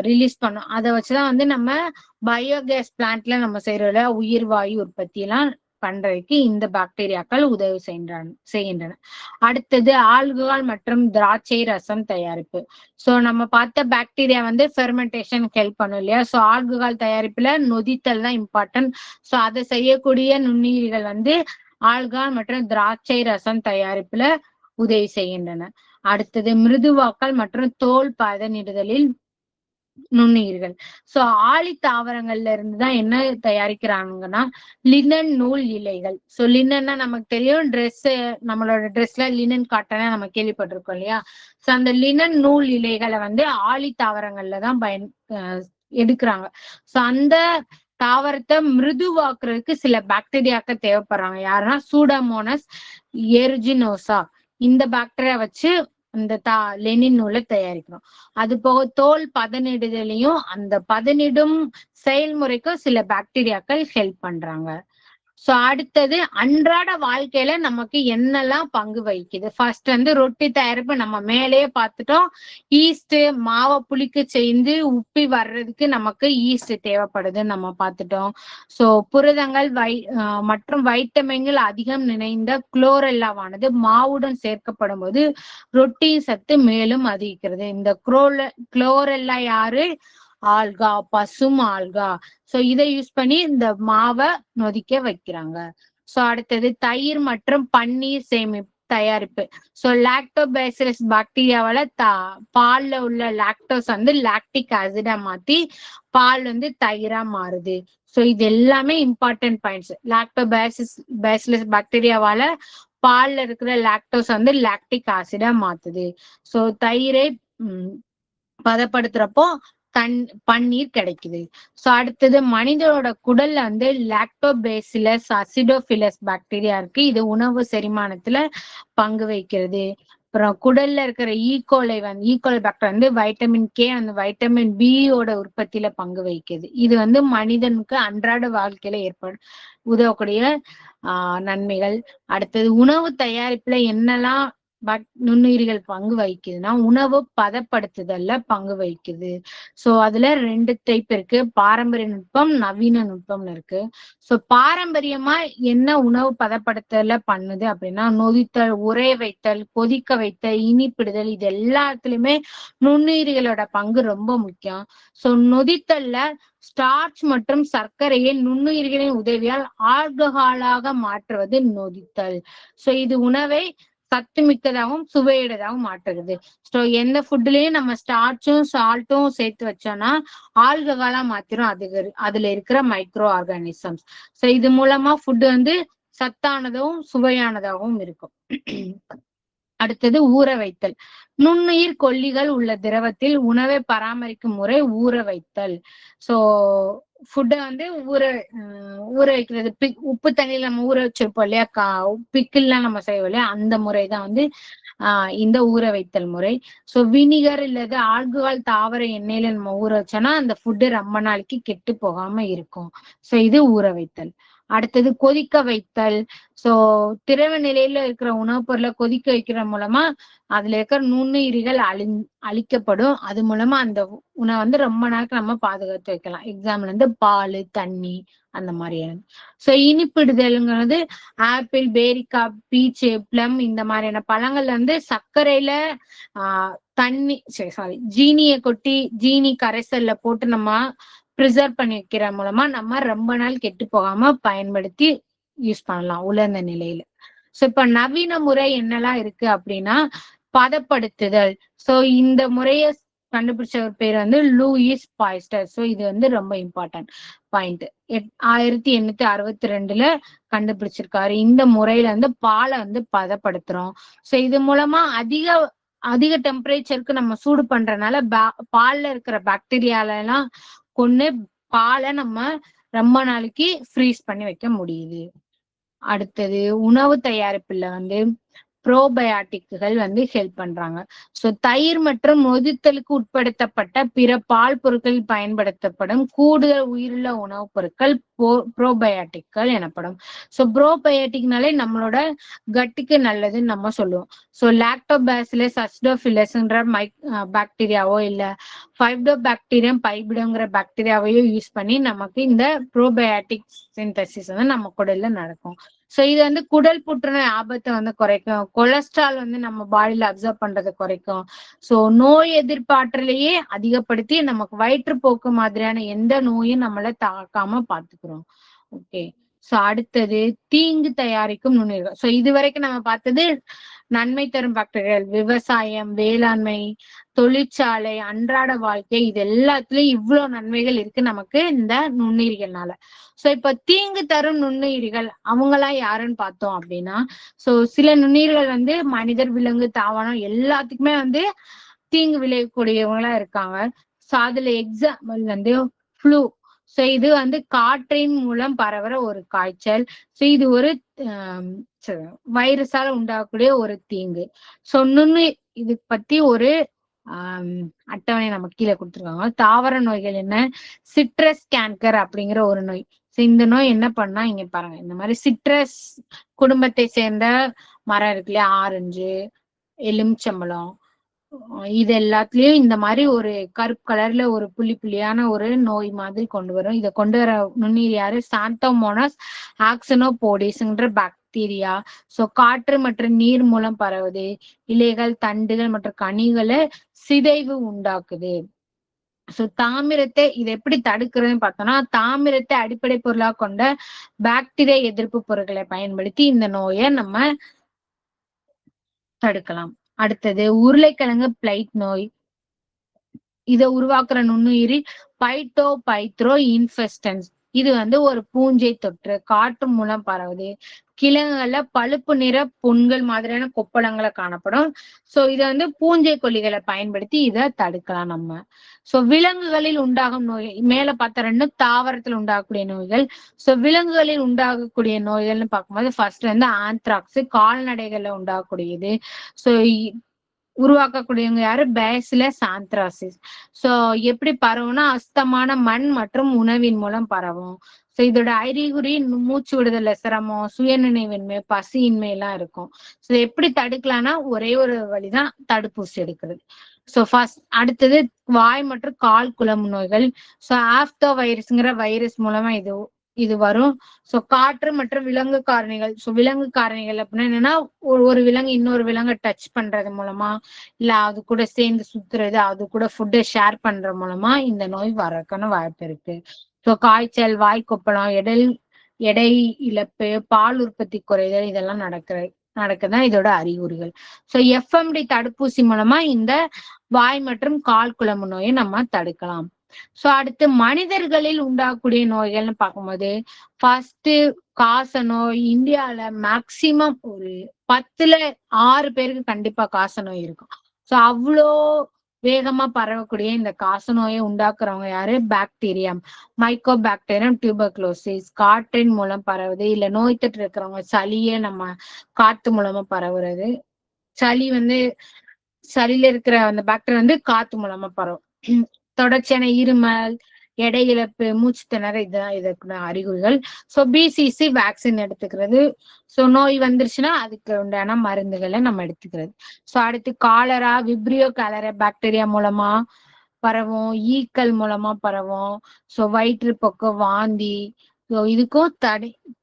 ரிலீஸ் பண்ணும். அதை வச்சுதான் வந்து நம்ம பயோகேஸ் பிளான்ட்ல நம்ம செய்யறோம்ல உயிர் வாயு உற்பத்தி எல்லாம் பண்றதுக்கு இந்த பாக்டீரியாக்கள் உதவி செய்கின்றன. அடுத்தது ஆல்கஹால் மற்றும் திராட்சை ரசம் தயாரிப்பு. சோ நம்ம பார்த்த பாக்டீரியா வந்து ஃபெர்மெண்டேஷன் ஹெல்ப் பண்ணும் இல்லையா. சோ ஆல்கஹால் தயாரிப்புல நொதித்தல் தான் இம்பார்ட்டன்ட். சோ அதை செய்யக்கூடிய நுண்ணுயிரிகள் வந்து ஆல்கஹால் மற்றும் திராட்சை ரசம் தயாரிப்புல உதவி செய்கின்றன. அடுத்தது மிருதுவாக்கல் மற்றும் தோல் பதனிடுதலில் நுண்ணுயிர்கள். சோ ஆழி தாவரங்கள்ல இருந்துதான் என்ன தயாரிக்கிறாங்கன்னா லினன் நூல் இலைகள். சோ லினன்னா நமக்கு தெரியும், நம்மளோட ட்ரெஸ்ல லினன் காட்டனை நம்ம கேள்விப்பட்டிருக்கோம் இல்லையா. சோ அந்த லினன் நூல் இலைகளை வந்து ஆழி தாவரங்கள்ல தான் எடுக்கிறாங்க. சோ அந்த தாவரத்தை மிருதுவாக்குறதுக்கு சில பாக்டீரியாக்கள் தேவைப்படுறாங்க. யாருன்னா சூடோமோனஸ் எர்ஜினோசா. இந்த பாக்டீரியா வச்சு அந்த லெனின் நூலை தயாரிக்கிறோம். அது போக தோல் பதனிடுதலையும் அந்த பதனிடும் செயல்முறைக்கும் சில பாக்டீரியாக்கள் ஹெல்ப் பண்றாங்க. சோ அடுத்தது அன்றாட வாழ்க்கையில நமக்கு என்னெல்லாம் பங்கு வகிக்குது. ஃபர்ஸ்ட் வந்து ரொட்டி தயாரிப்பு நம்ம மேலேயே பார்த்துட்டோம். ஈஸ்ட் மாவை புளிக்க செய்து உப்பி வர்றதுக்கு நமக்கு ஈஸ்ட் தேவைப்படுதுன்னு நம்ம பார்த்துட்டோம். சோ புரதங்கள் மற்றும் வைட்டமின்கள் அதிகம் நிறைந்த குளோரெல்லாவானது மாவுடன் சேர்க்கப்படும் போது ரொட்டியின் சத்து மேலும் அதிகரிக்கிறது. இந்த குளோரெல்லா யாரு? ஆல்கா, பசும் ஆல்கா. சோ இதை யூஸ் பண்ணி இந்த மாவை நொதிக்க வைக்கிறாங்க. சோ அடுத்தது தயிர் மற்றும் பன்னீர் தயாரிப்பு. சோ லாக்டோபேசிலஸ் பாக்டீரியாவால பால்ல உள்ள லாக்டோஸ் வந்து லாக்டிக் ஆசிடா மாத்தி பால் வந்து தயிரா மாறுது. சோ இது எல்லாமே இம்பார்ட்டன்ட் பாயிண்ட்ஸ். லாக்டோபேசிலஸ் பாக்டீரியாவால பால்ல இருக்கிற லாக்டோஸ் வந்து லாக்டிக் ஆசிடா மாத்துது. சோ தயிரை பதப்படுத்துறப்போ பன்னீர் கிடைக்குது. சோ அடுத்தது மனிதனோட குடல்ல வந்து லாக்டோபேசிலஸ் அசிடோபிலஸ் பாக்டீரியா இருக்கு. இது உணவு செரிமானத்துல பங்கு வகிக்கிறது. அப்புறம் குடல்ல இருக்கிற ஈகோலை பாக்டீரியா வந்து வைட்டமின் கே அந்த வைட்டமின் பி யோட உற்பத்தியில பங்கு வகிக்குது. இது வந்து மனிதனுக்கு அன்றாட வாழ்க்கையில உதவக்கூடிய நன்மைகள். அடுத்தது உணவு தயாரிப்புல என்னெல்லாம் நுண்ணுயிரிகள் பங்கு வகிக்குதுன்னா உணவு பதப்படுத்துதல்ல பங்கு வகிக்குது. சோ அதுல 2 டைப் இருக்கு. பாரம்பரிய நுட்பம், நவீன நுட்பம்னு இருக்கு. சோ பாரம்பரியமா என்ன உணவு பதப்படுத்தல பண்ணுது அப்படின்னா நொதித்தல், உறைய வைத்தல், கொதிக்க வைத்தல், இனிப்பிடுதல், இது எல்லாத்துலயுமே நுண்ணுயிரிகளோட பங்கு ரொம்ப முக்கியம். சோ நொதித்தல்ல ஸ்டார்ச் மற்றும் சர்க்கரையை நுண்ணுயிர்களின் உதவியால் ஆல்கஹாலாக மாற்றுவது நொதித்தல். சோ இது உணவை சத்து மிக்கதாகவும் சுவையுடையதாகவும் மாற்றுறது. ஸோ எந்த ஃபுட்லயும் நம்ம ஸ்டார்ச்சும் சால்ட்டும் சேர்த்து வச்சோம்னா ஆல்கஹாலா மாத்திரும் அதுல இருக்கிற மைக்ரோ ஆர்கானிசம்ஸ். ஸோ இது மூலமா ஃபுட் வந்து சத்தானதாகவும் சுவையானதாகவும் இருக்கும். அடுத்தது ஊற வைத்தல். நுண்ணுயிர் கொல்லிகள் உள்ள திரவத்தில் உணவை பராமரிக்கும் முறை ஊற வைத்தல். சோ ஃபுட்டை வந்து ஊற வைக்கிறது. உப்பு தண்ணியில நம்ம ஊற வச்சிருப்போம் இல்லையா, பிக்கில்லாம் நம்ம செய்வோம் இல்லையா, அந்த முறைதான் வந்து இந்த ஊற வைத்தல் முறை. சோ வினிகர் இல்லது ஆல்கஹால் தாவர எண்ணெயில நம்ம ஊற வச்சோம்னா அந்த ஃபுட்டு ரொம்ப நாளைக்கு கெட்டு போகாம இருக்கும். சோ இது ஊற வைத்தல். அடுத்தது கொதிக்க வைத்தல். சோ திரவ நிலையில இருக்கிற உணவுப் பொருளை கொதிக்க வைக்கிற மூலமா அதுல இருக்கிற நுண்ணுயிரிகள் அழிக்கப்படும். அது மூலமா அந்த உணவை வந்து ரொம்ப நாளைக்கு நம்ம பாதுகாத்து வைக்கலாம். எக்ஸாம்பிள் வந்து பால், தண்ணி அந்த மாதிரியான. சோ இனிப்பிடுதல்ங்கிறது ஆப்பிள், பேரிக்கா, பீச்சு, பிளம் இந்த மாதிரியான பழங்கள்ல வந்து சர்க்கரையில ஜீனியை கொட்டி ஜீனி கரைசல்ல போட்டு நம்ம ப்ரிசர்வ் பண்ணி வைக்கிற மூலமா நம்ம ரொம்ப நாள் கெட்டு போகாம பயன்படுத்தி யூஸ் பண்ணலாம் உலர்ந்த நிலையில. சோ இப்ப நவீன முறை என்னெல்லாம் இருக்கு அப்படின்னா பதப்படுத்துதல். சோ இந்த முறையை கண்டுபிடிச்சவர் பேர் வந்து லூயிஸ் பாய்ஸ்டர். சோ இது வந்து ரொம்ப இம்பார்ட்டன்ட் பாயிண்ட். 1862 கண்டுபிடிச்சிருக்காரு. இந்த முறையில வந்து பாலை வந்து பதப்படுத்துறோம். சோ இது மூலமா அதிக டெம்பரேச்சருக்கு நம்ம சூடு பண்றதுனால பால்ல இருக்கிற பாக்டீரியால எல்லாம் கொண்டு பாலை நம்ம ரொம்ப நாளைக்கு ஃப்ரீஸ் பண்ணி வைக்க முடியுது. அடுத்தது உணவு தயாரிப்புல வந்து ப்ரோபயாட்டிக்குகள் வந்து ஹெல்ப் பண்றாங்க. சோ தயிர் மற்றும் நொதித்தலுக்கு உட்படுத்தப்பட்ட பிற பால் பொருட்களில் பயன்படுத்தப்படும் கூடுதல் உயிருள்ள உணவுப் பொருட்கள் ப்ரோபயாட்டிக்கள் எனப்படும். சோ ப்ரோபயாட்டிக்னாலே நம்மளோட கட்டுக்கு நல்லதுன்னு நம்ம சொல்லுவோம். சோ லாக்டோபாசிலஸ் அசிடோஃபிலஸ்ன்ற பாக்டீரியாவோ இல்ல ஃபைப்டோபாக்டீரியம் பைபிடம்ங்கிற பாக்டீரியாவையோ யூஸ் பண்ணி நமக்கு இந்த ப்ரோபயாட்டிக் சிந்தசிஸ் வந்து நம்ம குடல்ல நடக்கும். சோ இது வந்து குடல் புற்றுநோய் ஆபத்தை வந்து குறைக்கும். கொலஸ்ட்ரால் வந்து நம்ம பாடியில அப்சர்வ் பண்றதை குறைக்கும். சோ நோய் எதிர்ப்பாற்றலையே அதிகப்படுத்தி நமக்கு வயிற்றுப்போக்கு மாதிரியான எந்த நோயும் நம்மள தாக்காம பாத்துக்கிறோம். ஓகே. சோ அடுத்தது தீங்கு தயாரிக்கும் நுண்ணுயிர்கள். சோ இது வரைக்கும் நம்ம பார்த்தது நன்மை தரும் பாக்டீரியாக்கள், விவசாயம், வேளாண்மை, தொழிற்சாலை, அன்றாட வாழ்க்கை, இது எல்லாத்துலயும் இவ்வளவு நன்மைகள் இருக்கு நமக்கு இந்த நுண்ணுயிரிகள்னால. சோ இப்ப தீங்கு தரும் நுண்ணுயிரிகள் அவங்களா யாருன்னு பார்த்தோம் அப்படின்னா, சோ சில நுண்ணுயிர்கள் வந்து மனிதர், விலங்கு, தாவரம் எல்லாத்துக்குமே வந்து தீங்கு விளையக்கூடியவங்களா இருக்காங்க. சோ அதுல எக்ஸாம்பிள் வந்து ஃப்ளூ. சோ இது வந்து காற்றின் மூலம் பரவுற ஒரு காய்ச்சல். சோ இது ஒரு வைரஸால உண்டாகக்கூடிய ஒரு தீங்கு. சோ இது பத்தி ஒரு அட்டவணை நம்ம கீழே கொடுத்துருக்காங்க. தாவர நோய்கள் என்ன? சிட்ரஸ் கேன்கர் அப்படிங்கிற ஒரு நோய். சோ இந்த நோய் என்ன பண்ணா இங்க பாருங்க, இந்த மாதிரி சிட்ரஸ் குடும்பத்தை சேர்ந்த மரம் இருக்கு இல்லையா, ஆரஞ்சு, எலுமிச்சம்பழம், இது எல்லாத்துலயும் இந்த மாதிரி ஒரு கருப்பு கலர்ல ஒரு புள்ளி புள்ளியான ஒரு நோய் மாதிரி கொண்டு வரும். இதை கொண்டு வர நுண்ணுயிர் யாரு? Xanthomonas ஆக்சனோபோடிஸ்ங்கிற bacteria. சோ காற்று மற்றும் நீர் மூலம் பரவுது. இலைகள், தண்டுகள் மற்றும் கனிகளை சிதைவு உண்டாக்குது. சோ தாமிரத்தை இதை எப்படி தடுக்கிறதுன்னு பார்த்தோம்னா, தாமிரத்தை அடிப்படை பொருளா கொண்ட பாக்டீரியா எதிர்ப்பு பொருட்களை பயன்படுத்தி இந்த நோயை நம்ம தடுக்கலாம். அடுத்தது உருளைக்கிழங்கு பிளைட் நோய். இதை உருவாக்குற நுண்ணுயிரி பைட்டோ இன்ஃபெஸ்டன்ஸ். இது வந்து ஒரு பூஞ்சை தொற்று, காற்று மூலம் பரவுது. கிழங்குகள்ல பழுப்பு நிற புண்கள் மாதிரியான கொப்பளங்களை காணப்படும். சோ இத வந்து பூஞ்சை கொல்லிகளை பயன்படுத்தி இதை தடுக்கலாம் நம்ம. சோ விலங்குகளில் உண்டாகும் நோய், மேல பார்த்த ரெண்டும் தாவரத்தில் உண்டாகக்கூடிய நோய்கள். சோ விலங்குகளில் உண்டாகக்கூடிய நோய்கள்னு பார்க்கும்போது ஃபர்ஸ்ட் வந்து ஆந்த்ராக்ஸ், கால்நடைகள்ல உண்டாகக்கூடியது. சோ உருவாக்கக்கூடியவங்க யாரு? Bacillus anthracis. சோ எப்படி பரவும்னா, அஸ்தமான மண் மற்றும் உணவின் மூலம் பரவும். சோ இதோட அறிகுறி மூச்சு விடுதல சிரமம், சுயநினைவின்மை, பசியின்மை எல்லாம் இருக்கும். சோ எப்படி தடுக்கலாம்னா ஒரே ஒரு வழிதான், தடுப்பூசி எடுக்கிறது. சோ ஃபர்ஸ்ட் அடுத்தது வாய் மற்றும் கால் குழம்பு நோய்கள். சோ ஆப்தோ வைரஸ்ங்கிற வைரஸ் மூலமா இது வரும். சோ காற்று மற்றும் விலங்கு காரணிகள். சோ விலங்கு காரணிகள் அப்படின்னா என்னன்னா, ஒரு விலங்கு இன்னொரு விலங்கை டச் பண்றது மூலமா, இல்ல அது கூட சேர்ந்து சுத்துறது, அது கூட ஃபுட்டை ஷேர் பண்ற மூலமா இந்த நோய் வரக்கான வாய்ப்பு இருக்கு. சோ காய்ச்சல், வாய்க்கொப்பளம், எடை இழப்பு, பால் உற்பத்தி குறைதல், இதெல்லாம் நடக்குதான் இதோட அறிகுறிகள். சோ எஃப்எம்டி தடுப்பூசி மூலமா இந்த வாய் மற்றும் கால் குழம்பு நோயை நம்ம தடுக்கலாம். சோ அடுத்து மனிதர்களில் உண்டாகக்கூடிய நோய்கள்னு பார்க்கும்போது, ஃபர்ஸ்ட் காச நோய். இந்தியால மேக்சிமம் ஒரு 10ல் 6 பேருக்கு கண்டிப்பா காச நோய் இருக்கும். சோ அவ்வளோ வேகமா பரவக்கூடிய இந்த காச நோயை உண்டாக்குறவங்க யாரு? Bacterium, Mycobacterium tuberculosis. காற்றின் மூலம் பரவுது. இல்ல நோய் தொற்று இருக்கிறவங்க சளியே நம்ம காத்து மூலமா பரவுறது. சளி வந்து சளியில இருக்கிற அந்த பாக்டீரியா வந்து காத்து மூலமா பரவும். தொடர்ச்சியான இருமல், எடை இழப்பு, மூச்சு திணற, இதுதான் இதற்கு அறிகுறிகள். சோ பிசிசி வேக்சின் எடுத்துக்கிறது. சோ நோய் வந்துருச்சுன்னா அதுக்கு உண்டான மருந்துகளை நம்ம எடுத்துக்கிறது. சோ அடுத்து காலரா, விப்ரியோ காலரா பாக்டீரியா மூலமா பரவும், ஈக்கள் மூலமா பரவும். சோ வயிற்றுப்போக்கு, வாந்தி, இதுக்கும்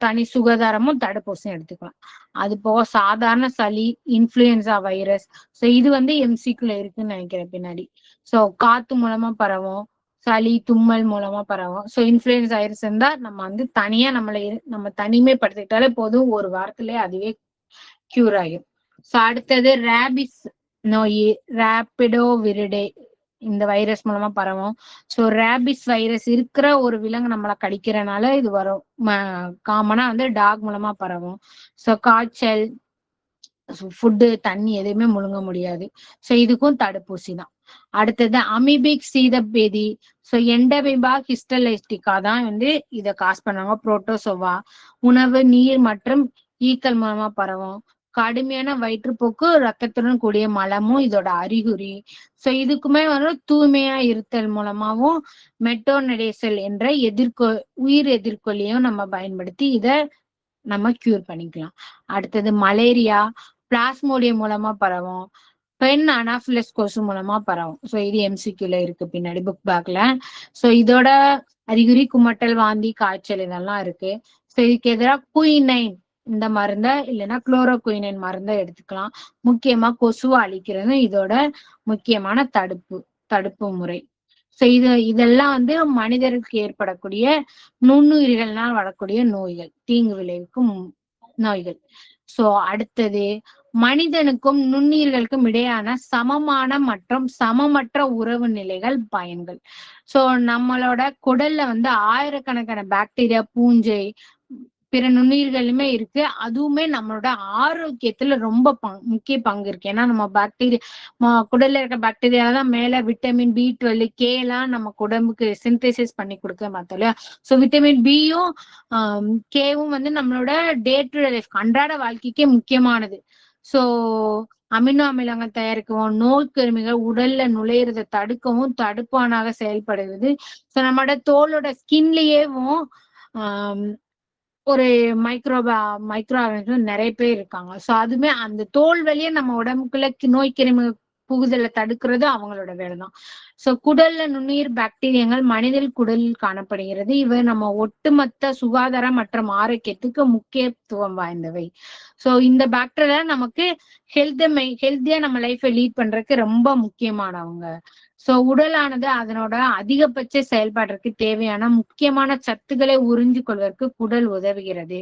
தனி சுகாதாரமும் தடுப்பூசியும் எடுத்துக்கலாம். அது போக சாதாரண சளி, இன்ஃபுளுன்சா வைரஸ். சோ இது வந்து எம்சிக்குள்ள இருக்குன்னு நினைக்கிறேன் பின்னாடி. சோ காத்து மூலமா பரவும், சளி, தும்மல் மூலமா பரவும். சோ இன்ஃபுளுன்சா வைரஸ் இருந்தா நம்ம வந்து தனியா நம்ம தனிமைப்படுத்திட்டாலே போதும், ஒரு வாரத்திலேயே அதுவே கியூர் ஆகிடும். சோ அடுத்தது ரேபிஸ் நோய், ரேபிடோ விரிடே, இந்த வைரஸ் மூலமா பரவும். சோ ரேபிஸ் வைரஸ் இருக்கிற ஒரு விலங்கு நம்மளை கடிக்கிறனால இது வரும். காமனா வந்து டாக் மூலமா பரவும். சோ காய்ச்சல், ஃபுட்டு, தண்ணி எதுவுமே முழுங்க முடியாது. சோ இதுக்கும் தடுப்பூசி தான். அடுத்தது அமீபிக் சீதபேதி. சோ எண்டமிபா ஹிஸ்டலைஸ்டிகா தான் வந்து இதை காஸ் பண்ணுவாங்க. புரோட்டோசோவா. உணவு, நீர் மற்றும் ஈக்கள் மூலமா பரவும். கடுமையான வயிற்றுப்போக்கு, ரத்தத்துடன் கூடிய மலமும் இதோட அறிகுறி. சோ இதுக்குமே வந்து தூய்மையா இருத்தல் மூலமாவும் மெட்டோனடேசல் என்ற உயிர் எதிர்கொல்லியும் நம்ம பயன்படுத்தி இத நம்ம கியூர் பண்ணிக்கலாம். அடுத்தது மலேரியா பிளாஸ்மோடியம் மூலமா பரவும், பெண் அனாபிலஸ் கொசு மூலமா பரவும். சோ இது எம்சிக்யூல இருக்கு பின்னாடி புக் பேக்ல. சோ இதோட அறிகுறி குமட்டல், வாந்தி, காய்ச்சல் இதெல்லாம் இருக்கு. சோ இதுக்கு எதிராக குயினைன் இந்த மருந்த இல்லைன்னா குளோரோகுயினின் மருந்த எடுத்துக்கலாம். முக்கியமா கொசுவை அழிக்கிறது இதோட முக்கியமான தடுப்பு முறை. சோ இதெல்லாம் வந்து மனிதருக்கு ஏற்படக்கூடிய நுண்ணுயிரிகள்னால் வரக்கூடிய நோய்கள், தீங்கு விளைவிக்கும் நோய்கள். சோ அடுத்தது மனிதனுக்கும் நுண்ணுயிர்களுக்கும் இடையான சமமான மற்றும் சமமற்ற உறவு நிலைகள் பயன்கள். சோ நம்மளோட குடல்ல வந்து ஆயிரக்கணக்கான பாக்டீரியா, பூஞ்சை, பிற நுண்ணுயிர்களுமே இருக்கு. அதுவுமே நம்மளோட ஆரோக்கியத்துல ரொம்ப முக்கிய பங்கு இருக்கு. ஏன்னா நம்ம குடல்ல இருக்க பாக்டீரியால தான் மேல விட்டமின் B12 K எல்லாம் நமக்கு உடம்புக்கு சிந்தசிஸ் பண்ணி கொடுக்க மாத்தோம் இல்லையா. சோ விட்டமின் பியும் கேவும் வந்து நம்மளோட டே டு டே லைஃப் அன்றாட வாழ்க்கைக்கே முக்கியமானது. சோ அமினோ அமிலங்கள் தயாரிக்கவும், நோய் கிருமிகள் உடல்ல நுழையிறதை தடுக்கவும் தடுப்பானாக செயல்படுவது. சோ நம்மளோட தோலோட ஸ்கின்லயேவும் ஒரு மைக்ரோ ஆர்கானிசம் நிறைய பேர் இருக்காங்க. சோ அதுமே அந்த தோல் வழியே நம்ம உடம்புக்குள்ள நோய் கிருமி புகுதலை தடுக்கிறது அவங்களோட வேலைதான். சோ குடல்ல நுண்ணுயிர் பாக்டீரியங்கள் மனிதன் குடலில் காணப்படுகிறது. இவை நம்ம ஒட்டுமொத்த சுகாதாரம் மற்றும் ஆரோக்கியத்துக்கு முக்கியத்துவம் வாய்ந்தவை. சோ இந்த பாக்டீரியா நமக்கு ஹெல்த்தியா நம்ம லைஃபை லீட் பண்றதுக்கு ரொம்ப முக்கியமானவங்க. சோ உடலானது அதனோட அதிகபட்ச செயல்பாட்டிற்கு தேவையான முக்கியமான சத்துக்களை உறிஞ்சு கொள்வதற்கு குடல் உதவுகிறது.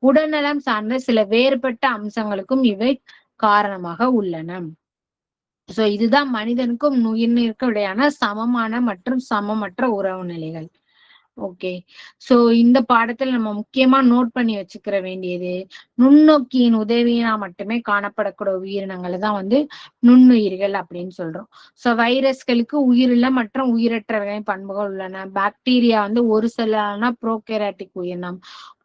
உடல்நலம் சார்ந்த சில வேறுபட்ட அம்சங்களுக்கும் இவை காரணமாக உள்ளன. சோ இதுதான் மனிதனுக்கும் உயிரினுக்கும் இடையான சமமான மற்றும் சமமற்ற உறவு நிலைகள். ஓகே. சோ இந்த பாடத்துல நம்ம முக்கியமா நோட் பண்ணி வச்சுக்கிற வேண்டியது, நுண்ணோக்கியின் உதவியா மட்டுமே காணப்படக்கூடிய உயிரினங்களை தான் வந்து நுண்ணுயிர்கள் அப்படின்னு சொல்றோம். சோ வைரஸ்களுக்கு உயிருள்ள மற்றும் உயிரற்ற வகை பண்புகள் உள்ளன. பாக்டீரியா வந்து ஒரு செல்லான புரோகேரியாட்டிக் உயிரினம்.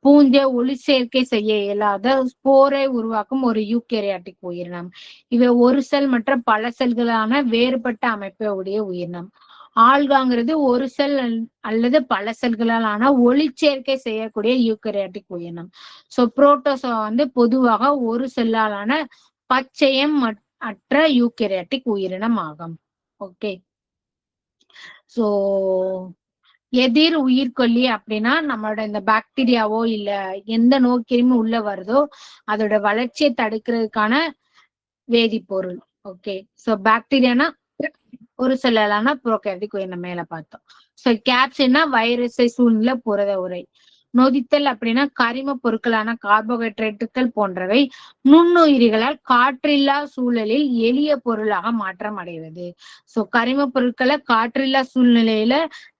பூஞ்சை ஒளி சேர்க்கை செய்ய இயலாத ஸ்போரை உருவாக்கும் ஒரு யூகேரியாட்டிக் உயிரினம். இவை ஒரு செல் மற்றும் பல செல்களான வேறுபட்ட அமைப்பை உடைய உயிரினம். ஆல்காங்கிறது ஒரு செல் அல்லது பல செல்களால் ஒளி சேர்க்கை செய்யக்கூடிய யூகரியாட்டிக் உயிரினம். சோ புரோட்டோசோவா வந்து பொதுவாக ஒரு செல்லாலான பச்சையம் அற்ற யூகரியாட்டிக் உயிரினம் ஆகும். ஓகே. சோ எதிர் உயிர்கொல்லி அப்படின்னா நம்மளோட இந்த பாக்டீரியாவோ இல்ல எந்த நோய்க்கிருமி உள்ள வருதோ அதோட வளர்ச்சியை தடுக்கிறதுக்கான வேதிப்பொருள். ஓகே. சோ பாக்டீரியானா ஒரு செல்லாலான புரோகேரியாட்டிக் உயிரினம் மேல பார்த்தோம். சோ கேப்சின்னா வைரஸை சூழ்நிலை புரத உரை. நொதித்தல் அப்படின்னா கரிம பொருட்களான கார்போஹைட்ரேட்டுகள் போன்றவை நுண்ணுயிரிகளால் காற்றில்லா சூழலில் எளிய பொருளாக மாற்றம் அடைவது. சோ கரிம பொருட்களை காற்றில்லா சூழ்நிலையில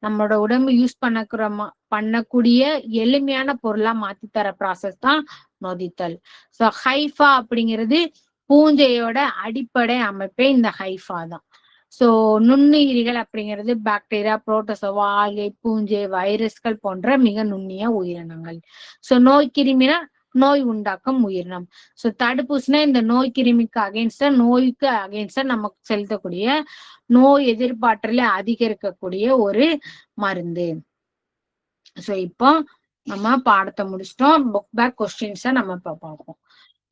நம்மளோட உடம்பு யூஸ் பண்ணக்கூடிய எளிமையான பொருளா மாத்தி தர ப்ராசஸ் தான் நொதித்தல். சோ ஹைஃபா அப்படிங்கிறது பூஞ்சையோட அடிப்படை அமைப்பே இந்த ஹைஃபா தான். சோ நுண்ணுயிரிகள் அப்படிங்கிறது பாக்டீரியா, புரோட்டோசோவா, ஆல்கை, பூஞ்சை, வைரஸ்கள் போன்ற மிக நுண்ணிய உயிரினங்கள். சோ நோய் கிருமினா நோய் உண்டாக்கும் உயிரினம். சோ தடுப்பூசினா இந்த நோய் கிருமிக்கு நோய்க்கு அகேன்ஸ்டா நமக்கு செலுத்தக்கூடிய நோய் எதிர்ப்பாற்றலை அதிகரிக்கக்கூடிய ஒரு மருந்து. சோ இப்போ நம்ம பாடத்தை முடிச்சிட்டோம். புக் பேக் கொஸ்டின்ஸ நம்ம இப்ப பார்ப்போம்.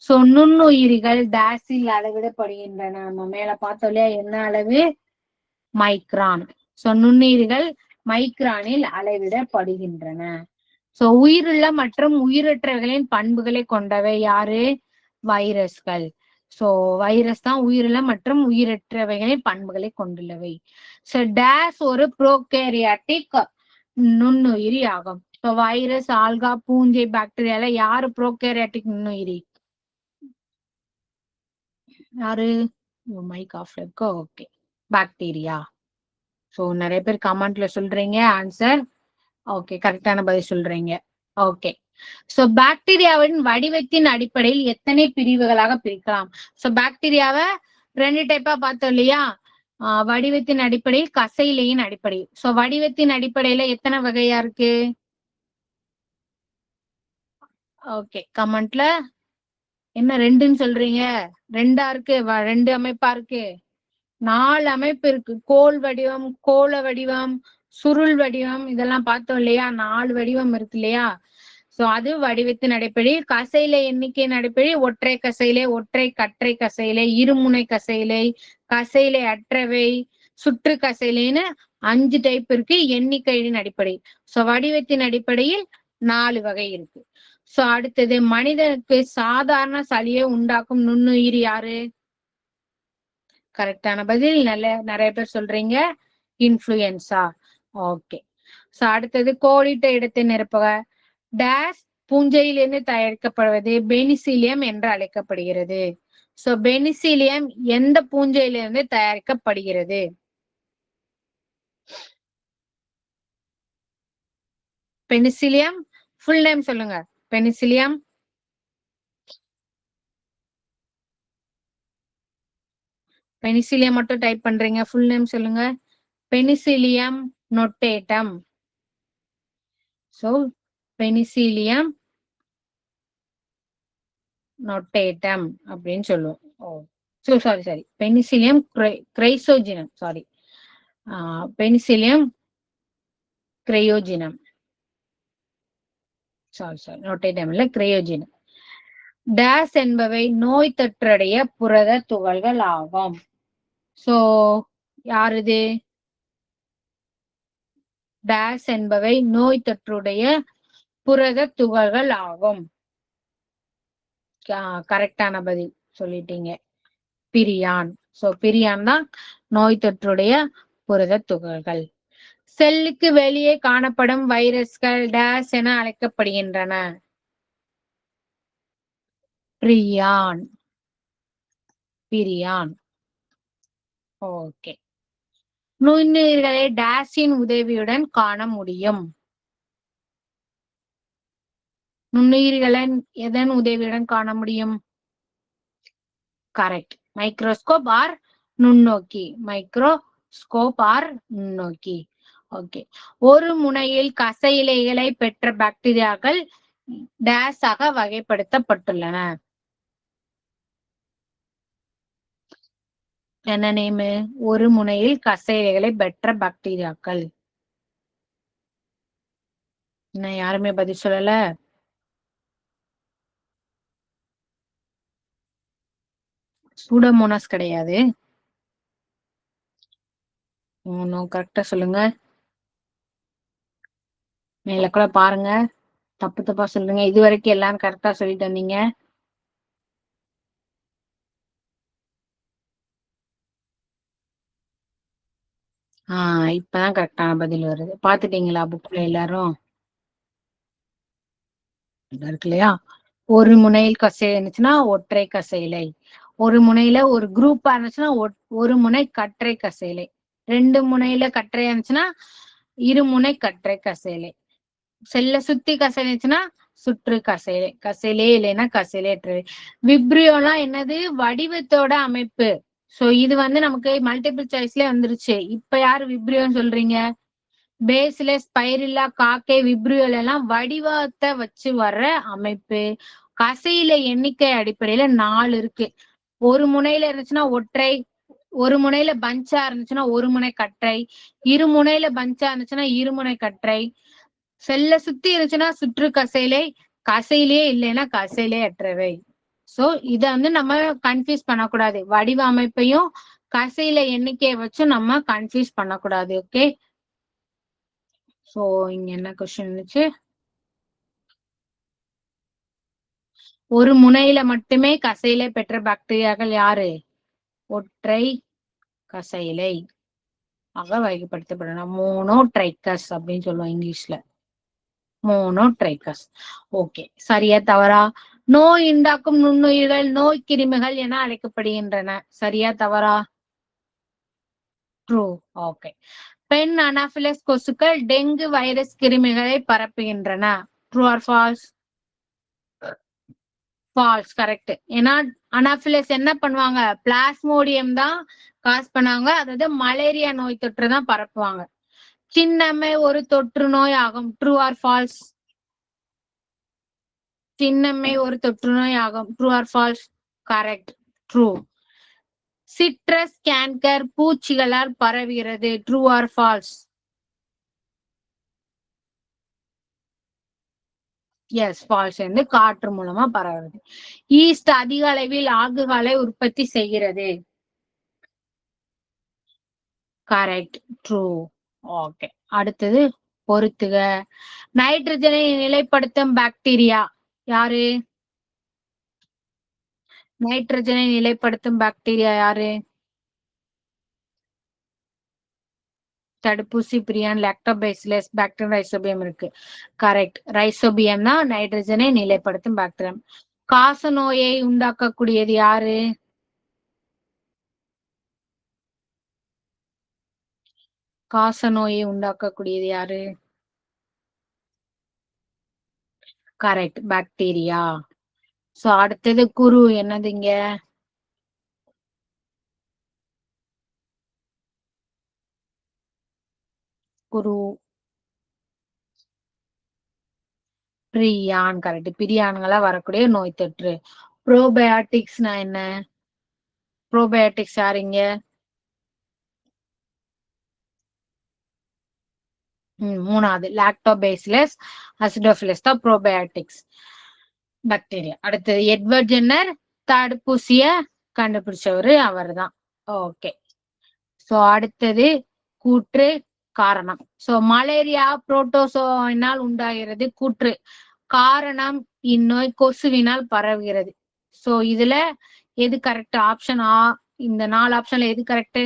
சோ நுண்ணுயிரிகள் டேஸில் அளவிடப்படுகின்றன. நம்ம மேல பார்த்தோம் இல்லையா, என்ன அளவு? மைக்ரான். சோ நுண்ணுயிரிகள் மைக்ரானில் அளவிடப்படுகின்றன. சோ உயிருள்ள மற்றும் உயிரற்றவைகளின் பண்புகளை கொண்டவை யாரு? வைரஸ்கள். சோ வைரஸ் தான் உயிருள்ள மற்றும் உயிரற்றவைகளின் பண்புகளை கொண்டுள்ளவை. சோ டேஸ் ஒரு புரோகேரியாட்டிக் நுண்ணுயிரி ஆகும். சோ வைரஸ், ஆல்கா, பூஞ்சை, பாக்டீரியால யாரு புரோகேரியாட்டிக் நுண்ணுயிரி? யாரு? மைக் ஆஃப்ல இருக்கோ? Okay, bacteria. சோ நிறைய பேர் கமெண்ட்ல சொல்றீங்க ஆன்சர். ஓகே, கரெக்டான பதில் சொல்றீங்க. ஓகே. சோ பாக்டீரியாவின் வடிவத்தின் அடிப்படையில் எத்தனை பிரிவுகளாக பிரிக்கலாம்? சோ பாக்டீரியாவை 2 டைப்பா பார்த்தோம் இல்லையா? வடிவத்தின் அடிப்படையில், கசையிலையின் அடிப்படையில். சோ வடிவத்தின் அடிப்படையில எத்தனை வகையா இருக்கு? ஓகே, கமெண்ட்ல என்ன ரெண்டுன்னு சொல்றீங்க? ரெண்டா இருக்கு, ரெண்டு அமைப்பா இருக்கு, 4 அமைப்பு இருக்கு. கோள் வடிவம், கோள வடிவம், சுருள் வடிவம், இதெல்லாம் பார்த்தோம் இல்லையா? 4 வடிவம் இருக்கு இல்லையா? சோ அது வடிவத்தின் அடிப்படையில் கசையில எண்ணிக்கையின் அடிப்படையில் ஒற்றை கசையிலை, ஒற்றை கற்றை கசையிலை, இருமுனை கசையிலை, கசையிலை அற்றவை, சுற்று கசையிலைன்னு 5 டைப் இருக்கு எண்ணிக்கையின் அடிப்படை. சோ வடிவத்தின் அடிப்படையில் 4 வகை இருக்கு. சோ அடுத்தது, மனிதனுக்கு சாதாரண சளியை உண்டாக்கும் நுண்ணுயிர் யாரு? கரெக்டான பதில். நிறைய பேர் சொல்றீங்க இன்ஃபுளுயன்சா. ஓகே. சோ அடுத்தது, கோடிட்ட இடத்தை நிரப்புக. டேஸ் பூஞ்சையிலிருந்து தயாரிக்கப்படுவது பெனிசிலியம் என்று அழைக்கப்படுகிறது. சோ பெனிசிலியம் எந்த பூஞ்சையிலிருந்து தயாரிக்கப்படுகிறது? பெனிசிலியம் ஃபுல் நேம் சொல்லுங்க. பெனிசிலியம் பெனிசிலியம் மட்டும் டைப் பண்றீங்க, ஃபுல் நேம் சொல்லுங்க. Penicillium notatum. So penicillium notatum அப்படின்னு சொல்லுவோம். Oh sorry, penicillium chrysogenum, sorry, penicillium chrysogenum, sorry notatum இல்ல, கிரையோஜினம். டேஸ் என்பவை நோய் தொற்றுடைய புரத துகள்கள் ஆகும். சோ யாருது? டேஸ் என்பவை நோய் தொற்றுடைய புரத துகள்கள் ஆகும். கரெக்டான பதில் சொல்லிட்டீங்க, பிரியான். சோ பிரியான் தான் நோய் தொற்றுடைய புரத துகள்கள். செல்லுக்கு வெளியே காணப்படும் வைரஸ்கள் டேஸ் என அழைக்கப்படுகின்றன. பிரியான், பிரியான். ஓகே. நுண்ணுயிர்களை டேஸின் உதவியுடன் காண முடியும். நுண்ணுயிர்களை எதன் உதவியுடன் காண முடியும்? கரெக்ட், மைக்ரோஸ்கோப் ஆர் நுண்ணோக்கி. மைக்ரோஸ்கோப் ஆர் நுண்ணோக்கி. ஓகே. ஒரு முனையில் கசையிலைகளை பெற்ற பாக்டீரியாக்கள் டேஸ் ஆக வகைப்படுத்தப்பட்டுள்ளன. என்ன நேமு? ஒரு முனையில் கசையிலைகளை பெற்ற பாக்டீரியாக்கள். இன்னும் யாருமே பதில் சொல்லல. சூடோமோனாஸ் கிடையாது. கரெக்டா சொல்லுங்க. மேல கூட பாருங்க, தப்பு தப்பா சொல்லுங்க. இது வரைக்கும் எல்லாரும் கரெக்டா சொல்லிட்டு வந்தீங்க. இப்பதான் கரெக்டான பதில் வருது. பாத்துட்டீங்களா புக்ல எல்லாரும்? இருக்கு இல்லையா? ஒரு முனையில் கசையிலை இருந்துச்சுன்னா ஒற்றை கசையிலை, ஒரு முனையில ஒரு குரூப்பா இருந்துச்சுன்னா ஒரு முனை கற்றை கசையிலை, 2 முனையில கற்றையா இருந்துச்சுன்னா இருமுனை கற்றை கசையிலை, செல்ல சுத்தி கசைச்சுன்னா சுற்று கசையிலை, கசையிலே இல்லைன்னா கசையிலேற்றது. விப்ரியோலாம் என்னது? வடிவத்தோட அமைப்பு. சோ இது நமக்கு மல்டிபிள் சாய்ஸ்ல வந்துருச்சு. இப்ப யாரு விப்ரியோன்னு சொல்றீங்க? பேஸ்லெஸ், ஸ்பைரில்லா, காக்கை, விப்ரியோல் எல்லாம் வடிவத்தை வச்சு வர்ற அமைப்பு. கசையில எண்ணிக்கை அடிப்படையில 4 இருக்கு. ஒரு முனையில இருந்துச்சுன்னா ஒற்றை, ஒரு முனையில பஞ்சா இருந்துச்சுன்னா ஒரு முனை கற்றை, இரு முனையில பஞ்சா இருந்துச்சுன்னா இருமுனை கற்றை, செல்ல சுத்தி இருந்துச்சுன்னா சுற்று கசையிலே, கசையிலே இல்லைன்னா கசையிலே அற்றவை. சோ இத நம்ம கன்ஃபியூஸ் பண்ணக்கூடாது. வடிவ அமைப்பையும் கசையில எண்ணிக்கையை வச்சு நம்ம கன்ஃபியூஸ் பண்ணக்கூடாது. ஓகே. சோ இங்க என்ன கொஸ்டின் இருந்துச்சு? ஒரு முனையில மட்டுமே கசையிலை பெற்ற பாக்டீரியாக்கள் யாரு? ஒற்றை கசையிலை ஆக வகைப்படுத்தப்படணும். மோனோட்ரைக்கஸ் அப்படின்னு சொல்லுவோம் இங்கிலீஷ்ல. மோனோட்ரைக்கஸ். ஓகே. சரியா தவறா? நோய் உண்டாக்கும் நுண்ணுயிர்கள் நோய் கிருமிகள் என அழைக்கப்படுகின்றன. சரியா தவறா? ட்ரூ. ஓகே. பெண் அனாபிலஸ் கொசுக்கள் டெங்கு வைரஸ் கிருமிகளை பரப்புகின்றன. True or false? False. Correct. ஏன்னா அனாபிலஸ் என்ன பண்ணுவாங்க? பிளாஸ்மோடியம் தான் காஸ் பண்ணாங்க, அதாவது மலேரியா நோய் தொற்று தான் பரப்புவாங்க. சின்னம்மை ஒரு தொற்று நோய் ஆகும். True or falls? சின்னம்மை ஒரு தொற்றுநோய் ஆகும். True or false? Correct, true. Citrus canker பூச்சிகளால் பரவுகிறது. True or false? Yes, false. வந்து காற்று மூலமா பரவுறது. ஈஸ்ட் அதிக அளவில் ஆல்கஹாலை உற்பத்தி செய்கிறது. Correct, true. ஓகே, அடுத்தது பொறுத்துக. நைட்ரஜனை நிலைப்படுத்தும் பாக்டீரியா யாரு? நைட்ரஜனை நிலைப்படுத்தும் பாக்டீரியா யாரு? தடுப்பூசி பிரியான், லாக்டோபைசிலஸ், பாக்டீரியம், ரைசோபியம் இருக்கு. கரெக்ட், ரைசோபியம் தான் நைட்ரஜனை நிலைப்படுத்தும் பாக்டீரியம். காச நோயை உண்டாக்கக்கூடியது யாரு? காச நோயை உண்டாக்கக்கூடியது யாரு? Correct, bacteria. சோ அடுத்தது குரு என்னதுங்க? குரு பிரியான். கரெக்ட், பிரியான்களா வரக்கூடிய நோய் தொற்று. ப்ரோபயாட்டிக்ஸ்னா என்ன? ப்ரோபயாட்டிக்ஸ் யாருங்க? மூணாவது லாக்டோபேசிலஸ் அசிடோபிலஸ் தான் ப்ரோபயாட்டிக்ஸ் பாக்டீரியா. அடுத்தது எட்வர்ட் ஜென்னர் தடுப்பூசிய கண்டுபிடிச்சவரு அவர்தான். ஓகே, சோ அடுத்தது கூற்று காரணம். சோ மலேரியா புரோட்டோசோயினால் உண்டாகிறது. கூற்று காரணம் இந்நோய் கொசுவினால் பரவுகிறது. சோ இதுல எது கரெக்ட்? ஆப்ஷன் ஆ. இந்த 4 ஆப்ஷன்ல எது கரெக்ட்?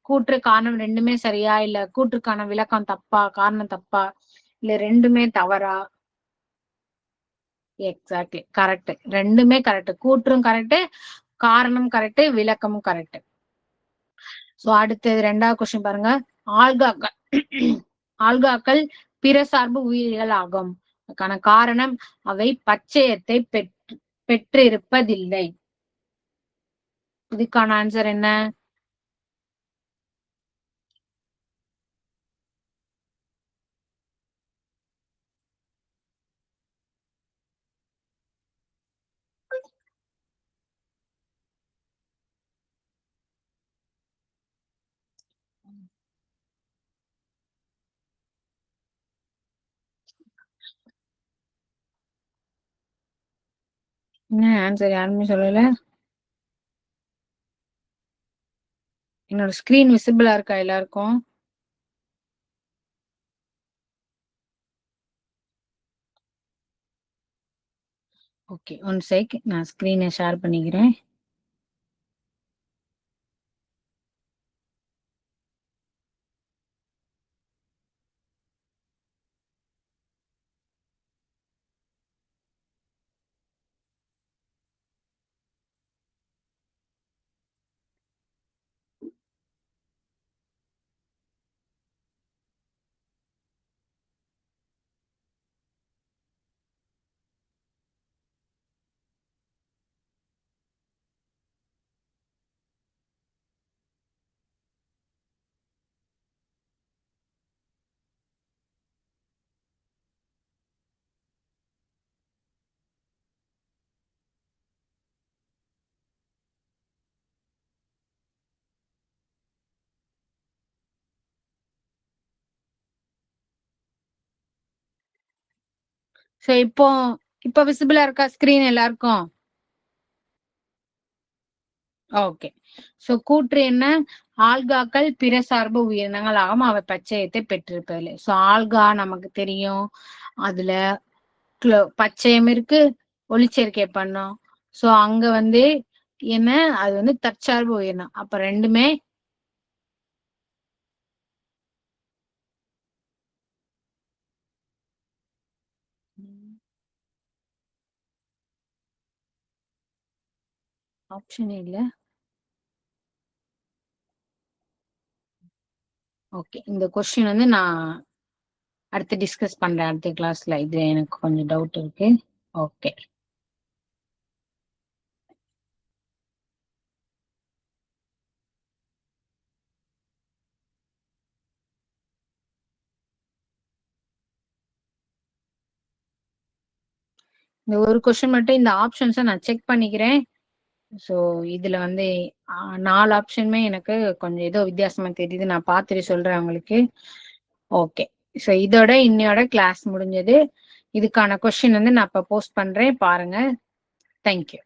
கூற்று காரணம் ரெண்டுமே சரியா, இல்ல கூற்றுக்கான விளக்கம் தப்பா, காரணம் தப்பா, இல்ல ரெண்டுமே தவறா? எக்ஸாக்ட்லி கரெக்ட், ரெண்டுமே கரெக்ட். கூற்றும் கரெக்ட், காரணம் கரெக்ட், விளக்கமும் கரெக்ட். சோ அடுத்தது 2வது கொஸ்டின் பாருங்க. ஆல்காக்கள் ஆல்காக்கள் பிற சார்பு உயிரிகள் ஆகும். அதுக்கான காரணம் அவை பச்சையத்தை பெற்றிருப்பதில்லை. இதுக்கான ஆன்சர் என்ன? என்ன ஆன்சர் யாருமே சொல்லல. என்னோட ஸ்கிரீன் விசிபிளா இருக்கா எல்லாருக்கும்? ஓகே, ஒன் செக், நான் ஸ்கிரீனை ஷேர் பண்ணிக்கிறேன். சோ இப்போ விசிபிளா இருக்கா ஸ்கிரீன் எல்லாருக்கும்? ஓகே, சோ கூற்று என்ன? ஆல்காக்கள் பிற சார்பு உயிரினங்கள் ஆகும், அவை பச்சையத்தை பெற்றிருப்பதில்லை. சோ ஆல்கா நமக்கு தெரியும், அதுல பச்சையம் இருக்கு, ஒளிச்சேர்க்கை பண்ணும். சோ அங்க வந்து என்ன, அது வந்து தற்சார்பு உயிரினம். அப்ப ரெண்டுமே ஆப்ஷன் இல்ல. ஓகே, இந்த கொஸ்டின் வந்து நான் அடுத்து டிஸ்கஸ் பண்றேன் அடுத்த கிளாஸ்ல. இது எனக்கு கொஞ்சம் டவுட் இருக்கு. ஓகே. இந்த ஒரு கொஸ்டின் மட்டும் இந்த ஆப்ஷன்ஸை நான் செக் பண்ணிக்கிறேன். ஸோ இதுல வந்து 4 ஆப்ஷனுமே எனக்கு கொஞ்சம் ஏதோ வித்தியாசமா தெரியுது. நான் பார்த்துட்டு சொல்றேன் உங்களுக்கு. ஓகே, ஸோ இதோட இன்னையோட கிளாஸ் முடிஞ்சது. இதுக்கான கொஸ்டின் வந்து நான் இப்ப போஸ்ட் பண்றேன், பாருங்க. தேங்க்யூ.